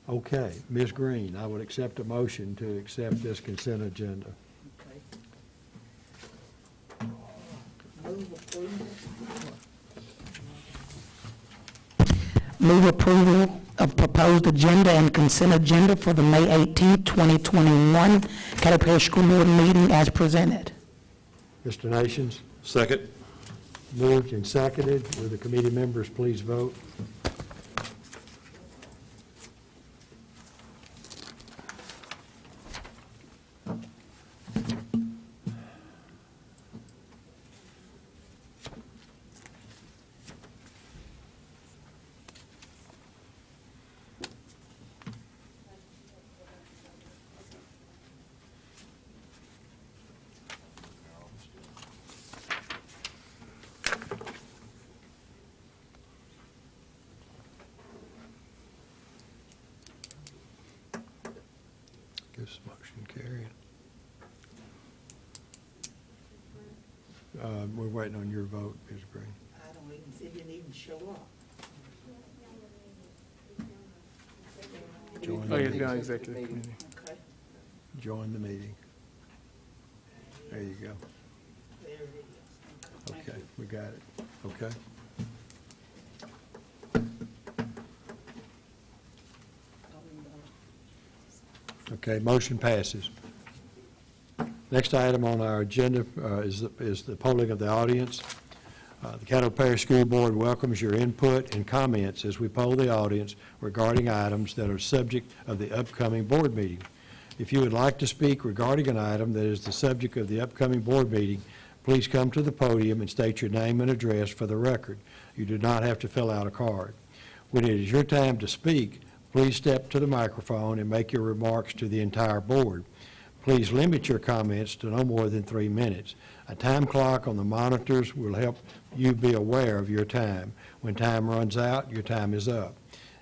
Okay, Ms. Green, I would accept a motion to accept this consent agenda. Move approval of proposed agenda and consent agenda for the May 18, 2021 Caddo Parish School Board meeting as presented. Mr. Nations, Second. moved and seconded. Will the committee members please vote? This motion carried. We're waiting on your vote, Ms. Green. I don't even, it didn't even show up. Join Oh, the yeah, meeting. yeah, executive committee. Okay, Join the meeting. There you go. there it is. Okay, we got it. Okay. Okay, motion passes. Next item on our agenda is the polling of the audience. The Caddo Parish School Board welcomes your input and comments as we poll the audience regarding items that are subject of the upcoming board meeting. If you would like to speak regarding an item that is the subject of the upcoming board meeting, please come to the podium and state your name and address for the record. You do not have to fill out a card. When it is your time to speak, please step to the microphone and make your remarks to the entire board. Please limit your comments to no more than 3 minutes. A time clock on the monitors will help you be aware of your time. When time runs out, your time is up.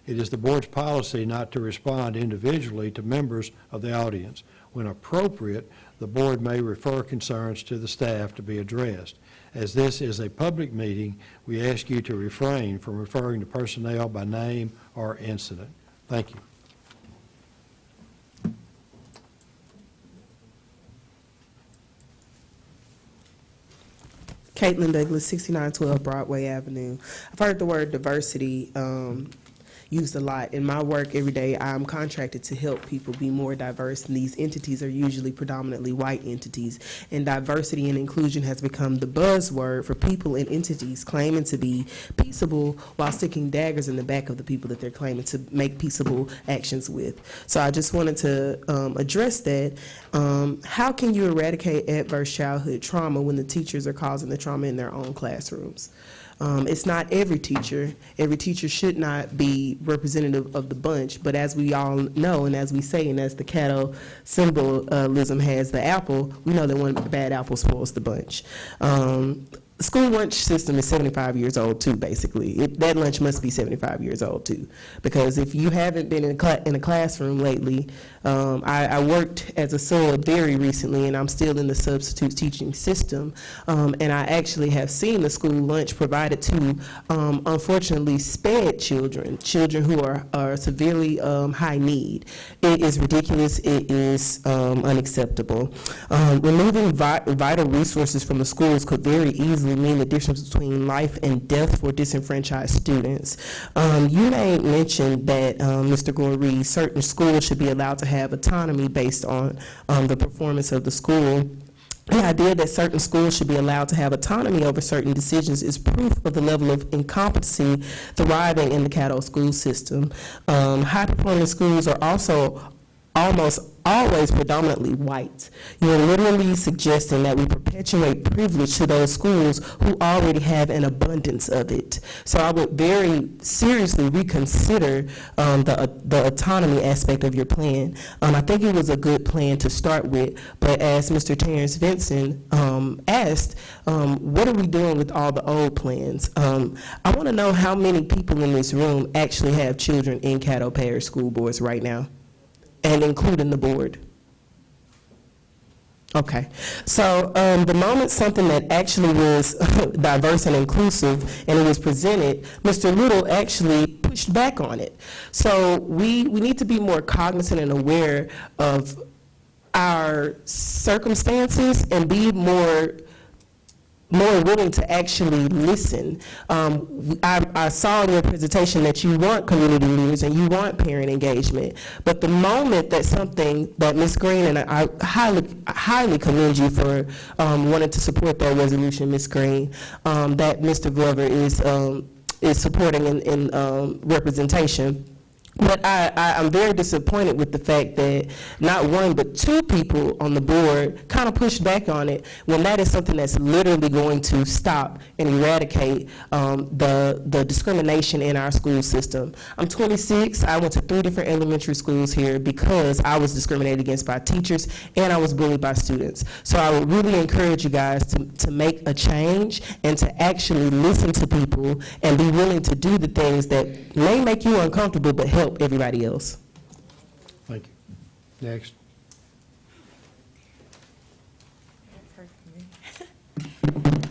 It is the board's policy not to respond individually to members of the audience. When appropriate, the board may refer concerns to the staff to be addressed. As this is a public meeting, we ask you to refrain from referring to personnel by name or incident. Thank you. Caitlin Douglas, 6912 Broadway Avenue. I've heard the word diversity used a lot. In my work every day, I'm contracted to help people be more diverse, and these entities are usually predominantly white entities. And diversity and inclusion has become the buzzword for people and entities claiming to be peaceable while sticking daggers in the back of the people that they're claiming to make peaceable actions with. So I just wanted to address that. How can you eradicate adverse childhood trauma when the teachers are causing the trauma in their own classrooms? It's not every teacher. Every teacher should not be representative of the bunch, but as we all know, and as we say, and as the Caddo symbolism has the apple, we know that one bad apple spoils the bunch. The school lunch system is 75 years old too, basically. That lunch must be 75 years old too. Because if you haven't been in a classroom lately, I worked as a sub very recently, and I'm still in the substitute teaching system, and I actually have seen the school lunch provided to, unfortunately, SPED children who are severely high need. It is ridiculous. It is unacceptable. Removing vital resources from the schools could very easily mean the difference between life and death for disenfranchised students. You may mention that, Mr. Goree, certain schools should be allowed to have autonomy based on the performance of the school. The idea that certain schools should be allowed to have autonomy over certain decisions is proof of the level of incompetency thriving in the Caddo school system. High-performing schools are also almost always predominantly white. You're literally suggesting that we perpetuate privilege to those schools who already have an abundance of it. So I would very seriously reconsider the autonomy aspect of your plan. I think it was a good plan to start with, but as Mr. Terrence Vinson asked, what are we doing with all the old plans? I want to know how many people in this room actually have children in Caddo Parish school boards right now, and including the board. Okay, so the moment something that actually was diverse and inclusive and it was presented, Mr. Little actually pushed back on it. So we need to be more cognizant and aware of our circumstances and be more willing to actually listen. I saw in your presentation that you want community leaders and you want parent engagement, but the moment that something that Ms. Green, and I highly commend you for wanting to support that resolution, Ms. Green, that Mr. Glover is supporting in representation. But I'm very disappointed with the fact that not one but two people on the board kind of pushed back on it when that is something that's literally going to stop and eradicate the discrimination in our school system. I'm 26. I went to 3 different elementary schools here because I was discriminated against by teachers and I was bullied by students. So I would really encourage you guys to make a change and to actually listen to people and be willing to do the things that may make you uncomfortable but help everybody else. Thank you. Next.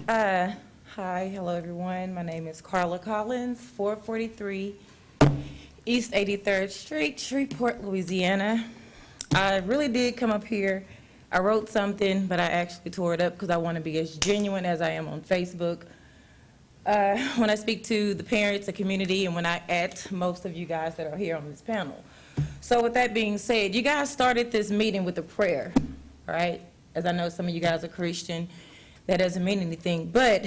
Hi, hello everyone. My name is Carla Collins, 443 East 83rd Street, Shreveport, Louisiana. I really did come up here. I wrote something, but I actually tore it up because I want to be as genuine as I am on Facebook. When I speak to the parents, the community, and when I at most of you guys that are here on this panel. So with that being said, you guys started this meeting with a prayer, right? As I know some of you guys are Christian, that doesn't mean anything. But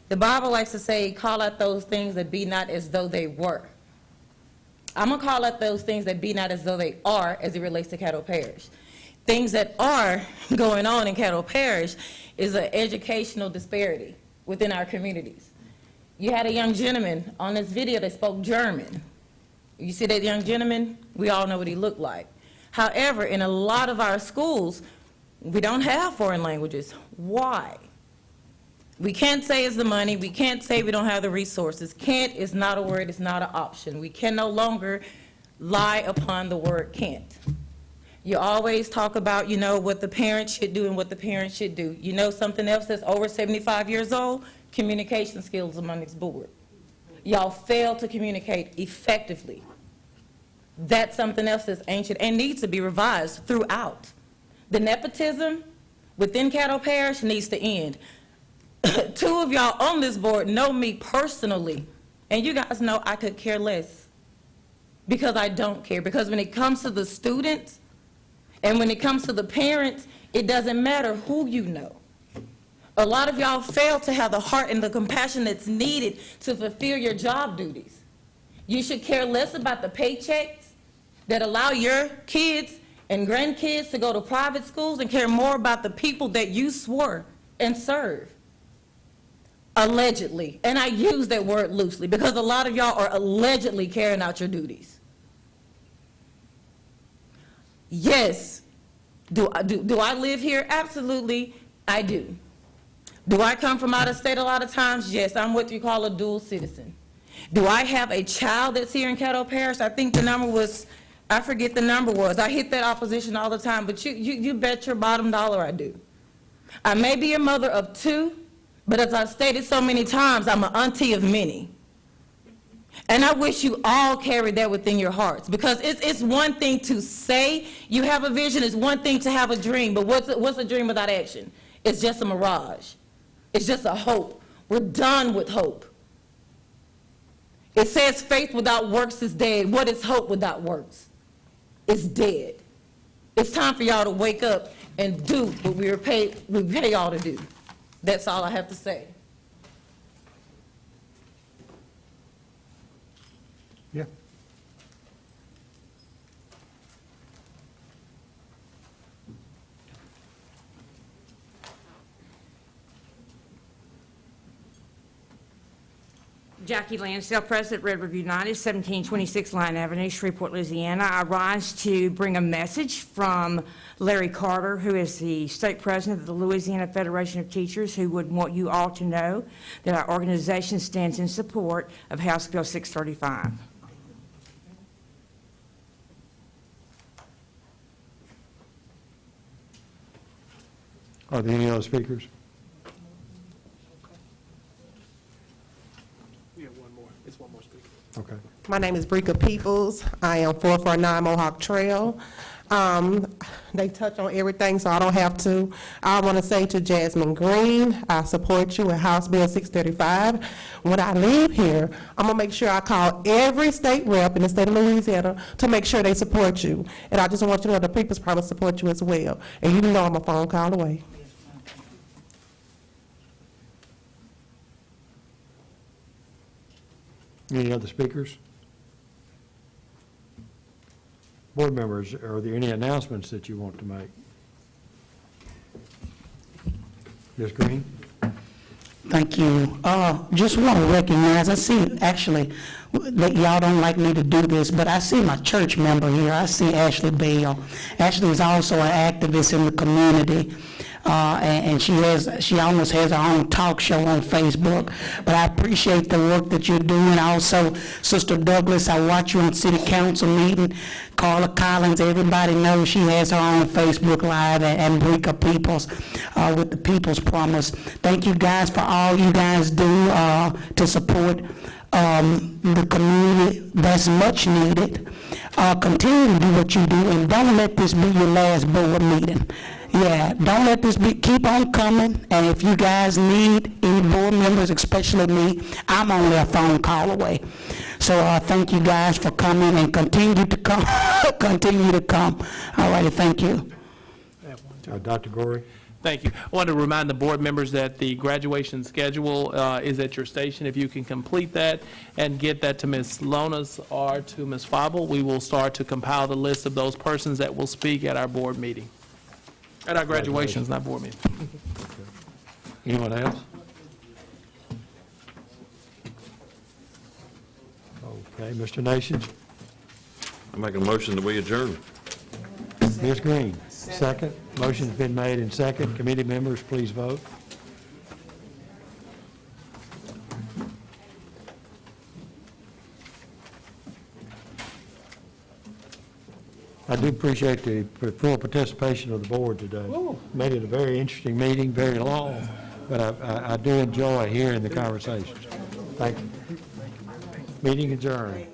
the Bible likes to say, call out those things that be not as though they were. I'm going to call out those things that be not as though they are as it relates to Caddo Parish. Things that are going on in Caddo Parish is an educational disparity within our communities. You had a young gentleman on this video that spoke German. You see that young gentleman? We all know what he looked like. However, in a lot of our schools, we don't have foreign languages. Why? We can't say it's the money. We can't say we don't have the resources. Can't is not a word. It's not an option. We can no longer lie upon the word can't. You always talk about, what the parents should do and what the parents should do. You know something else that's over 75 years old? Communication skills among this board. Y'all fail to communicate effectively. That's something else that's ancient and needs to be revised throughout. The nepotism within Caddo Parish needs to end. 2 of y'all on this board know me personally, and you guys know I could care less. because I don't care. Because when it comes to the students and when it comes to the parents, it doesn't matter who you know. A lot of y'all fail to have the heart and the compassion that's needed to fulfill your job duties. You should care less about the paychecks that allow your kids and grandkids to go to private schools and care more about the people that you swore and serve. Allegedly. And I use that word loosely because a lot of y'all are allegedly carrying out your duties. Yes. Do I live here? Absolutely, I do. Do I come from out of state a lot of times? Yes, I'm what you call a dual citizen. Do I have a child that's here in Caddo Parish? I think the number was, I forget the number was. I hit that opposition all the time, but you bet your bottom dollar I do. I may be a mother of 2, but as I've stated so many times, I'm an auntie of many. And I wish you all carried that within your hearts, because it's one thing to say you have a vision, it's one thing to have a dream, but what's a dream without action? It's just a mirage. It's just a hope. We're done with hope. It says faith without works is dead. What is hope without works? It's dead. It's time for y'all to wake up and do what we pay y'all to do. That's all I have to say. Yeah. Jackie Lansdale, President, Red River United, 1726 Line Avenue, Shreveport, Louisiana. I rise to bring a message from Larry Carter, who is the State President of the Louisiana Federation of Teachers, who would want you all to know that our organization stands in support of House Bill 635. Are there any other speakers? Okay. My name is Brika Peoples. I am 449 Mohawk Trail. They touch on everything, so I don't have to. I want to say to Jasmine Green, I support you with House Bill 635. When I leave here, I'm going to make sure I call every state rep in the state of Louisiana to make sure they support you. And I just want you to know the People's Promise support you as well. And you know I'm a phone call away. Any other speakers? Board members, are there any announcements that you want to make? Ms. Green? Thank you. Just want to recognize, I see actually that y'all don't like me to do this, but I see my church member here. I see Ashley Bell. Ashley is also an activist in the community. And she almost has her own talk show on Facebook. But I appreciate the work that you're doing. Also, Sister Douglas, I watch you on City Council meeting. Carla Collins, everybody knows she has her own Facebook Live, and Brika Peoples with the People's Promise. Thank you guys for all you guys do to support the community that's much needed. Continue to do what you do, and don't let this be your last board meeting. Yeah, don't let this be, keep on coming, and if you guys need any board members, especially me, I'm only a phone call away. So thank you guys for coming, and continue to come, continue to come. All righty, thank you. Dr. Gorey? Thank you. I want to remind the board members that the graduation schedule is at your station. If you can complete that and get that to Ms. Lonas or to Ms. Fable, we will start to compile the list of those persons that will speak at our board meeting. At our graduations, not board meeting. Anyone else? Okay, Mr. Nations? I make a motion that we adjourn. Ms. Green, second. Motion's been made and second. Committee members, please vote. I do appreciate the full participation of the board today. Made it a very interesting meeting, very long, but I do enjoy hearing the conversations. Thank you. Meeting adjourned.